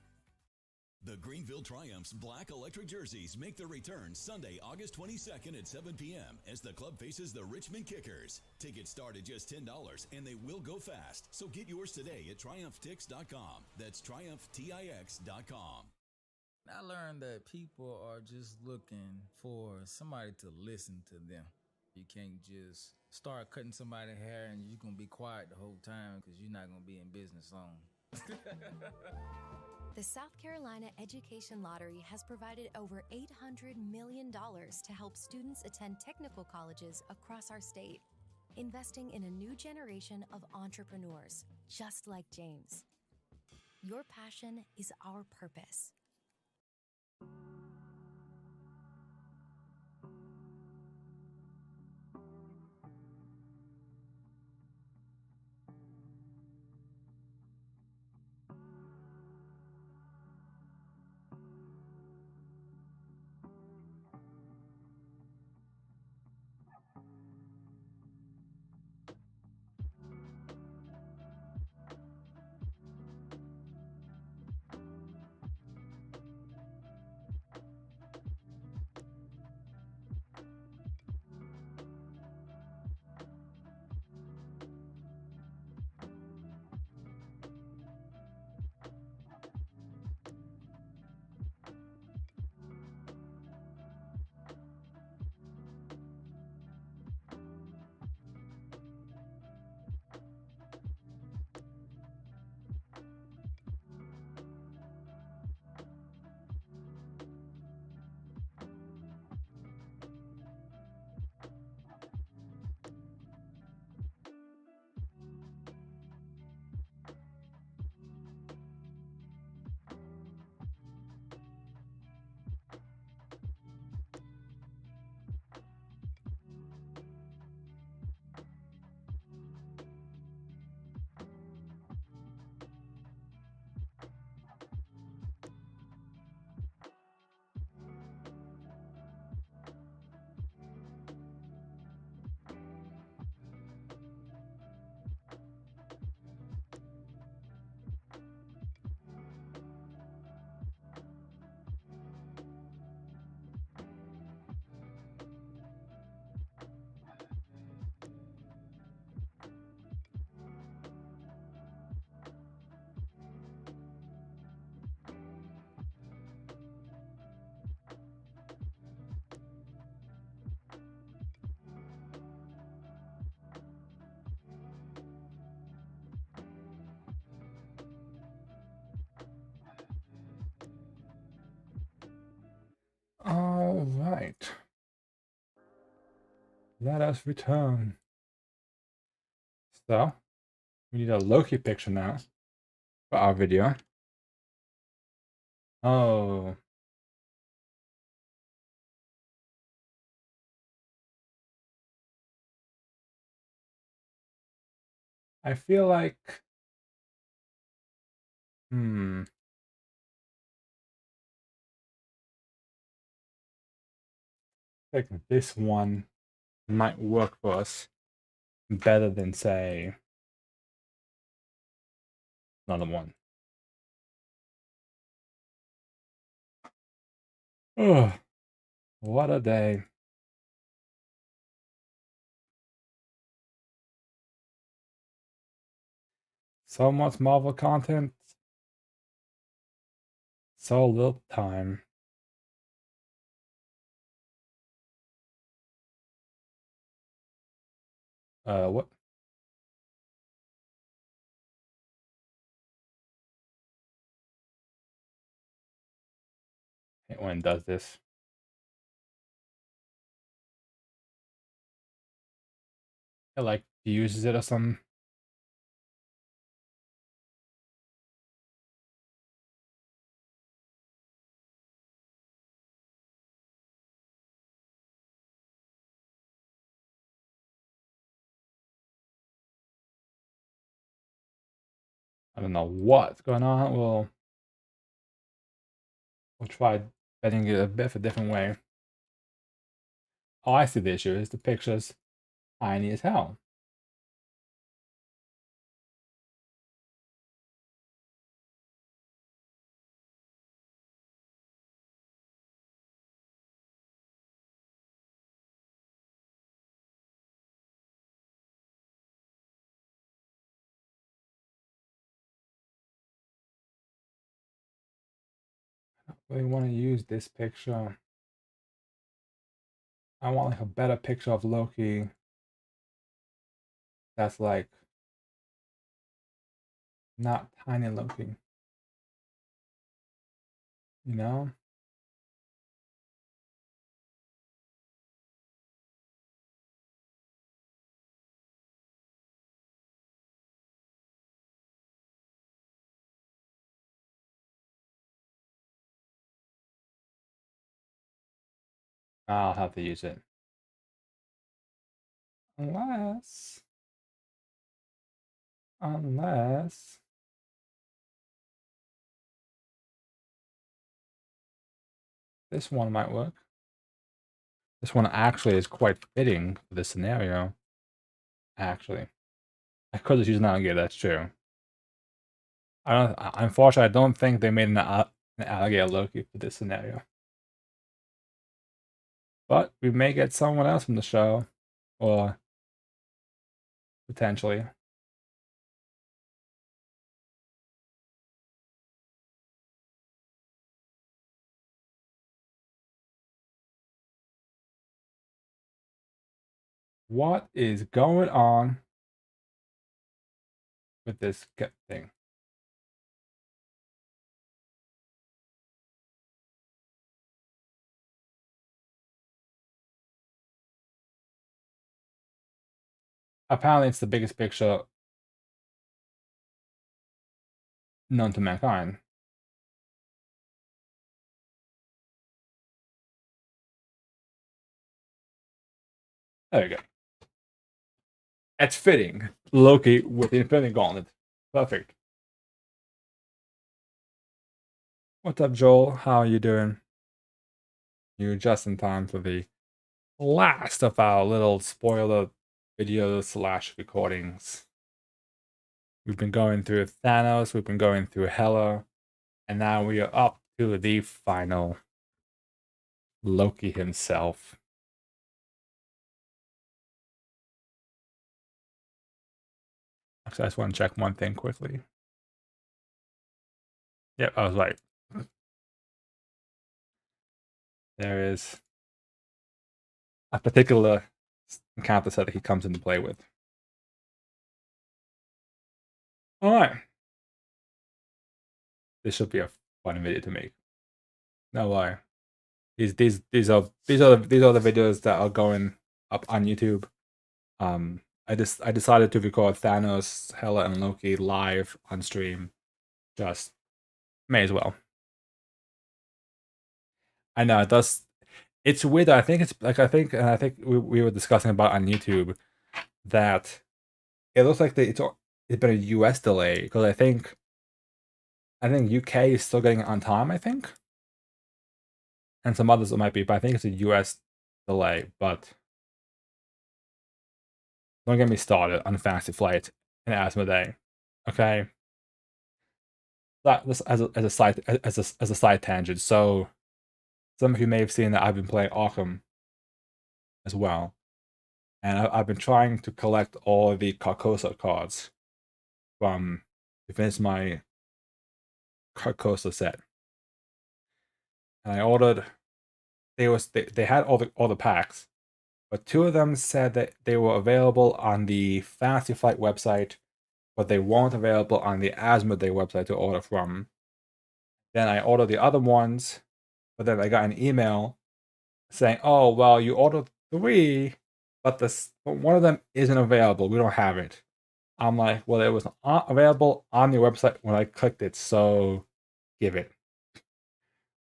The Greenville Triumph's black electric jerseys make their return Sunday, August 22nd at 7 p.m. as the club faces the Richmond Kickers. Tickets start at just $10 and they will go fast. So get yours today at triumphtix.com. That's triumphtix.com. I learned that people are just looking for somebody to listen to them. You can't just start cutting somebody's hair and you're going to be quiet the whole time because you're not going to be in business long. The South Carolina Education Lottery has provided over $800 million to help students attend technical colleges across our state, investing in a new generation of entrepreneurs, just like James. Your passion is our purpose. All right. Let us return. So, we need a Loki picture now for our video. Oh. I feel like... I think this one might work for us better than, say, another one. Ugh, what a day. So much Marvel content, so little time. What? I hate when it does this. It like fuses it or something. I don't know what's going on. We'll try betting it a bit of a different way. Oh, I see the issue. Is the picture's tiny as hell. I don't really want to use this picture. I want like a better picture of Loki that's like not tiny Loki. You know? I'll have to use it. Unless this one might work. This one actually is quite fitting for this scenario. Actually, I could just use an alligator. That's true. Unfortunately, I don't think they made an alligator Loki for this scenario. But we may get someone else from the show, or potentially. What is going on with this thing? Apparently, it's the biggest picture known to mankind. There you go. It's fitting. Loki with the Infinity Gauntlet. Perfect. What's up, Joel? How are you doing? You're just in time for the last of our little spoiler videos / recordings. We've been going through Thanos, we've been going through Hela, and now we are up to the final Loki himself. Actually, I just want to check one thing quickly. Yep, I was right. There is a particular encounter set that he comes into play with. Alright. This should be a fun video to make. No lie. These are the videos that are going up on YouTube. I decided to record Thanos, Hela, and Loki live on stream. Just may as well. I know it does. It's weird. I think it's like I think we were discussing about on YouTube that it looks like it's been a US delay because I think UK is still getting it on time. I think, and some others it might be, but I think it's a US delay. But don't get me started on Fantasy Flight and Asmodee. Okay, that this as a side tangent. So some of you may have seen that I've been playing Arkham as well, and I've been trying to collect all the Carcosa cards from to finish my Carcosa set. And I ordered. They had all the packs, but two of them said that they were available on the Fantasy Flight website, but they weren't available on the Asmodee website to order from. Then I ordered the other ones, but then I got an email saying, "Oh, well, you ordered 3, but one of them isn't available. We don't have it." I'm like, "Well, it was available on your website when I clicked it, so give it."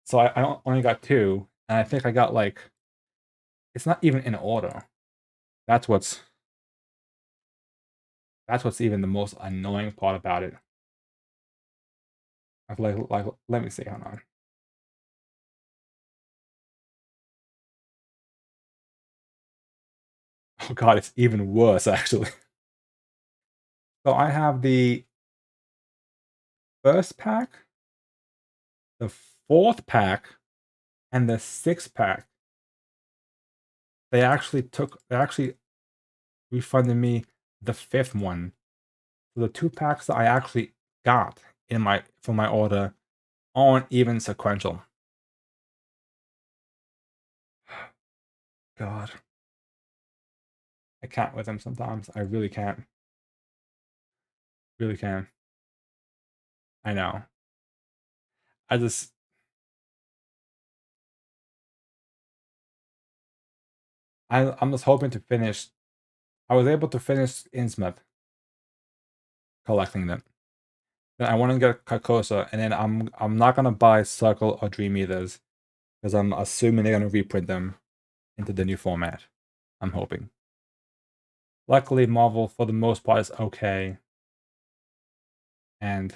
So I only got 2, and I think I got like it's not even in order. That's what's even the most annoying part about it. Let me see. Hold on. Oh god, it's even worse actually. So I have the first pack, the fourth pack, and the sixth pack. They actually refunded me the fifth one. So the 2 packs that I actually got for my order aren't even sequential. God. I can't with them sometimes. I really can't. Really can. I know. I'm just hoping to finish. I was able to finish Innsmouth collecting them. Then I want to get Carcosa, and then I'm not gonna buy Circle or Dream Eaters because I'm assuming they're gonna reprint them into the new format. I'm hoping. Luckily, Marvel for the most part is okay, and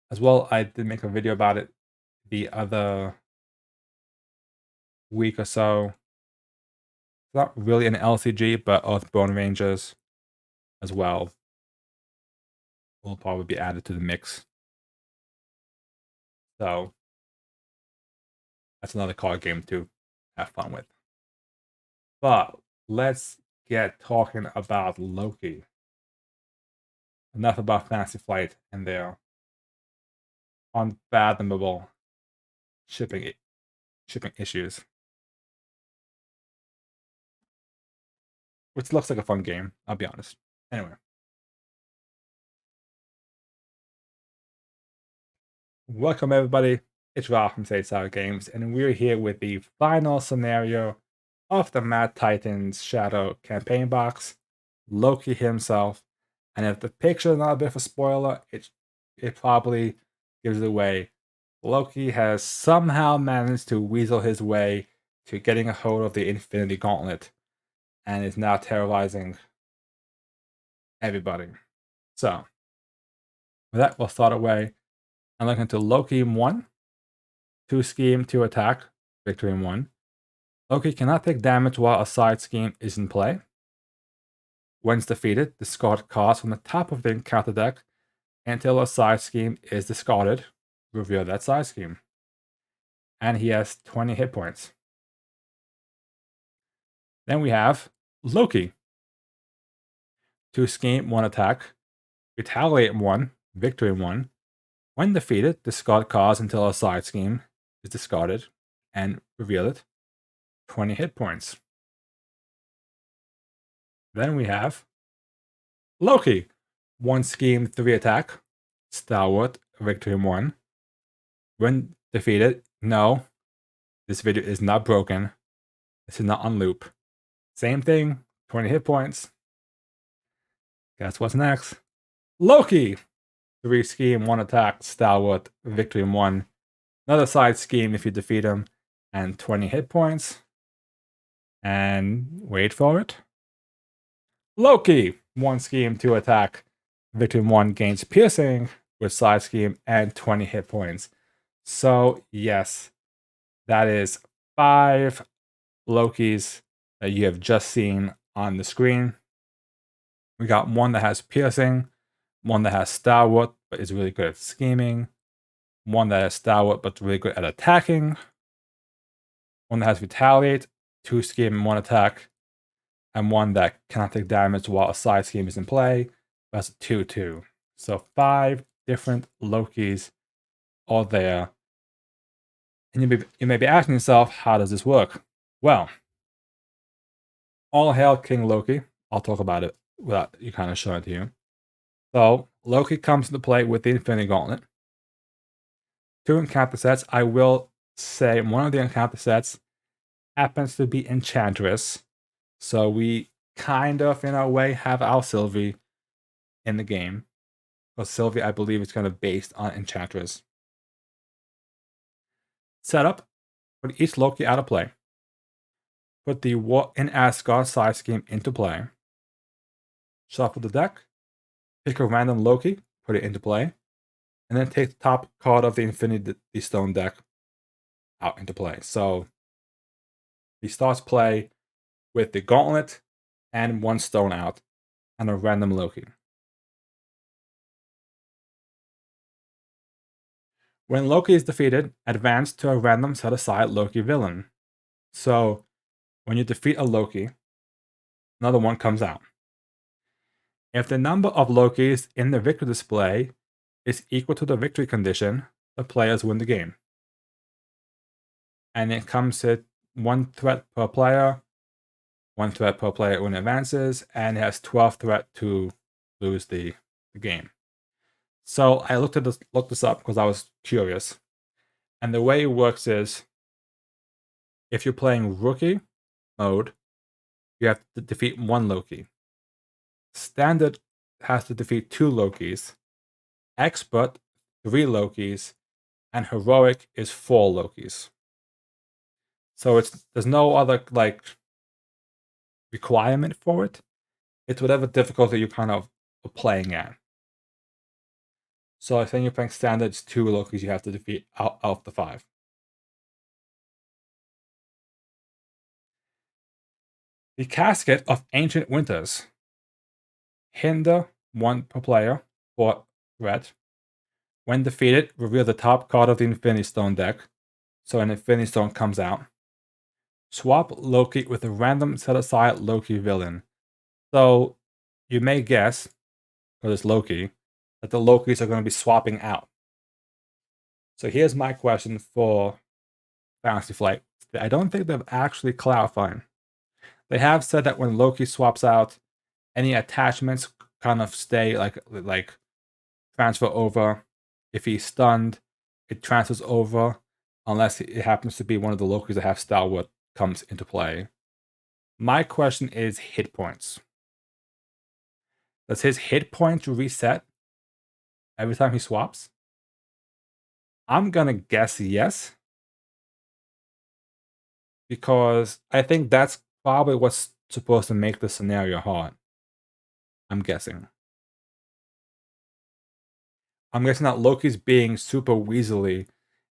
as well, I did make a video about it the other week or so. It's not really an LCG, but Earthborn Rangers as well will probably be added to the mix. So that's another card game to have fun with. But let's get talking about Loki. Enough about Fantasy Flight and their unfathomable shipping issues. Which looks like a fun game, I'll be honest. Anyway. Welcome everybody, it's Rob from Stateside Games, and we're here with the final scenario of the Mad Titans Shadow campaign box, Loki himself. And if the picture is not a bit of a spoiler, it probably gives it away. Loki has somehow managed to weasel his way to getting a hold of the Infinity Gauntlet and is now terrorizing everybody. So, with that, we'll start away. I'm looking to Loki 1, 2 scheme, 2 attack, victory in 1. Loki cannot take damage while a side scheme is in play. Once defeated, discard cards from the top of the encounter deck until a side scheme is discarded. Reveal that side scheme. And he has 20 hit points. Then we have Loki. 2 scheme, 1 attack. Retaliate 1, victory 1. When defeated, discard cards until a side scheme is discarded and reveal it. 20 hit points. Then we have Loki. 1 scheme, 3 attack. Stalwart, victory 1. When defeated, no, this video is not broken. This is not on loop. Same thing, 20 hit points. Guess what's next? Loki! 3 scheme, 1 attack, Stalwart, victory 1. Another side scheme if you defeat him, and 20 hit points. And wait for it. Loki! 1 scheme, 2 attack, victory 1 gains piercing with side scheme and 20 hit points. So, yes, that is 5 Lokis that you have just seen on the screen. We got one that has piercing, one that has Stalwart but is really good at scheming, one that has Stalwart but really good at attacking, one that has Retaliate, 2 scheme and 1 attack, and one that cannot take damage while a side scheme is in play. That's a 2/2. So 5 different Lokis all there. And you may be asking yourself, how does this work? Well, all hail King Loki. I'll talk about it without you kind of showing it to you. So, Loki comes into play with the Infinity Gauntlet. 2 encounter sets. I will say one of the encounter sets happens to be Enchantress. So we kind of, in a way, have our Sylvie in the game. Because Sylvie, I believe, is kind of based on Enchantress. Setup. Put each Loki out of play. Put the War in Asgard side scheme into play. Shuffle the deck. Pick a random Loki. Put it into play. and then take the top card of the Infinity Stone deck out into play. So he starts play with the Gauntlet and 1 stone out and a random Loki. When Loki is defeated, advance to a random set-aside Loki villain. So when you defeat a Loki, another one comes out. If the number of Lokis in the victory display is equal to the victory condition, the players win the game. And it comes at 1 threat per player, 1 threat per player when it advances, and it has 12 threat to lose the game. So I looked this up because I was curious. And the way it works is, if you're playing rookie mode, you have to defeat 1 Loki. Standard has to defeat 2 Lokis. Expert, 3 Lokis. And heroic is 4 Lokis. So there's no other like requirement for it. It's whatever difficulty you kind of are playing at. So I think you're playing standard, it's 2 Lokis you have to defeat out of the 5. The Casket of Ancient Winters. Hinder 1 per player for threat. When defeated, reveal the top card of the Infinity Stone deck, so an Infinity Stone comes out. Swap Loki with a random set-aside Loki villain. So you may guess, because it's Loki, that the Lokis are going to be swapping out. So here's my question for Fantasy Flight. I don't think they've actually clarified. They have said that when Loki swaps out, any attachments kind of stay, like transfer over. If he's stunned, it transfers over, unless it happens to be one of the Lokis that have Stalwart comes into play. My question is hit points. Does his hit points reset every time he swaps? I'm gonna guess yes, because I think that's probably what's supposed to make the scenario hard. I'm guessing that Loki's being super weaselly,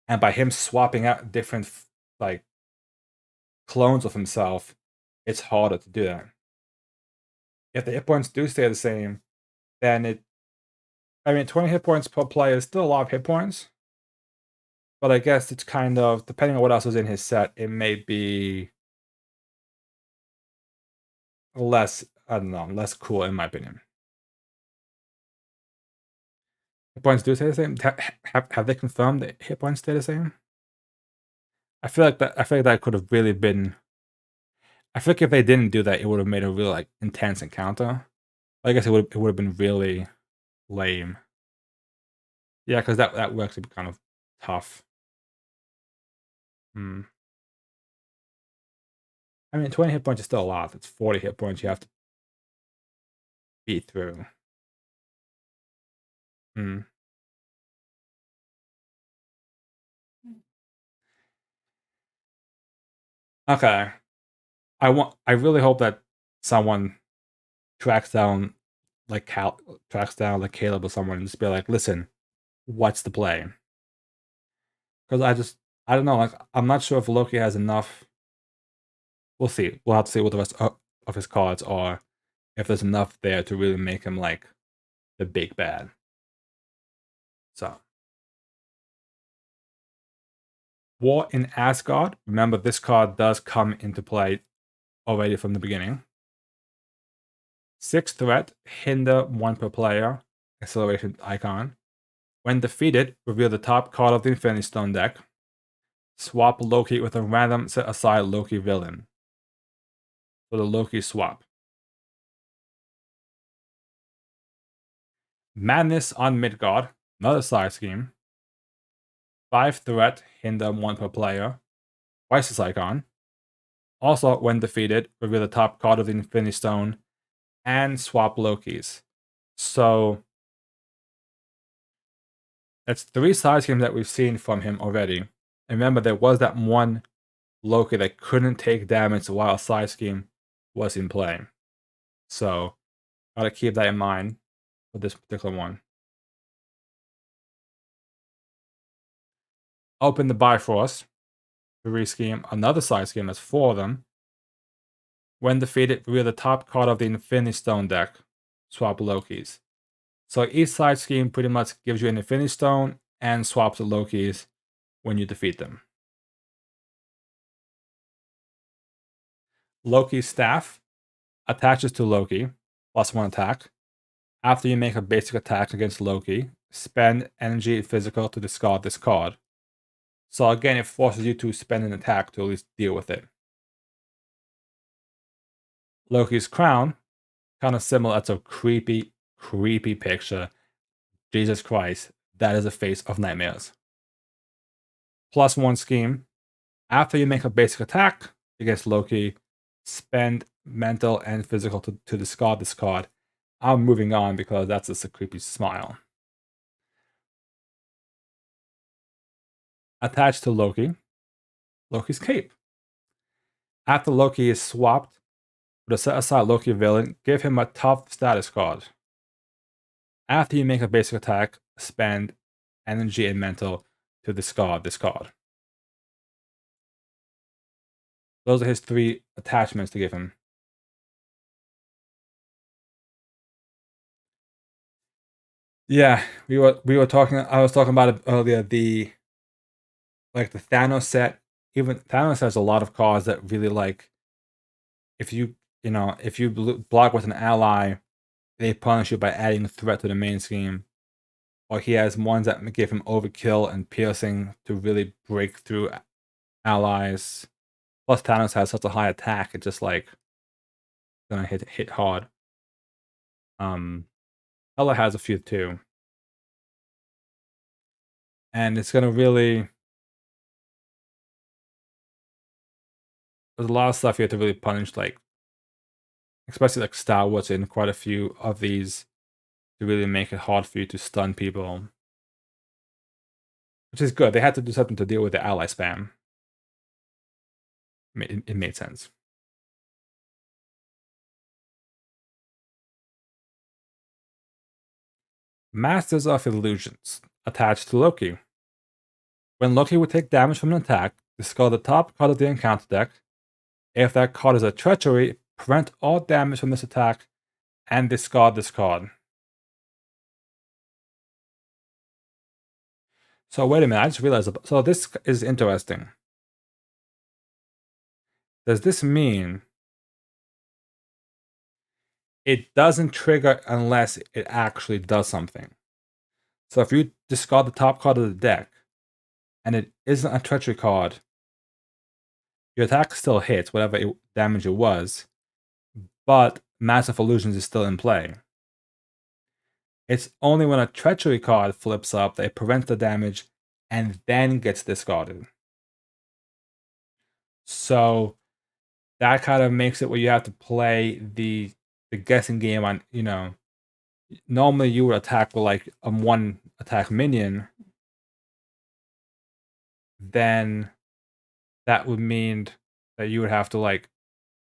and by him swapping out different like clones of himself, it's harder to do that. If the hit points do stay the same, then 20 hit points per player is still a lot of hit points. But I guess it's kind of, depending on what else is in his set, it may be less, I don't know, less cool in my opinion. Hit points do stay the same? Have they confirmed that hit points stay the same? I feel like that could have really been, I feel like if they didn't do that, it would have made a really like intense encounter. I guess it would have been really lame. Yeah, because that works to be kind of tough. 20 hit points is still a lot. It's 40 hit points you have to beat through. Okay. I really hope that someone tracks down like Caleb or someone and just be like, listen, what's the play? Because I don't know, like I'm not sure if Loki has enough. We'll see. We'll have to see what the rest of his cards are, if there's enough there to really make him like the big bad. So War in Asgard. Remember, this card does come into play already from the beginning. 6 threat, hinder 1 per player, acceleration icon. When defeated, reveal the top card of the Infinity Stone deck. Swap Loki with a random set aside Loki villain. For the Loki swap. Madness on Midgard, another side scheme. 5 threat, hinder 1 per player, twice this icon. Also, when defeated, reveal the top card of the Infinity Stone and swap Lokis. So that's 3 side schemes that we've seen from him already. And remember, there was that one Loki that couldn't take damage while a side scheme was in play. So gotta keep that in mind for this particular one. Open the Bifrost. 3 scheme, another side scheme, that's 4 of them. When defeated, reveal the top card of the Infinity Stone deck. Swap Lokis. So each side scheme pretty much gives you an Infinity Stone and swaps the Lokis when you defeat them. Loki's Staff attaches to Loki, +1 attack. After you make a basic attack against Loki, spend energy and physical to discard this card. So again, it forces you to spend an attack to at least deal with it. Loki's Crown, kind of similar. That's a creepy, creepy picture. Jesus Christ, that is a face of nightmares. +1 scheme. After you make a basic attack against Loki, spend mental and physical to discard this card. I'm moving on because that's just a creepy smile. Attached to Loki, Loki's Cape. After Loki is swapped with a set aside Loki villain, give him a tough status card. After you make a basic attack, spend energy and mental to discard this card. Those are his 3 attachments to give him. Yeah, we were talking. I was talking about it earlier. The Thanos set. Even Thanos has a lot of cards that really like. If you block with an ally, they punish you by adding a threat to the main scheme. Or he has ones that give him overkill and piercing to really break through allies. Plus, Thanos has such a high attack; it's just like gonna hit hard. Ella has a few too, and it's gonna really. There's a lot of stuff you have to really punish, like especially like Star Wars in quite a few of these to really make it hard for you to stun people, which is good. They had to do something to deal with the ally spam. It made sense. Masters of Illusions, attached to Loki. When Loki would take damage from an attack, discard the top card of the encounter deck. If that card is a treachery, prevent all damage from this attack and discard this card. So wait a minute, I just realized. So this is interesting. Does this mean it doesn't trigger unless it actually does something? So if you discard the top card of the deck and it isn't a treachery card, your attack still hits whatever damage it was, but Massive Illusions is still in play. It's only when a treachery card flips up that it prevents the damage and then gets discarded. So that kind of makes it where you have to play the guessing game on, normally you would attack with like a 1 attack minion. Then that would mean that you would have to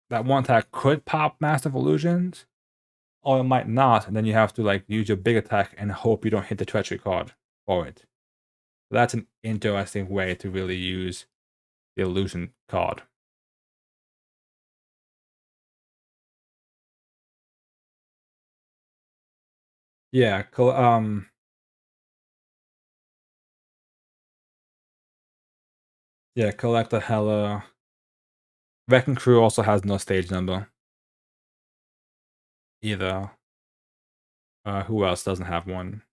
that 1 attack could pop Massive Illusions, or it might not, and then you have to use your big attack and hope you don't hit the treachery card for it. So that's an interesting way to really use the illusion card. Yeah, yeah, collect a hella. Wrecking Crew also has no stage number either. Who else doesn't have one?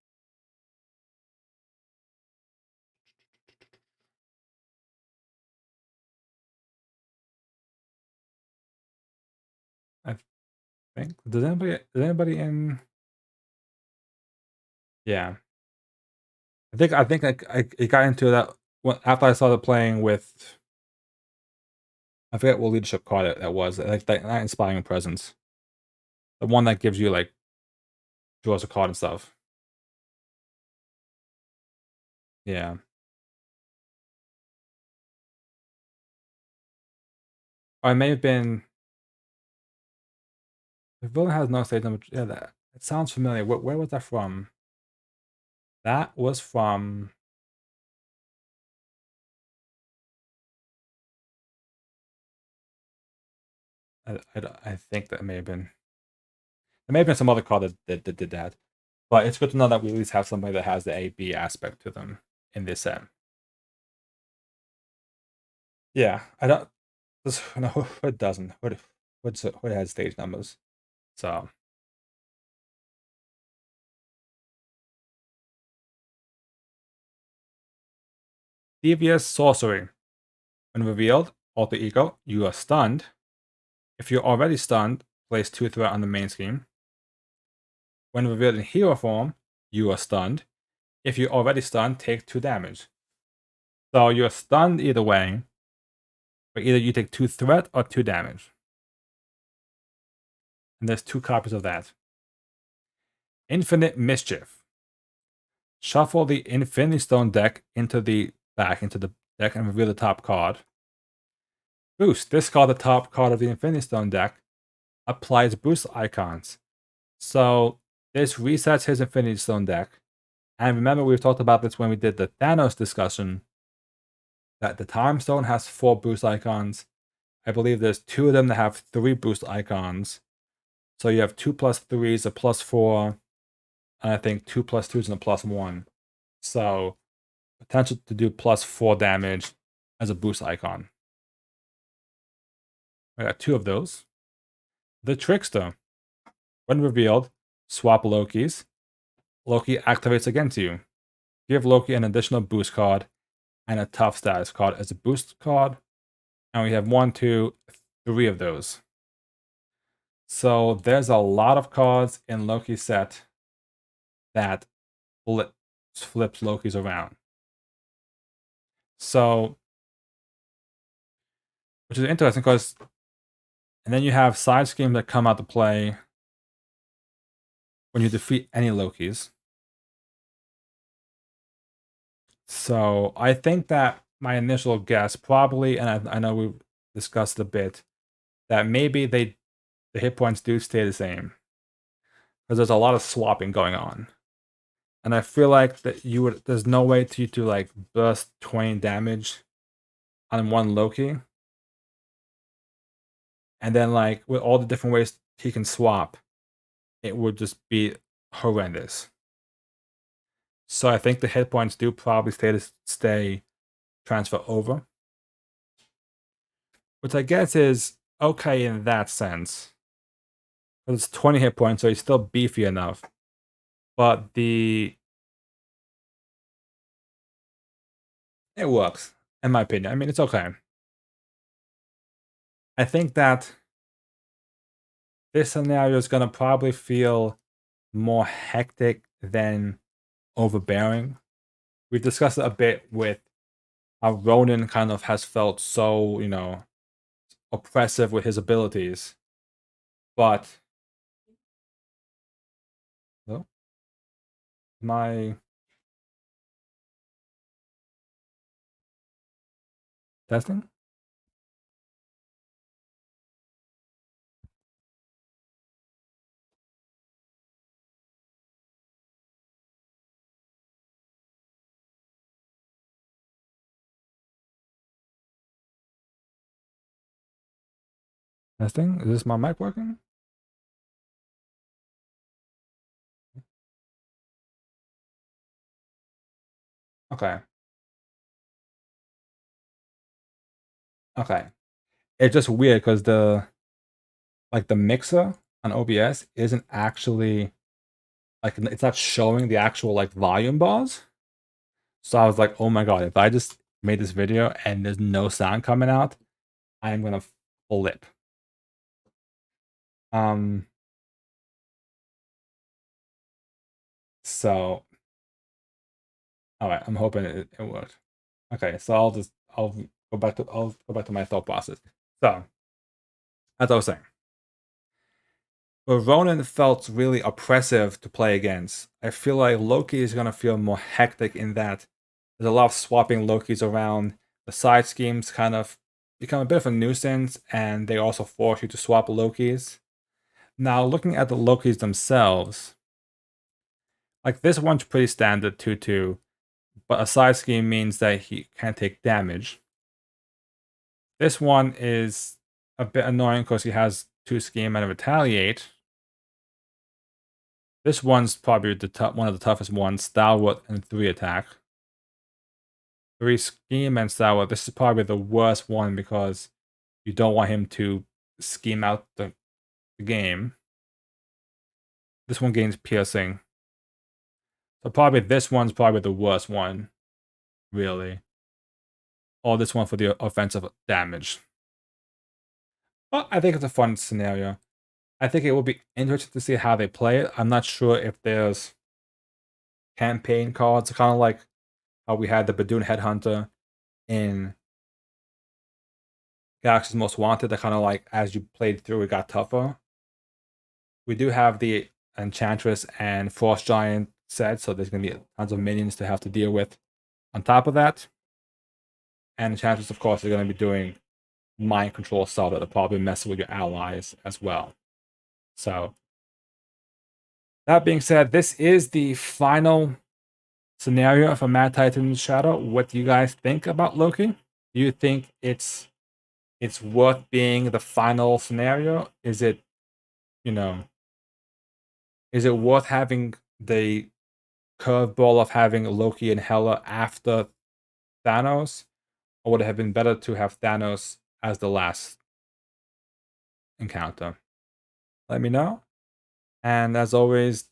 I think. Does anybody in? Yeah. I think I got into that after I started playing with. I forget what leadership card that was. Like that Inspiring Presence. The one that gives you draws a card and stuff. Yeah. Or it may have been. The villain has no stage number. Yeah, that it sounds familiar. Where was that from? That was from. I think that may have been. There may have been some other card that did that. But it's good to know that we at least have somebody that has the A-B aspect to them in this set. Yeah, I don't. No, it doesn't. What has stage numbers? So devious sorcery. When revealed, alter ego, you are stunned. If you're already stunned, place 2 threat on the main scheme. When revealed in hero form, you are stunned. If you're already stunned, take 2 damage. So you're stunned either way, but either you take 2 threat or 2 damage. And there's 2 copies of that. Infinite Mischief. Shuffle the Infinity Stone deck back into the deck and reveal the top card. Boost. Discard the top card of the Infinity Stone deck. Applies boost icons. So this resets his Infinity Stone deck. And remember, we've talked about this when we did the Thanos discussion, that the Time Stone has 4 boost icons. I believe there's 2 of them that have 3 boost icons. So you have 2 plus 3s, a plus 4, and I think 2 plus 2s and a plus 1. So potential to do plus 4 damage as a boost icon. I got 2 of those. The Trickster. When revealed, swap Lokis. Loki activates against you. Give Loki an additional boost card and a tough status card as a boost card. And we have 1, 2, 3 of those. So there's a lot of cards in Loki's set that flips Loki's around. So, which is interesting because, and then you have side schemes that come out to play when you defeat any Lokis. So I think that my initial guess probably, and I know we discussed a bit, that maybe the hit points do stay the same because there's a lot of swapping going on. And I feel like that there's no way to like burst 20 damage on one Loki. And then like with all the different ways he can swap, it would just be horrendous. So I think the hit points do probably stay transfer over. Which I guess is okay in that sense. But it's 20 hit points, so he's still beefy enough. But it works, in my opinion. I mean, it's okay. I think that this scenario is going to probably feel more hectic than overbearing. We discussed it a bit with how Ronan kind of has felt so, oppressive with his abilities. But well, my testing? Testing? Is this my mic working? Okay. Okay. It's just weird because the mixer on OBS isn't actually like, it's not showing the actual like volume bars. So I was like, oh my god, if I just made this video and there's no sound coming out, I'm gonna flip. So all right, I'm hoping it worked. Okay, so I'll go back to my thought process. So as I was saying, where Ronan felt really oppressive to play against, I feel like Loki is gonna feel more hectic in that there's a lot of swapping Lokis around. The side schemes kind of become a bit of a nuisance, and they also force you to swap Lokis. Now, looking at the Lokis themselves, like this one's pretty standard 2/2, but a side scheme means that he can't take damage. This one is a bit annoying because he has 2 scheme and a retaliate. This one's probably one of the toughest ones. Stalwart and 3 attack. 3 scheme and Stalwart. This is probably the worst one because you don't want him to scheme out the game. This one gains piercing. So probably this one's probably the worst one, really. Or this one for the offensive damage. But I think it's a fun scenario. I think it will be interesting to see how they play it. I'm not sure if there's campaign cards, kind of like how we had the Badoon Headhunter in Galaxy's Most Wanted, that kind of like as you played through, it got tougher. We do have the Enchantress and Frost Giant set, so there's going to be tons of minions to have to deal with on top of that. And Enchantress, of course, are going to be doing mind control stuff that'll probably mess with your allies as well. So, that being said, this is the final scenario for Mad Titan's Shadow. What do you guys think about Loki? Do you think it's worth being the final scenario? Is it, is it worth having the curveball of having Loki and Hela after Thanos? Or would it have been better to have Thanos as the last encounter? Let me know. And as always,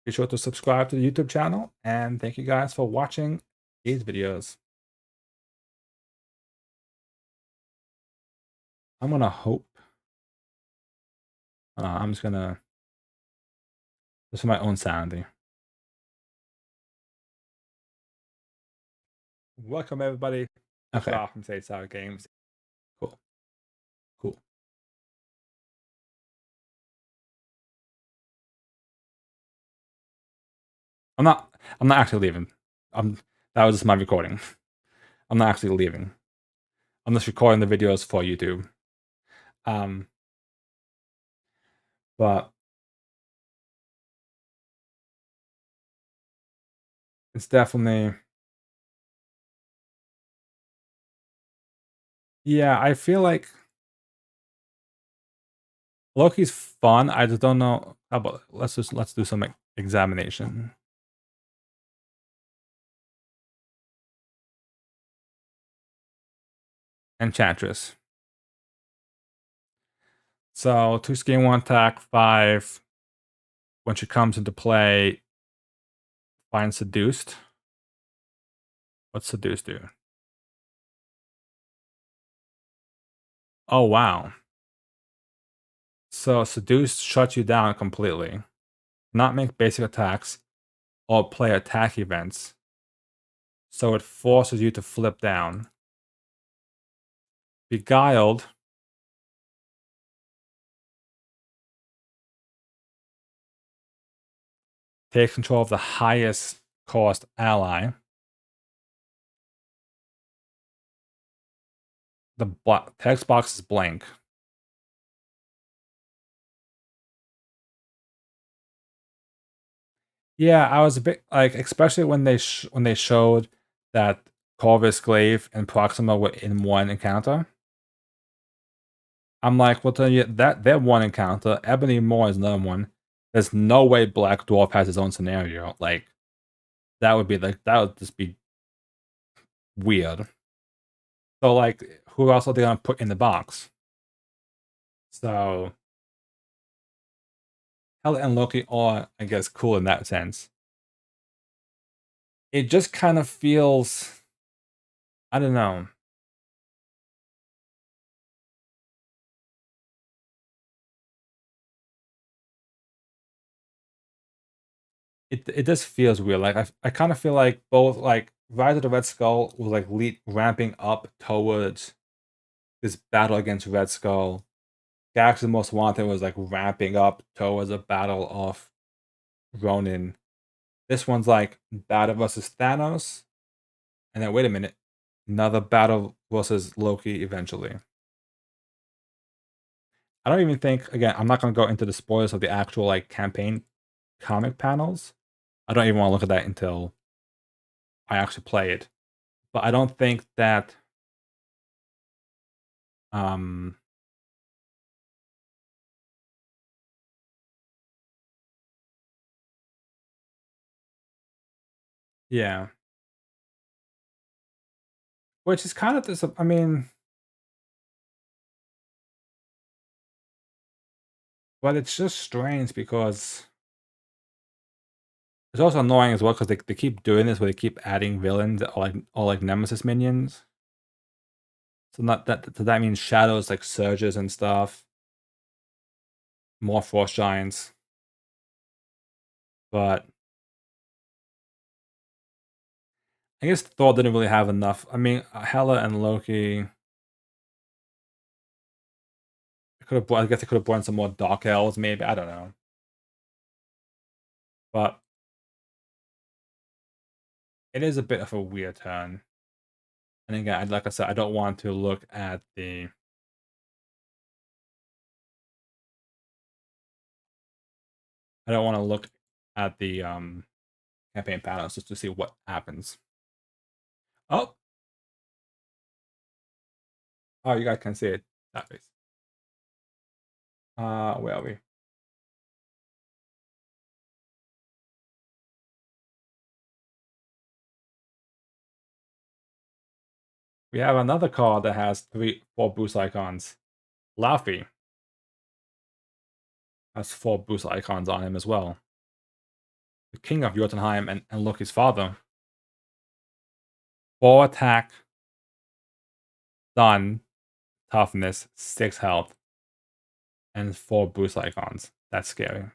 be sure to subscribe to the YouTube channel. And thank you guys for watching these videos. I'm going to hope. I'm just going to... Just for my own sanity. Welcome, everybody. Okay. From Sage Sour Games. Cool. I'm not actually leaving. That was just my recording. I'm not actually leaving. I'm just recording the videos for YouTube. But it's definitely... Yeah, I feel like Loki's fun. I just don't know. How about let's do some examination. Enchantress. So 2 scheme, 1 attack, 5. When she comes into play, find seduced. What's seduced do? Oh wow. So seduced shuts you down completely. Not make basic attacks or play attack events. So it forces you to flip down. Beguiled takes control of the highest cost ally. The text box is blank. Yeah, I was a bit like, especially when they showed that Corvus Glaive and Proxima were in one encounter. I'm like, well, tell you that they're one encounter. Ebony Maw is another one. There's no way Black Dwarf has his own scenario. Like, that would just be weird. So, like, who else are they gonna put in the box? So, Hela and Loki are, I guess, cool in that sense. It just kind of feels, I don't know. It just feels weird. Like I kind of feel like both, like, Rise of the Red Skull was like ramping up towards this battle against Red Skull. Galaxy's Most Wanted was like ramping up towards a battle of Ronin. This one's like battle versus Thanos, and then wait a minute, another battle versus Loki eventually. I don't even think, again, I'm not gonna go into the spoilers of the actual like campaign comic panels. I don't even want to look at that until I actually play it. But I don't think that Yeah. Which is kind of I mean, but it's just strange because it's also annoying as well because they keep doing this where they keep adding villains or like nemesis minions. So not that so that means shadows like surges and stuff, more frost giants. But I guess Thor didn't really have enough. I mean, Hela and Loki. I guess they could have brought in some more Dark Elves, maybe. I don't know. But it is a bit of a weird turn. And again, like I said, I don't want to look at the. I don't want to look at the campaign panels just to see what happens. Oh, oh, you guys can see it. That face. Where are we? We have another card that has 4 boost icons. Laufey has 4 boost icons on him as well. The King of Jotunheim and Loki's father. 4 attack, stun, toughness, 6 health, and 4 boost icons. That's scary.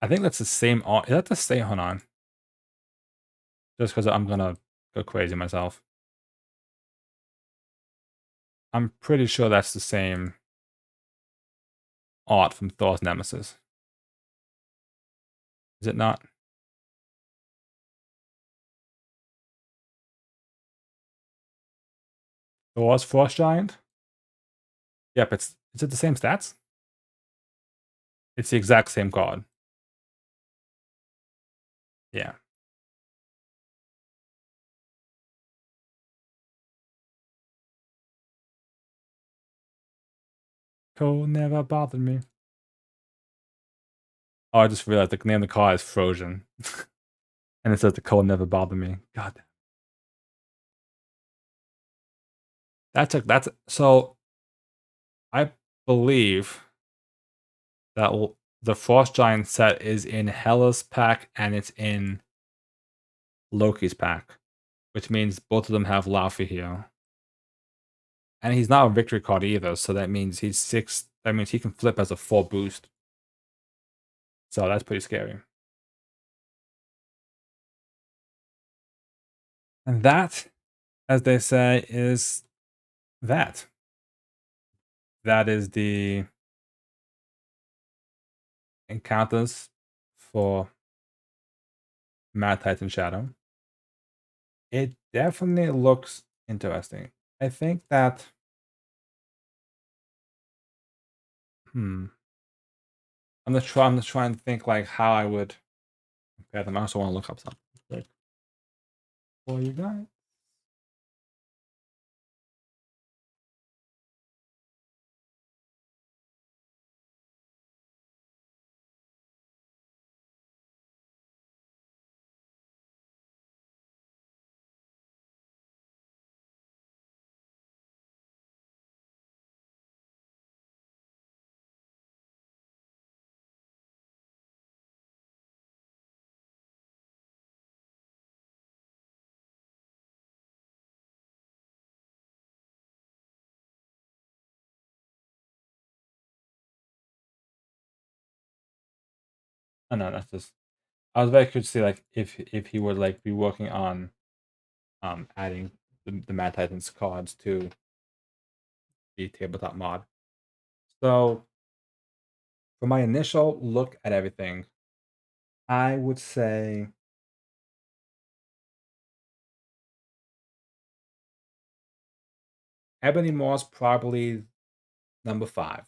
I think that's the same. Is that the same? Hold on. Just because I'm gonna go crazy myself. I'm pretty sure that's the same art from Thor's Nemesis. Is it not? Thor's Frost Giant? Yep, is it the same stats? It's the exact same card. Yeah. Cold never bothered me. Oh, I just realized the name of the card is Frozen. And it says the cold never bothered me. God damn. That's so I believe that the Frost Giant set is in Hela's pack and it's in Loki's pack, which means both of them have Laufey here. And he's not a victory card either, so that means he's 6. That means he can flip as a 4 boost. So that's pretty scary. And that, as they say, is that. That is the encounters for Mad Titan Shadow. It definitely looks interesting. I think that I'm gonna try and think like how I would compare them. I also want to look up something for you guys. Oh no, that's just. I was very curious to see like if he would like be working on adding the Mad Titans cards to the tabletop mod. So for my initial look at everything, I would say Ebony Maw's probably number 5.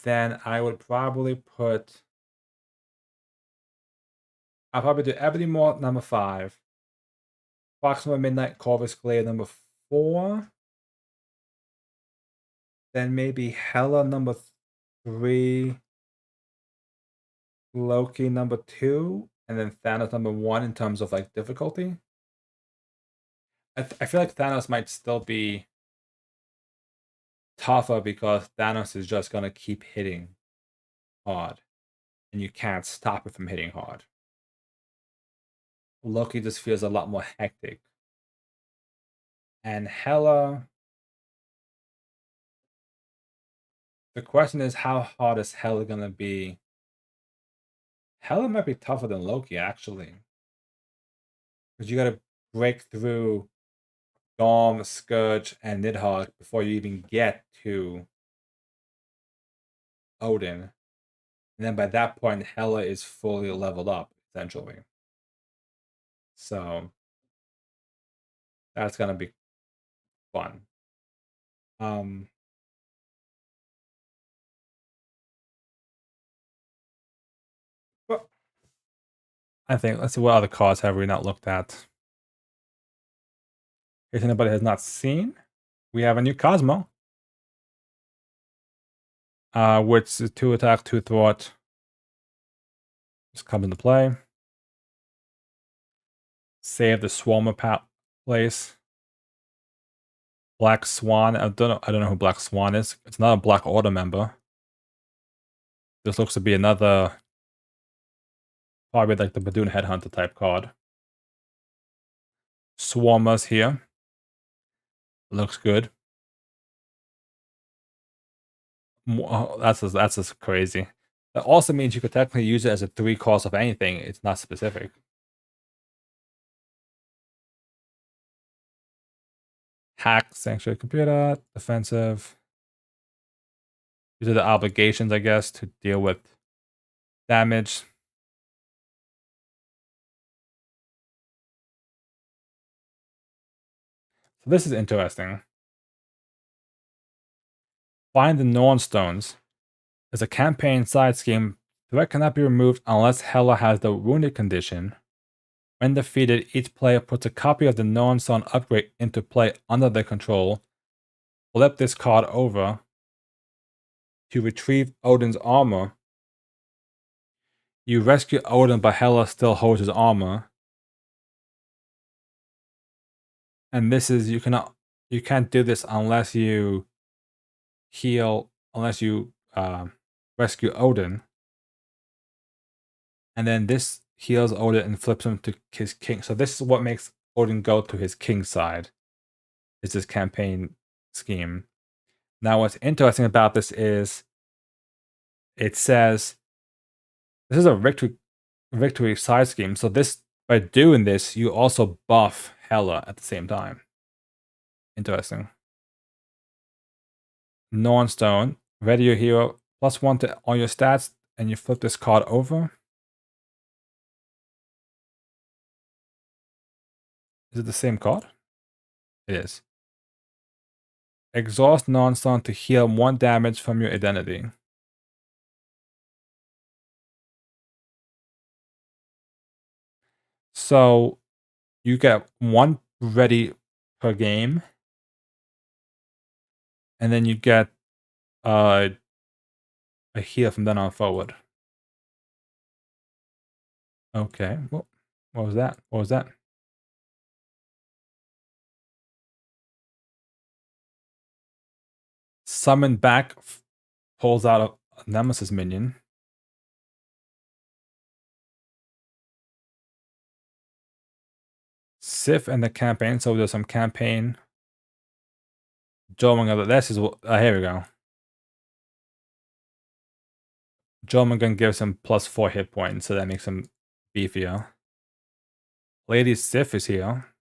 Then I would probably put. I'll probably do Ebony Maw number 5. Proxima Midnight Corvus Glaive number 4. Then maybe Hela number 3, Loki number 2, and then Thanos number 1 in terms of like difficulty. I feel like Thanos might still be tougher because Thanos is just gonna keep hitting hard, and you can't stop it from hitting hard. Loki just feels a lot more hectic. And Hela, the question is, how hard is Hela gonna be? Hela might be tougher than Loki, actually. Because you gotta break through Gorm, Scourge, and Nidhogg before you even get to Odin. And then by that point, Hela is fully leveled up, essentially. So that's gonna be fun. But I think let's see what other cards have we not looked at. If anybody has not seen, we have a new Cosmo. Which is 2 attack, 2 thwart. Just comes into play. Save the Swarmer place. Black Swan. I don't know who Black Swan is. It's not a Black Order member. This looks to be another, probably like the Badoon Headhunter type card. Swarmers here. Looks good. That's just crazy. That also means you could technically use it as a 3 cost of anything. It's not specific. Hack, Sanctuary Computer, Defensive. These are the obligations, I guess, to deal with damage. So this is interesting. Find the Norn Stones. As a campaign side scheme, threat cannot be removed unless Hela has the wounded condition. When defeated, each player puts a copy of the Norn Stone upgrade into play under their control. Flip this card over to retrieve Odin's armor. You rescue Odin, but Hela still holds his armor. And this is you can't do this unless you heal, unless you rescue Odin. And then this heals Odin and flips him to his king. So this is what makes Odin go to his king side. Is this campaign scheme. Now what's interesting about this is it says this is a victory side scheme. So this, by doing this, you also buff Hela at the same time. Interesting. Norn Stone. Ready your hero. +1 to all your stats. And you flip this card over. Is it the same card? It is. Exhaust Norn Stone to heal 1 damage from your identity. So you get 1 ready per game. And then you get a heal from then on forward. Okay. What was that? What was that? Summon back pulls out a Nemesis minion. Sif and the campaign. So there's some campaign. Joe this is here we go. Jormungand gives him +4 hit points, so that makes him beefier. Lady Sif is here.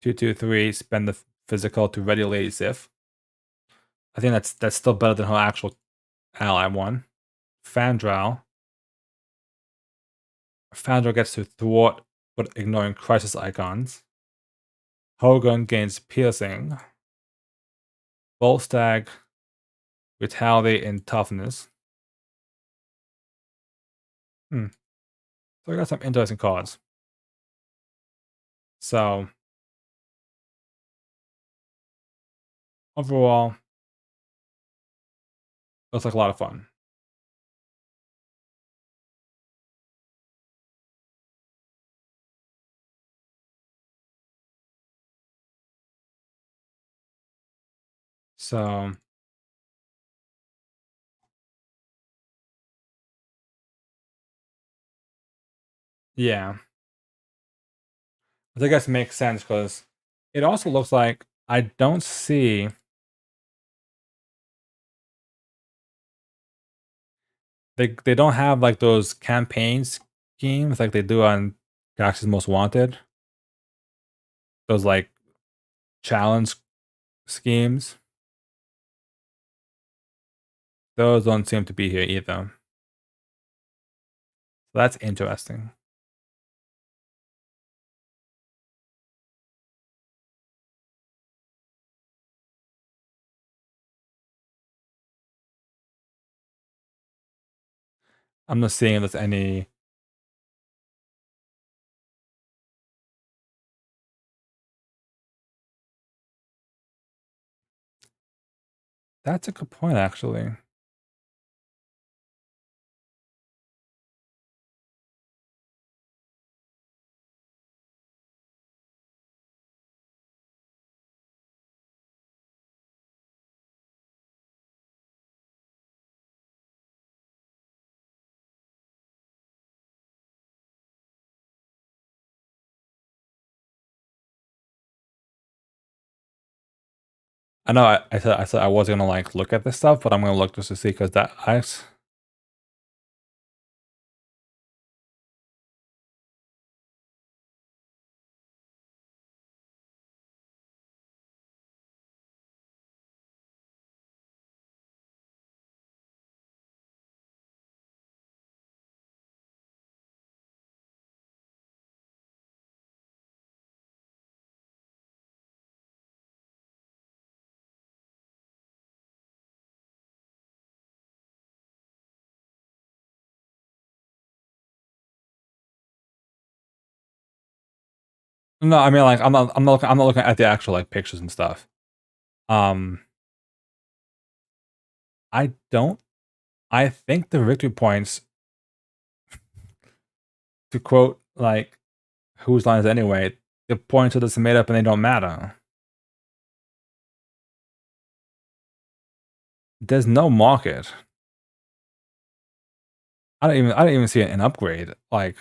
2/2/3, spend the physical to ready Lady Sif. I think that's still better than her actual ally one. Fandral. Fandral gets to thwart but ignoring crisis icons. Hogun gains piercing. Bolstag, vitality, and toughness. So I got some interesting cards. So overall, Looks like a lot of fun. So yeah, I guess it makes sense because it also looks like I don't see they don't have like those campaign schemes like they do on Galaxy's Most Wanted. Those like challenge schemes. Those don't seem to be here either. So that's interesting. I'm not seeing if there's any. That's a good point, actually. I know I said I was gonna like look at this stuff, but I'm gonna look just to see because that ice. No, I mean like I'm not looking at the actual like pictures and stuff. Um, I don't. I think the victory points, to quote like whose lines anyway, the points are just made up and they don't matter. There's no market. I don't even see an upgrade. Like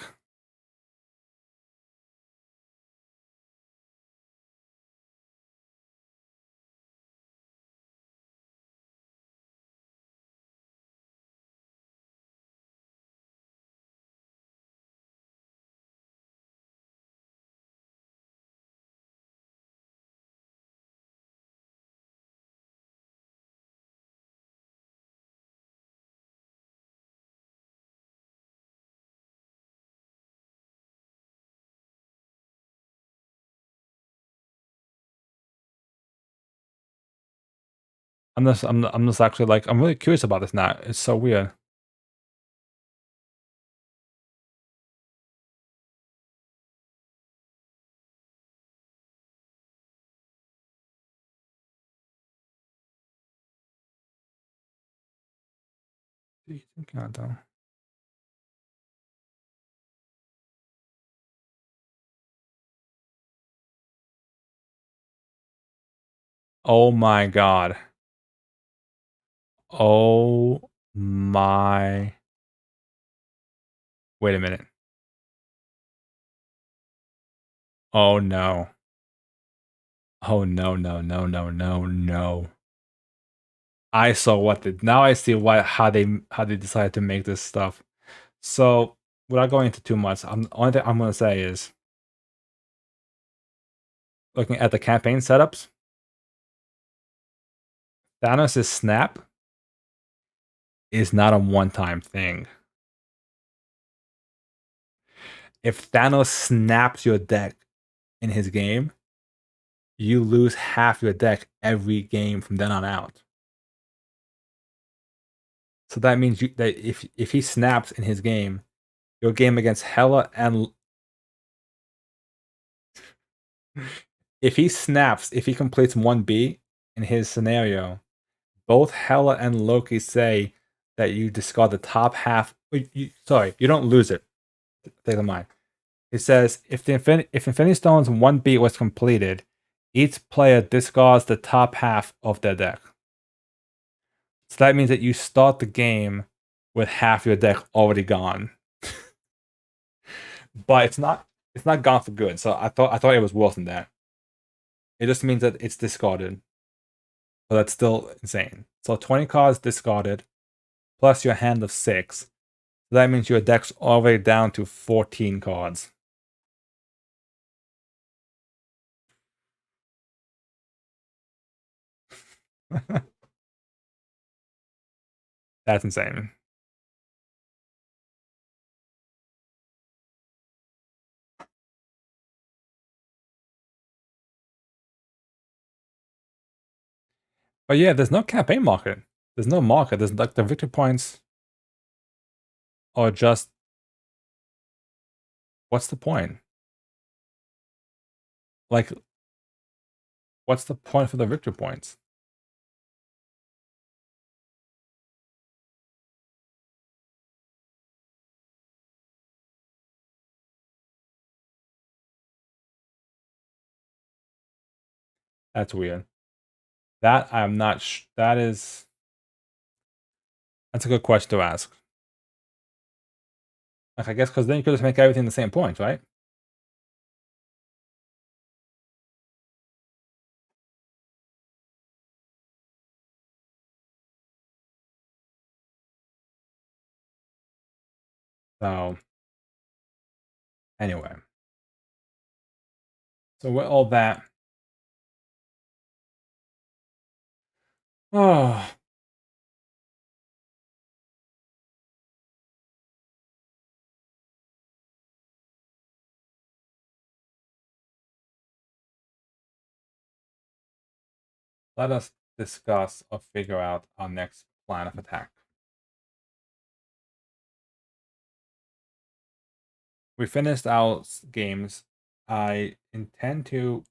I'm just actually like I'm really curious about this now. It's so weird. Countdown. Oh my god. Oh my. Wait a minute. Oh no. Oh no, no, no, no, no, no. I saw what the now I see how they decided to make this stuff. So without going into too much, only thing I'm gonna say is looking at the campaign setups, Thanos' snap is not a one-time thing. If Thanos snaps your deck in his game, you lose half your deck every game from then on out. So that means that if he snaps in his game, your game against Hela and if he completes 1B in his scenario, both Hela and Loki say that you discard the top half. Sorry, you don't lose it. Take the mind. It says if Infinity Stone's 1 beat was completed, each player discards the top half of their deck. So that means that you start the game with half your deck already gone. But it's not gone for good. So I thought it was worse than that. It just means that it's discarded. But that's still insane. So 20 cards discarded, plus your hand of 6. So that means your deck's already down to 14 cards. That's insane. But yeah, there's no campaign market. There's no market. There's like the victory points are just. What's the point? Like, what's the point for the victory points? That's weird. That I'm not. That's a good question to ask. Like, I guess because then you could just make everything the same points, right? So, anyway. So with all that, oh, let us discuss or figure out our next plan of attack. We finished our games. I intend to.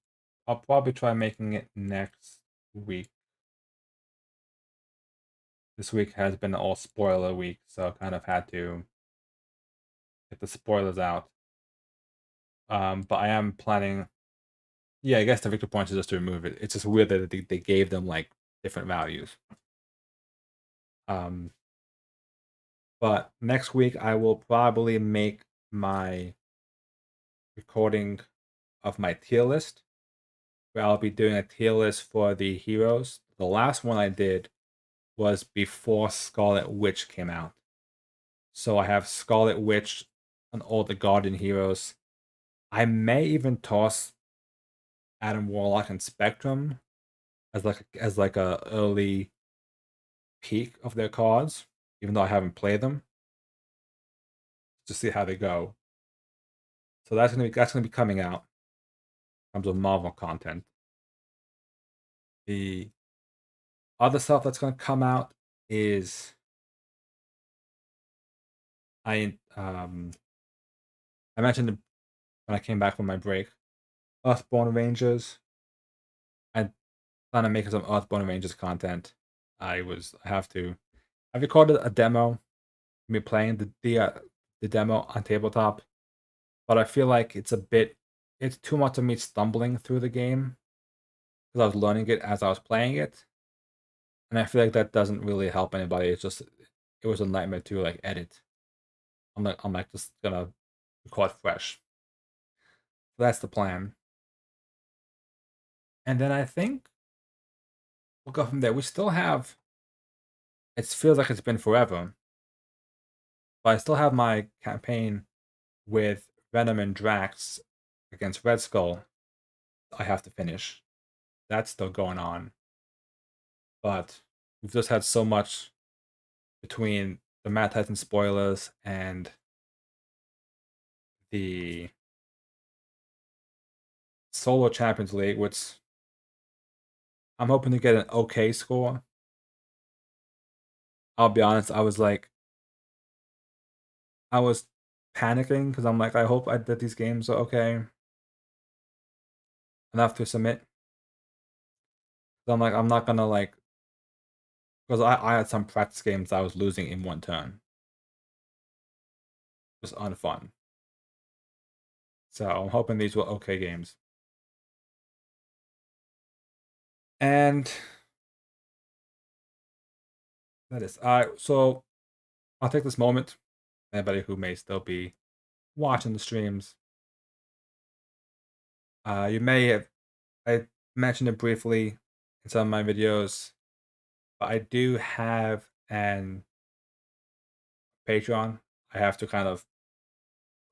I'll probably try making it next week. This week has been all spoiler week, so I kind of had to get the spoilers out. But I am planning. Yeah, I guess the victory points is just to remove it. It's just weird that they gave them like different values. But next week I will probably make my recording of my tier list, where I'll be doing a tier list for the heroes. The last one I did was before Scarlet Witch came out. So I have Scarlet Witch and all the Guardian heroes. I may even toss Adam Warlock and Spectrum as like a early peek of their cards, even though I haven't played them, to see how they go. So that's gonna be coming out in terms of Marvel content. The other stuff that's gonna come out is I mentioned when I came back from my break, Earthborn Rangers. I plan on making some Earthborn Rangers content. I recorded a demo, me playing the demo on tabletop, but I feel like it's too much of me stumbling through the game because I was learning it as I was playing it, and I feel like that doesn't really help anybody. It was a nightmare to like edit. I'm like just gonna record fresh. So that's the plan. And then I think we'll go from there. We still have. It feels like it's been forever, but I still have my campaign with Venom and Drax against Red Skull. I have to finish. That's still going on, but we've just had so much between the Mad Titan spoilers and the Solo Champions League, which I'm hoping to get an okay score. I'll be honest, I was panicking because I'm like, I hope that these games are okay enough to submit. So I'm like, I'm not gonna like Because I had some practice games I was losing in one turn. It was unfun. So I'm hoping these were okay games. And that is so I'll take this moment, anybody who may still be watching the streams. You may have I mentioned it briefly in some of my videos, but I do have an Patreon. I have to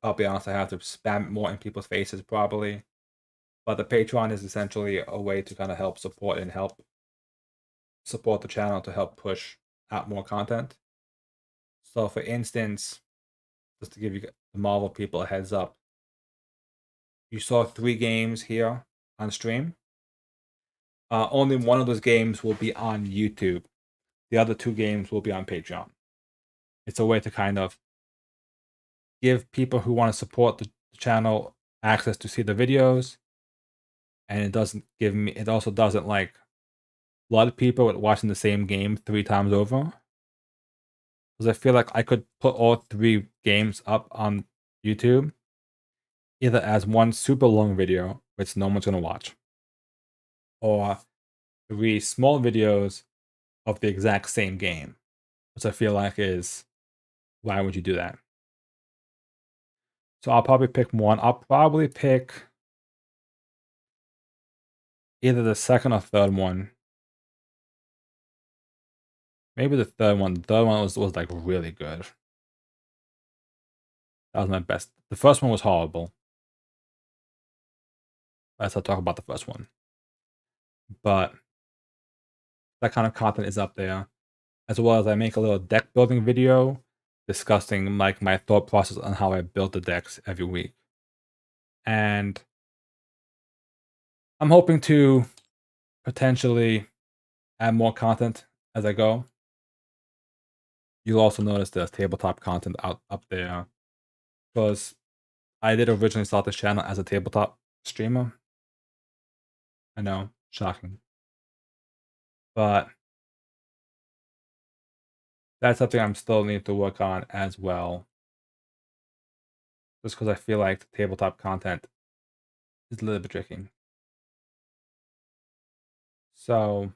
I'll be honest, I have to spam it more in people's faces probably. But the Patreon is essentially a way to kind of help support the channel to help push out more content. So for instance, just to give you the Marvel people a heads up, you saw 3 games here on stream. Only one of those games will be on YouTube. The other 2 games will be on Patreon. It's a way to kind of give people who want to support the channel access to see the videos, and it also doesn't like flood people with watching the same game 3 times over. Because I feel like I could put all 3 games up on YouTube either as one super long video, which no one's gonna watch, or 3 small videos of the exact same game, which I feel like is why would you do that? So I'll probably pick one. I'll probably pick either the second or third one. Maybe the third one. The third one was like really good. That was my best. The first one was horrible. Let's not talk about the first one. But that kind of content is up there. As well as I make a little deck building video discussing like my thought process on how I build the decks every week. And I'm hoping to potentially add more content as I go. You'll also notice there's tabletop content up there because I did originally start this channel as a tabletop streamer. I know, shocking. But that's something I'm still need to work on as well. Just because I feel like the tabletop content is a little bit tricky. So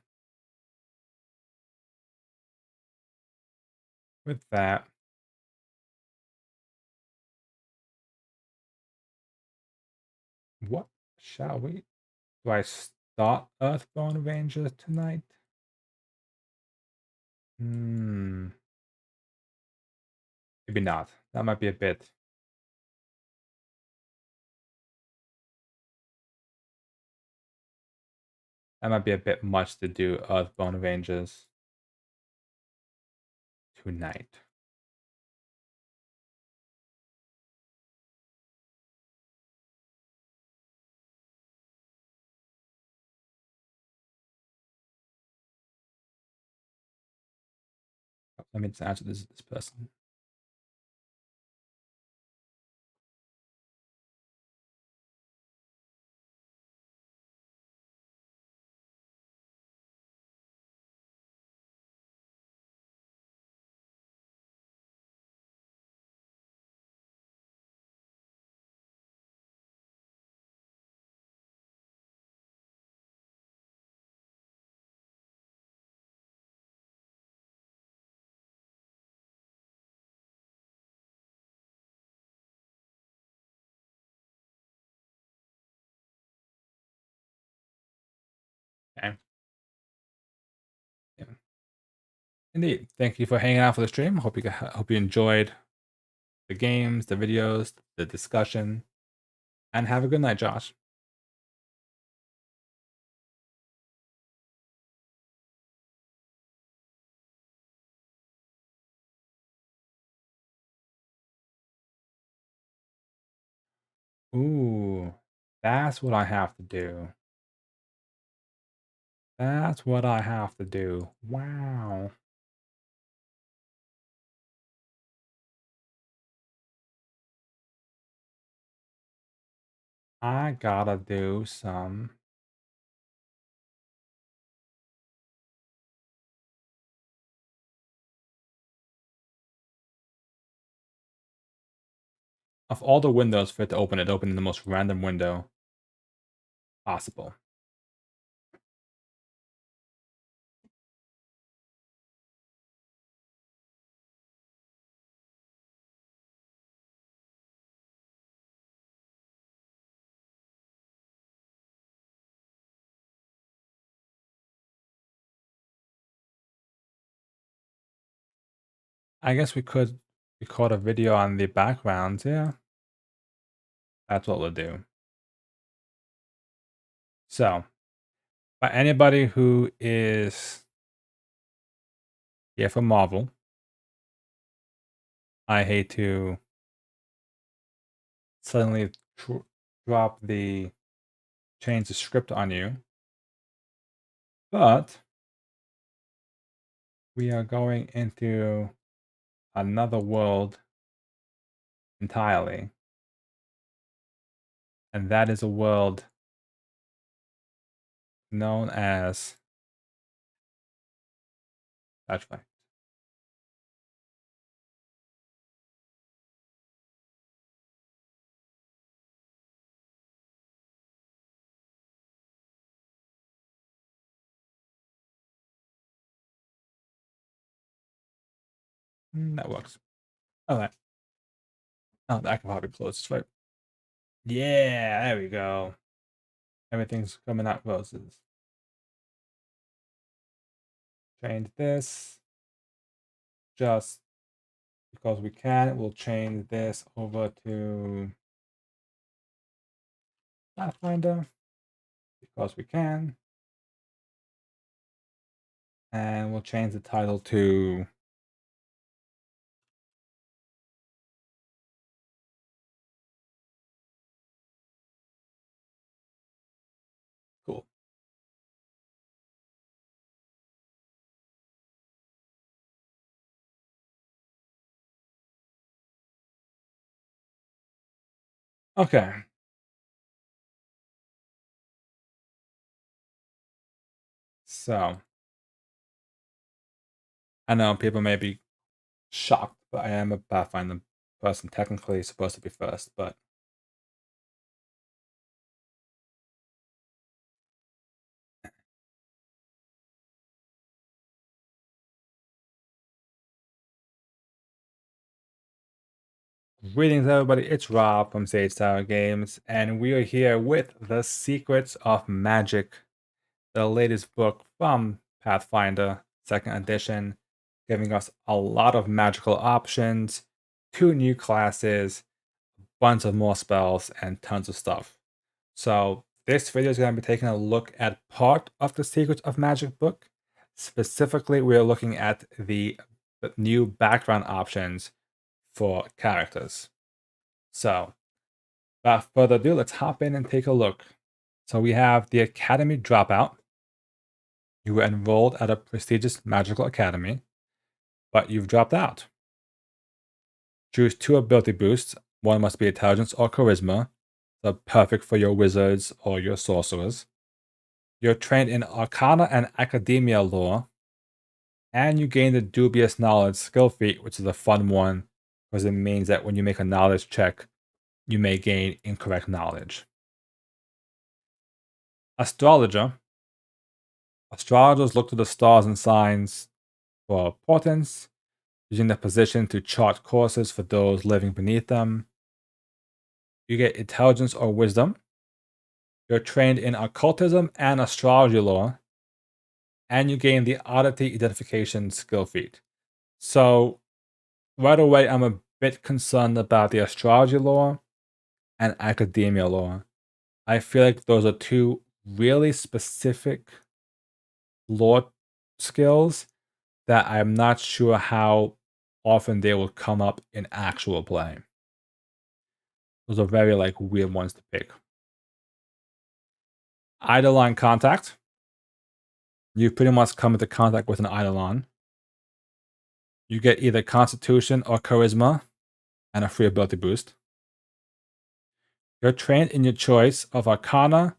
with that, what shall we? Do I start Earthbound Rangers tonight? Hmm. Maybe not. That might be a bit. That might be a bit much to do Earthbound Rangers tonight. Let me just answer this person. Okay. Yeah. Indeed. Thank you for hanging out for the stream. Hope you enjoyed the games, the videos, the discussion, and have a good night, Josh. Ooh, that's what I have to do. That's what I have to do. Wow. I gotta do some Of all the windows for it to open, it opened in the most random window possible. I guess we could record a video on the background, yeah. That's what we'll do. So, by anybody who is here for Marvel, I hate to suddenly change the script on you, but we are going into another world entirely. And that is a world known as Touchback. That works. Alright. Oh, I can probably close this, right? Yeah, there we go. Everything's coming out roses. Change this. Just because we can, we'll change this over to Pathfinder because we can. And we'll change the title to cool. Okay. So I know people may be shocked, but I am a Pathfinder person, technically supposed to be first, but greetings, everybody. It's Rob from Sage Tower Games, and we are here with The Secrets of Magic, the latest book from Pathfinder 2nd edition, giving us a lot of magical options, 2 new classes, a bunch of more spells, and tons of stuff. So, this video is going to be taking a look at part of the Secrets of Magic book. Specifically, we are looking at the new background options for characters. So, without further ado, let's hop in and take a look. So we have the Academy Dropout. You were enrolled at a prestigious magical academy, but you've dropped out. Choose 2 ability boosts. One must be intelligence or charisma, so perfect for your wizards or your sorcerers. You're trained in Arcana and Academia lore, and you gain the Dubious Knowledge skill feat, which is a fun one because it means that when you make a knowledge check, you may gain incorrect knowledge. Astrologer. Astrologers look to the stars and signs for portents, using their position to chart courses for those living beneath them. You get intelligence or wisdom. You're trained in occultism and astrology lore, and you gain the oddity identification skill feat. So, right away, I'm a bit concerned about the astrology lore and academia lore. I feel like those are 2 really specific lore skills that I'm not sure how often they will come up in actual play. Those are very weird ones to pick. Eidolon Contact. You pretty much come into contact with an Eidolon. You get either Constitution or Charisma and a free ability boost. You're trained in your choice of Arcana,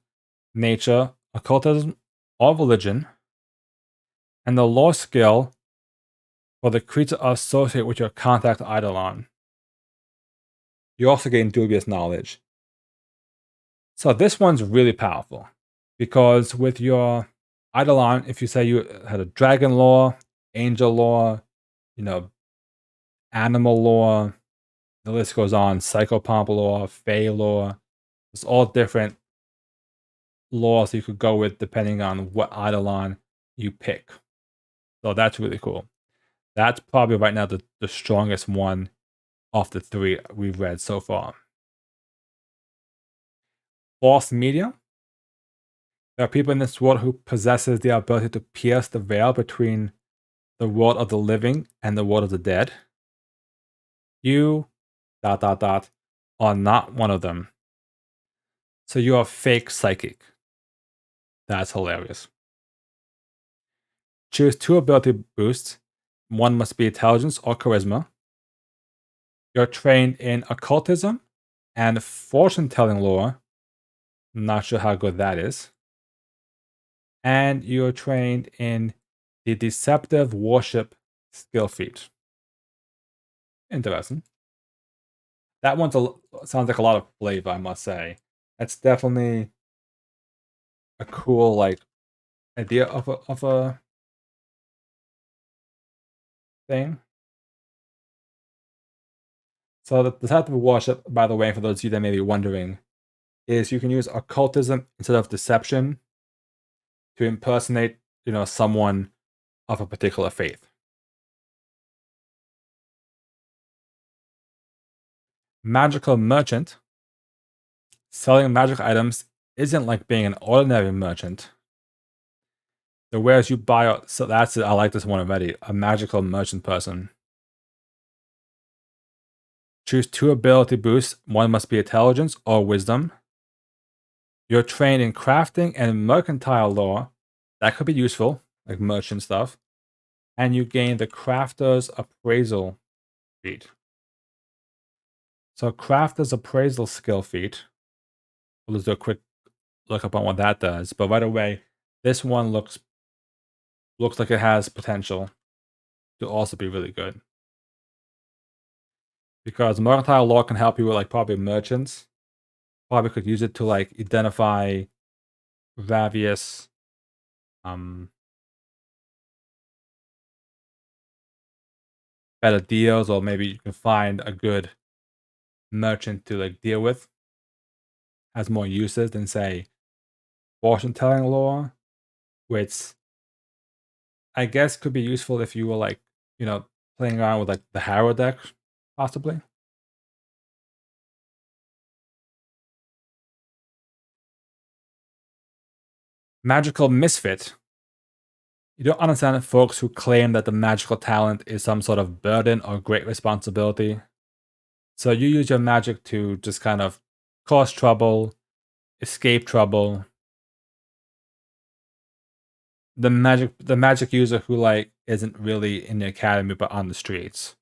Nature, Occultism, or Religion. And the lore skill for the creature associated with your contact Eidolon. You also gain dubious knowledge. So this one's really powerful because with your Eidolon, if you say you had a dragon lore, angel lore, animal lore, the list goes on, psychopomp lore, fae lore, it's all different laws you could go with depending on what Eidolon you pick. So that's really cool. That's probably right now the strongest one of the 3 we've read so far. False media. There are people in this world who possesses the ability to pierce the veil between the world of the living and the world of the dead. You, ... are not one of them. So you are fake psychic. That's hilarious. Choose 2 ability boosts. One must be intelligence or charisma. You're trained in occultism and fortune-telling lore. Not sure how good that is. And you're trained in the deceptive worship skill feat. Interesting. That one sounds like a lot of flavor, I must say. That's definitely a cool idea of a thing. So the type of worship, by the way, for those of you that may be wondering, is you can use occultism instead of deception to impersonate, someone of a particular faith. Magical merchant. Selling magic items isn't like being an ordinary merchant. The wares you buy, so that's it. I like this one already. A magical merchant person. Choose 2 ability boosts. One must be intelligence or wisdom. You're trained in crafting and mercantile lore. That could be useful, like merchant stuff. And you gain the crafter's appraisal feat. So crafter's appraisal skill feat. We'll just do a quick look up on what that does. But right away, this one looks like it has potential to also be really good. Because mercantile lore can help you with probably merchants. Probably could use it to identify various better deals, or maybe you can find a good merchant to deal with. Has more uses than say fortune telling lore, which I guess could be useful if you were playing around with the Harrow deck, possibly. Magical misfit. You don't understand folks who claim that the magical talent is some sort of burden or great responsibility. So you use your magic to just kind of cause trouble, escape trouble. The magic user who isn't really in the academy but on the streets.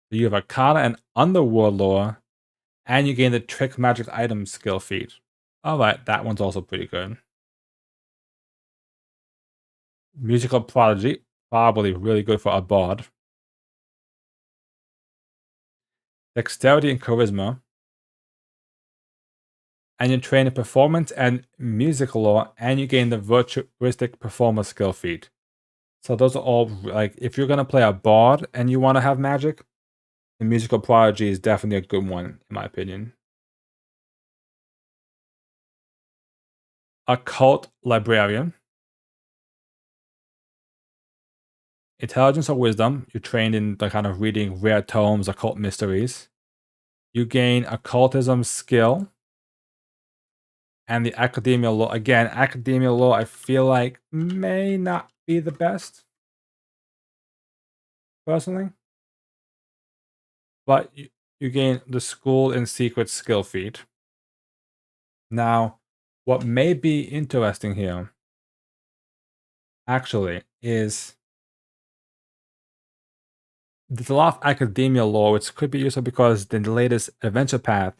So you have Arcana and Underworld lore, and you gain the Trick Magic item skill feat. Alright, that one's also pretty good. Musical Prodigy, probably really good for a bard. Dexterity and Charisma. And you train in performance and musical lore, and you gain the virtuistic performer skill feat. So those are all if you're gonna play a bard and you want to have magic, the Musical Prodigy is definitely a good one, in my opinion. Occult Librarian. Intelligence or wisdom. You're trained in the kind of reading rare tomes, occult mysteries. You gain occultism skill. And the academia lore. Again, academia lore I feel like may not be the best, personally. But you gain the school and secret skill feat. Now, what may be interesting here, actually, is there's a lot of academia lore, which could be useful because the latest adventure path,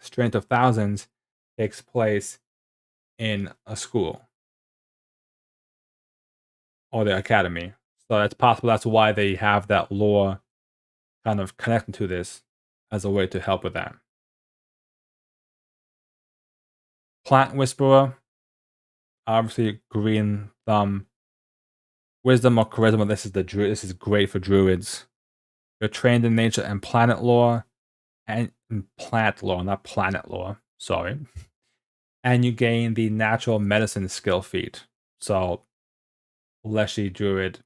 Strength of Thousands, takes place in a school or the academy. So it's possible that's why they have that lore kind of connected to this. as a way to help with that. Plant Whisperer, obviously green thumb. Wisdom or Charisma, this is great for druids. You're trained in nature and planet lore, and plant lore, not planet lore. Sorry. And you gain the natural medicine skill feat. So, fleshy druid,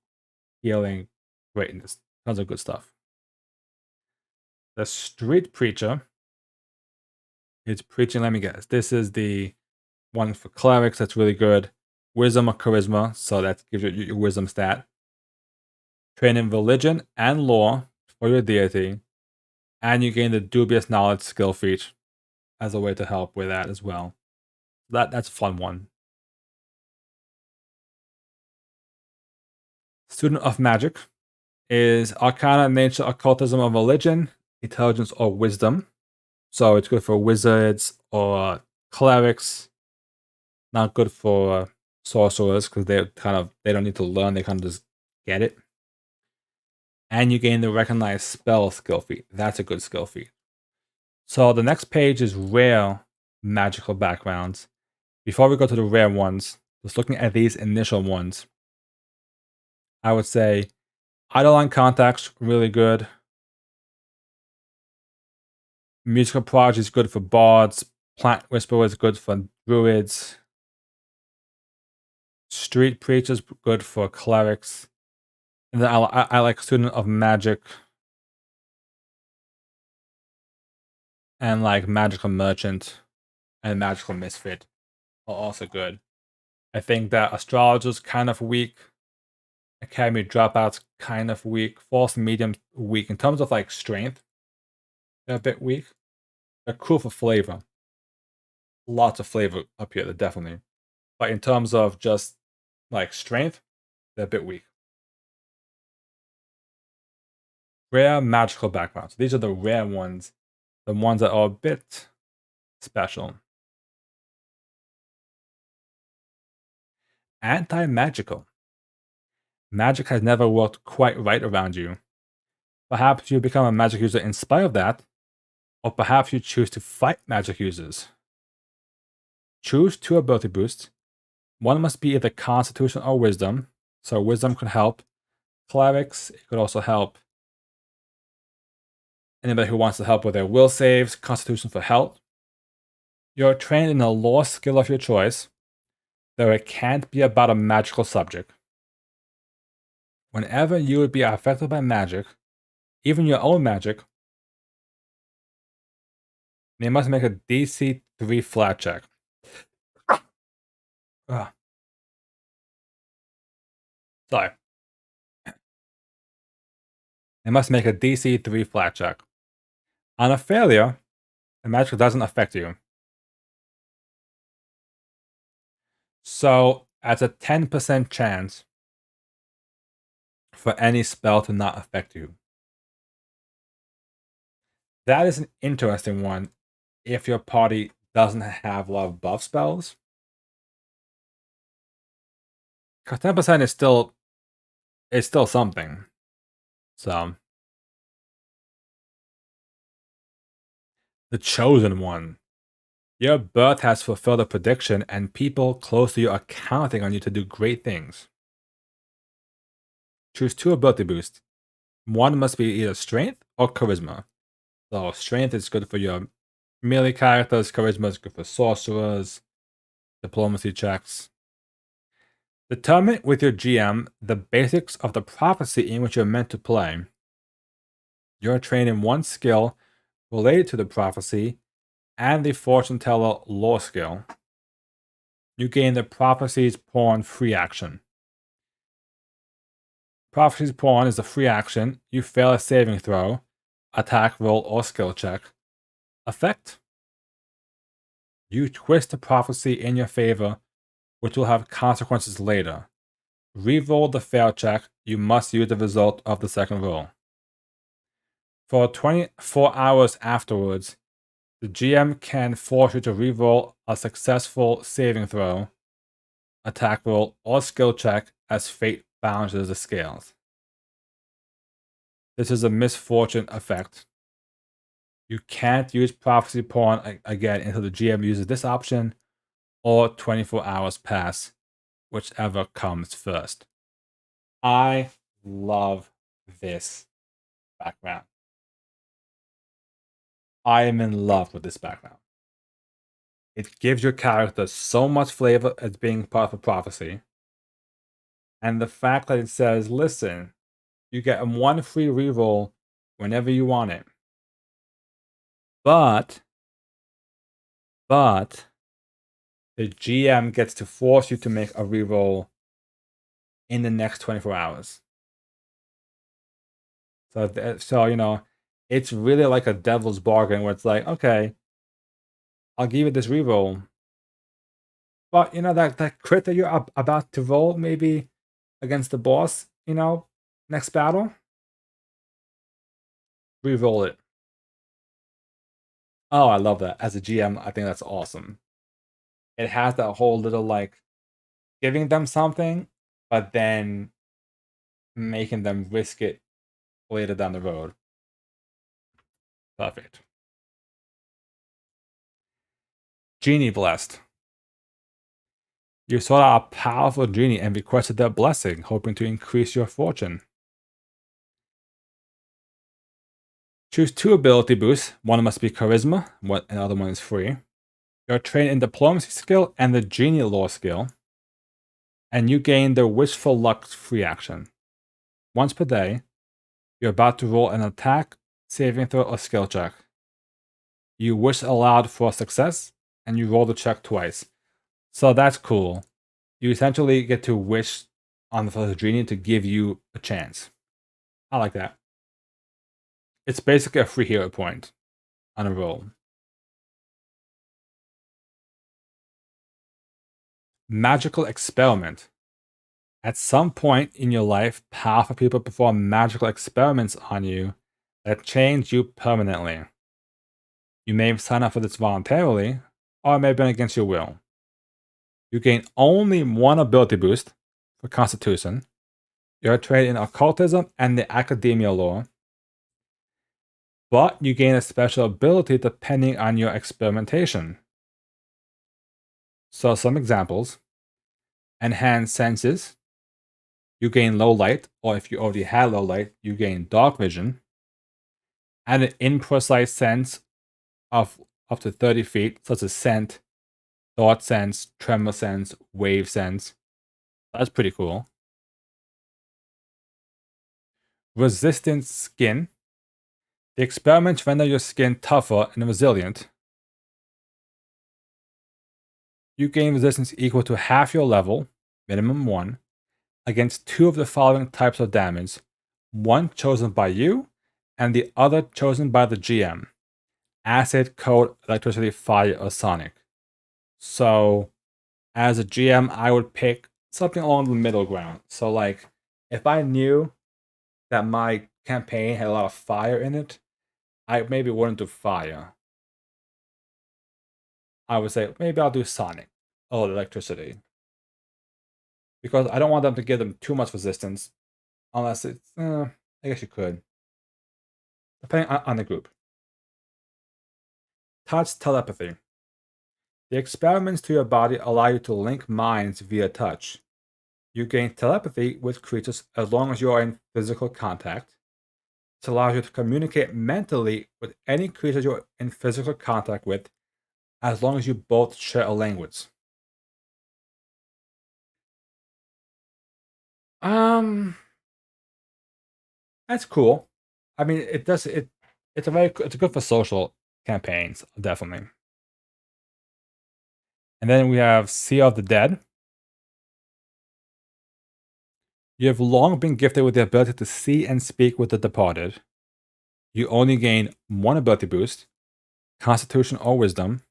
healing, greatness, tons of good stuff. The Street Preacher is preaching. Let me guess. This is the one for clerics. That's really good. Wisdom or Charisma, so that gives you your wisdom stat. Train in religion and lore for your deity, and you gain the dubious knowledge skill feat as a way to help with that as well. That's a fun one. Student of Magic is Arcana, Nature, Occultism, or Religion, Intelligence, or Wisdom. So it's good for wizards or clerics. Not good for sorcerers because they don't need to learn. They kind of just get it. And you gain the Recognize Spell skill feat. That's a good skill feat. So the next page is rare magical backgrounds. Before we go to the rare ones, just looking at these initial ones, I would say Eidolon Contacts, really good. Musical Prodigy is good for bards. Plant Whisperer is good for druids. Street Preacher is good for clerics. And then I like Student of Magic. And like Magical Merchant and Magical Misfit are also good. I think that Astrologer's kind of weak. Academy Dropout's kind of weak. False Medium weak. In terms of like strength, they're a bit weak. They're cool for flavor. Lots of flavor up here, definitely. But in terms of just like strength, they're a bit weak. Rare magical backgrounds. These are the rare ones. The ones that are a bit special. Anti-magical. Magic has never worked quite right around you. Perhaps you become a magic user in spite of that, or perhaps you choose to fight magic users. Choose 2 ability boosts. One must be either Constitution or Wisdom, so Wisdom could help clerics. It could also help anybody who wants to help with their will saves. Constitution for health. You're trained in a lore skill of your choice, though it can't be about a magical subject. Whenever you would be affected by magic, even your own magic, they must make a DC 3 flat check. Sorry. They must make a DC 3 flat check. On a failure, the magic doesn't affect you. So, as a 10% chance for any spell to not affect you. That is an interesting one if your party doesn't have a lot of buff spells. Because 10% is still something. So, the Chosen One. Your birth has fulfilled a prediction, and people close to you are counting on you to do great things. Choose 2 ability boosts. One must be either Strength or Charisma. So, Strength is good for your melee characters, Charisma is good for sorcerers, diplomacy checks. Determine with your GM the basics of the prophecy in which you're meant to play. You're trained in 1 skill related to the prophecy and the fortune teller lore skill. You gain the prophecy's pawn free action. Prophecy's pawn is a free action. You fail a saving throw, attack roll, or skill check. Effect: you twist the prophecy in your favor, which will have consequences later. Reroll the fail check. You must use the result of the second roll. For 24 hours afterwards, the GM can force you to reroll a successful saving throw, attack roll, or skill check as fate balances the scales. This is a misfortune effect. You can't use prophecy pawn again until the GM uses this option or 24 hours pass, whichever comes first. I love this background. I am in love with this background. It gives your character so much flavor as being part of a prophecy. And the fact that it says, listen, you get 1 free reroll whenever you want it. But the GM gets to force you to make a reroll in the next 24 hours. So you know, it's really like a devil's bargain where it's like, okay, I'll give you this reroll. But you know, that crit that you're about to roll, maybe against the boss, you know, next battle, reroll it. Oh, I love that. As a GM, I think that's awesome. It has that whole little like giving them something, but then making them risk it later down the road. Perfect. Genie Blessed. You sought out a powerful genie and requested their blessing, hoping to increase your fortune. Choose 2 ability boosts. One must be Charisma, and the other one is free. You're trained in Diplomacy skill and the Genie Lore skill. And you gain the Wishful Luck free action. Once per day, you're about to roll an attack, saving throw, or skill check. You wish aloud for success, and you roll the check twice. So that's cool. You essentially get to wish on the genie to give you a chance. I like that. It's basically a free hero point on a roll. Magical Experiment. At some point in your life, powerful people perform magical experiments on you that change you permanently. You may sign up for this voluntarily, or it may have been against your will. You gain only 1 ability boost for Constitution. You're trained in Occultism and the Academia lore, but you gain a special ability depending on your experimentation. So some examples: Enhanced Senses. You gain low light, or if you already had low light, you gain dark vision. And an imprecise sense of up to 30 feet, such as scent, thought sense, tremor sense, wave sense. That's pretty cool. Resistant Skin. The experiments render your skin tougher and resilient. You gain resistance equal to half your level, minimum 1, against 2 of the following types of damage, one chosen by you, and the other chosen by the GM. Acid, cold, electricity, fire, or sonic. So, as a GM, I would pick something along the middle ground. So, like, if I knew that my campaign had a lot of fire in it, I maybe wouldn't do fire. I would say, maybe I'll do sonic or electricity. Because I don't want them to give them too much resistance. Unless it's, I guess you could. Depending on the group. Touch Telepathy. The experiments to your body allow you to link minds via touch. You gain telepathy with creatures as long as you are in physical contact. This allows you to communicate mentally with any creature you're in physical contact with, as long as you both share a language. That's cool. I mean, it's good for social campaigns, definitely. And then we have Sea of the Dead. You have long been gifted with the ability to see and speak with the departed. You only gain 1 ability boost, Constitution or Wisdom.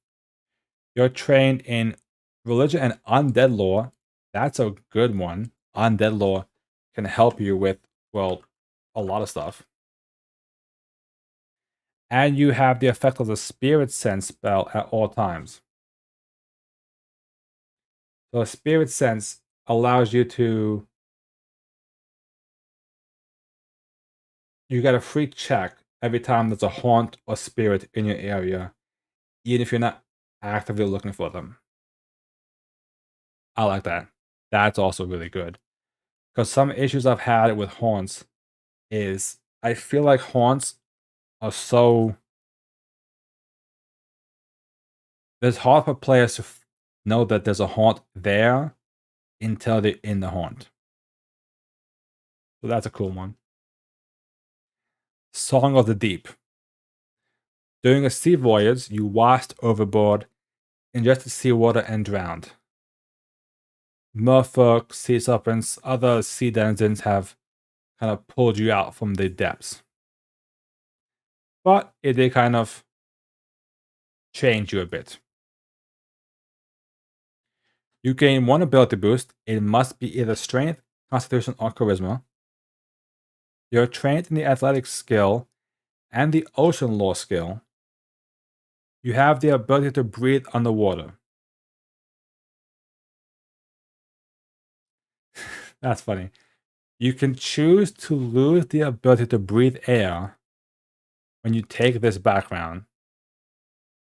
You're trained in Religion and Undead lore. That's a good one. Undead lore can help you with, well, a lot of stuff. And you have the effect of the Spirit Sense spell at all times. So Spirit Sense allows you to... You get a free check every time there's a haunt or spirit in your area, even if you're not actively looking for them. I like that. That's also really good. Because some issues I've had with haunts is I feel like haunts are so. It's hard for players to know that there's a haunt there until they're in the haunt. So that's a cool one. Song of the Deep. During a sea voyage, you washed overboard, ingested seawater, and drowned. Merfolk, sea serpents, other sea denizens have kind of pulled you out from the depths. But it did kind of change you a bit. You gain one ability boost. It must be either strength, constitution, or charisma. You're trained in the athletics skill and the ocean lore skill. You have the ability to breathe underwater. That's funny. You can choose to lose the ability to breathe air when you take this background,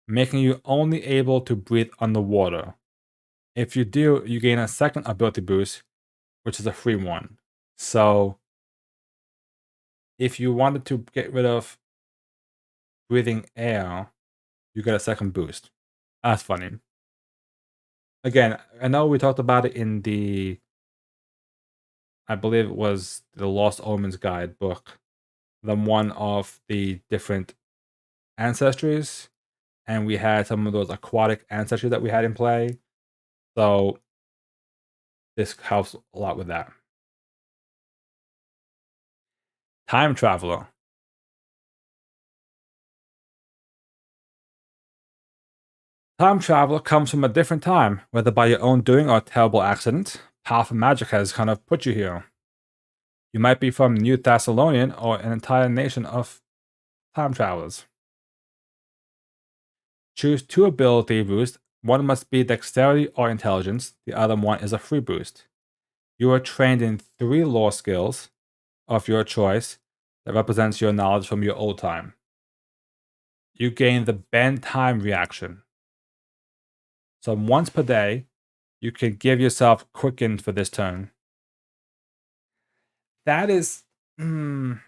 making you only able to breathe underwater. If you do, you gain a second ability boost, which is a free one. So, if you wanted to get rid of breathing air, you get a second boost. That's funny. Again, I know we talked about it in the, I believe it was the Lost Omens Guide book, the one of the different ancestries, and we had some of those aquatic ancestries that we had in play. So this helps a lot with that. Time Traveler. Time Traveler comes from a different time, whether by your own doing or a terrible accident. Powerful magic has kind of put you here. You might be from New Thessalonian or an entire nation of time travelers. Choose 2 ability boosts. One must be dexterity or intelligence. The other one is a free boost. You are trained in 3 lore skills of your choice that represents your knowledge from your old time. You gain the bend time reaction. So once per day, you can give yourself quicken for this turn. That is, I mean,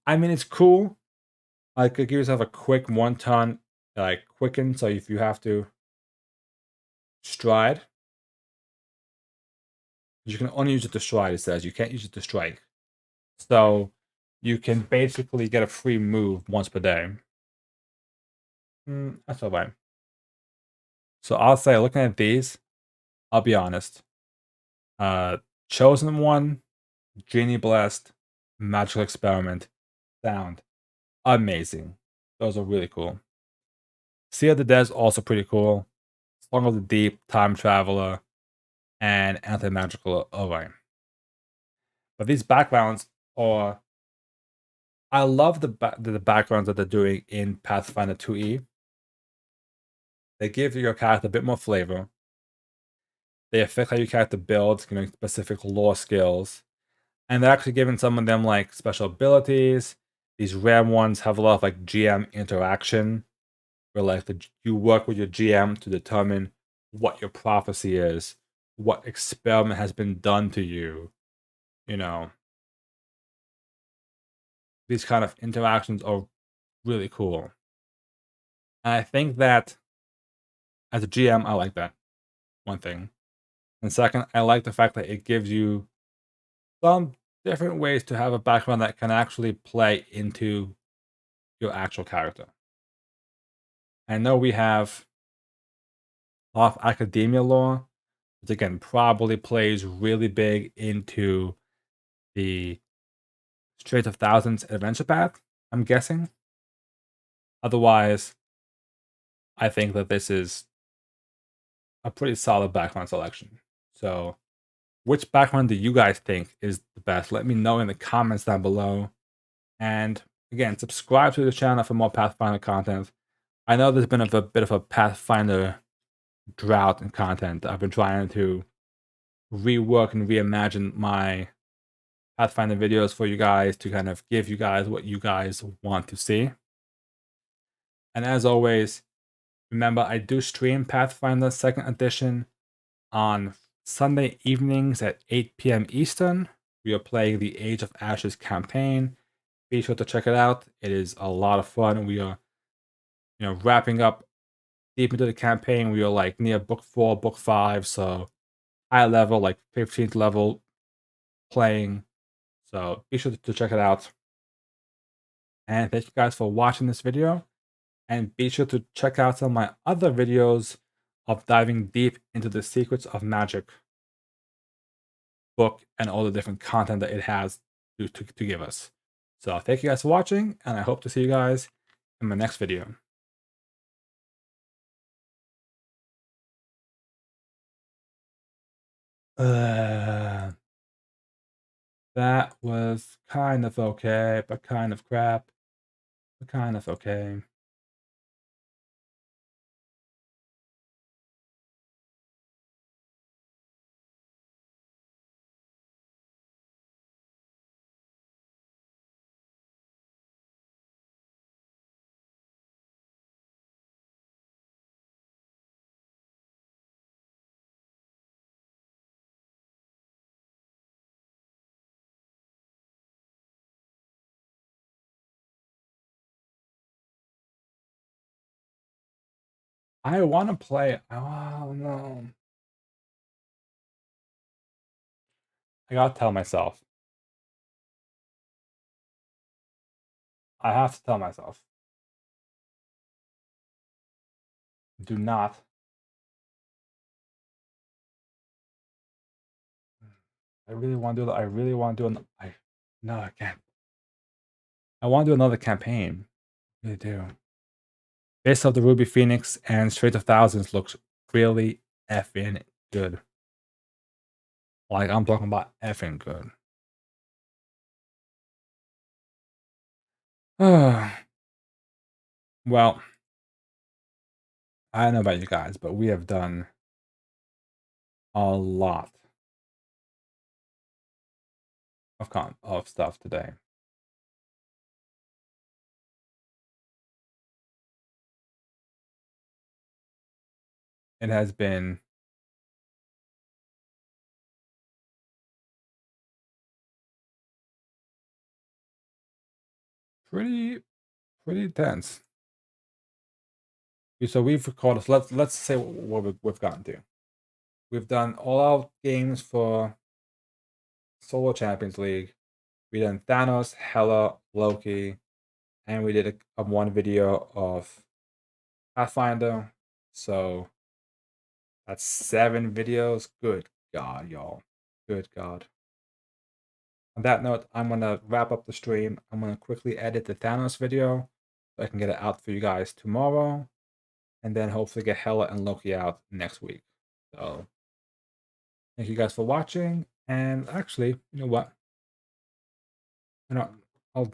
it's cool. Like, give yourself a quick 1 turn, like quicken. So if you have to stride, you can only use it to stride. It says you can't use it to strike. So you can basically get a free move once per day. That's all right. So I'll say, looking at these, I'll be honest. Chosen One, Genie Blast, Magical Experiment, sound amazing. Those are really cool. Sea of the Dead is also pretty cool. Song of the Deep, Time Traveler, and Anti-Magical Array. But these backgrounds are... I love the backgrounds that they're doing in Pathfinder 2e. They give your character a bit more flavor. They affect how your character builds, giving specific lore skills. And they're actually giving some of them like special abilities. These rare ones have a lot of like GM interaction, where like you work with your GM to determine what your prophecy is, what experiment has been done to you. You know, these kind of interactions are really cool. And I think that as a GM, I like that. One thing. And second, I like the fact that it gives you some different ways to have a background that can actually play into your actual character. I know we have off academia lore, which again probably plays really big into the Straits of Thousands adventure path, I'm guessing. Otherwise, I think that this is a pretty solid background selection. So, which background do you guys think is the best? Let me know in the comments down below. And again, subscribe to the channel for more Pathfinder content. I know there's been a bit of a Pathfinder drought in content. I've been trying to rework and reimagine my Pathfinder videos for you guys to kind of give you guys what you guys want to see. And as always, remember I do stream Pathfinder 2nd Edition on Sunday evenings at 8 p.m. Eastern. We are playing the Age of Ashes campaign. Be sure to check it out. It is a lot of fun. We are, wrapping up deep into the campaign. We are like near book 4, book 5, so high level, like 15th level playing. So be sure to check it out. And thank you guys for watching this video. And be sure to check out some of my other videos of diving deep into the secrets of magic book and all the different content that it has to give us. So thank you guys for watching, and I hope to see you guys in my next video. That was kind of okay, but kind of crap, but kind of okay. I want to play. Oh no. I gotta tell myself. I have to tell myself. Do not. I really want to do. I really want to do. No, I can't. I want to do another campaign. I really do. Face of the Ruby Phoenix and Straight of Thousands looks really effing good. Like, I'm talking about effing good. Well, I don't know about you guys, but we have done a lot of stuff today. It has been pretty intense. So we've recorded. So let's say what we've gotten to. We've done all our games for Solo Champions League. We done Thanos, Hela, Loki, and we did a one video of Pathfinder. So that's 7 videos. Good God, y'all. Good God. On that note, I'm gonna wrap up the stream. I'm gonna quickly edit the Thanos video so I can get it out for you guys tomorrow, and then hopefully get Hela and Loki out next week. So thank you guys for watching. And actually, you know what? I'll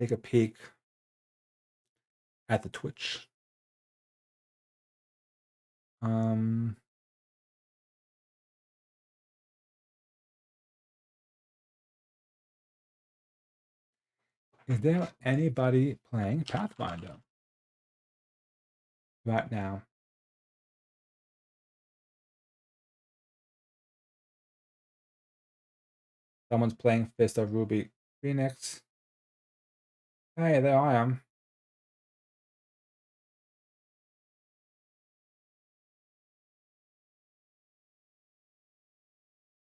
take a peek at the Twitch. Is there anybody playing Pathfinder right now? Someone's playing Fist of Ruby Phoenix. Hey, there I am.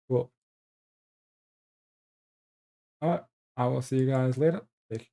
Cool. All right. I will see you guys later. Take care.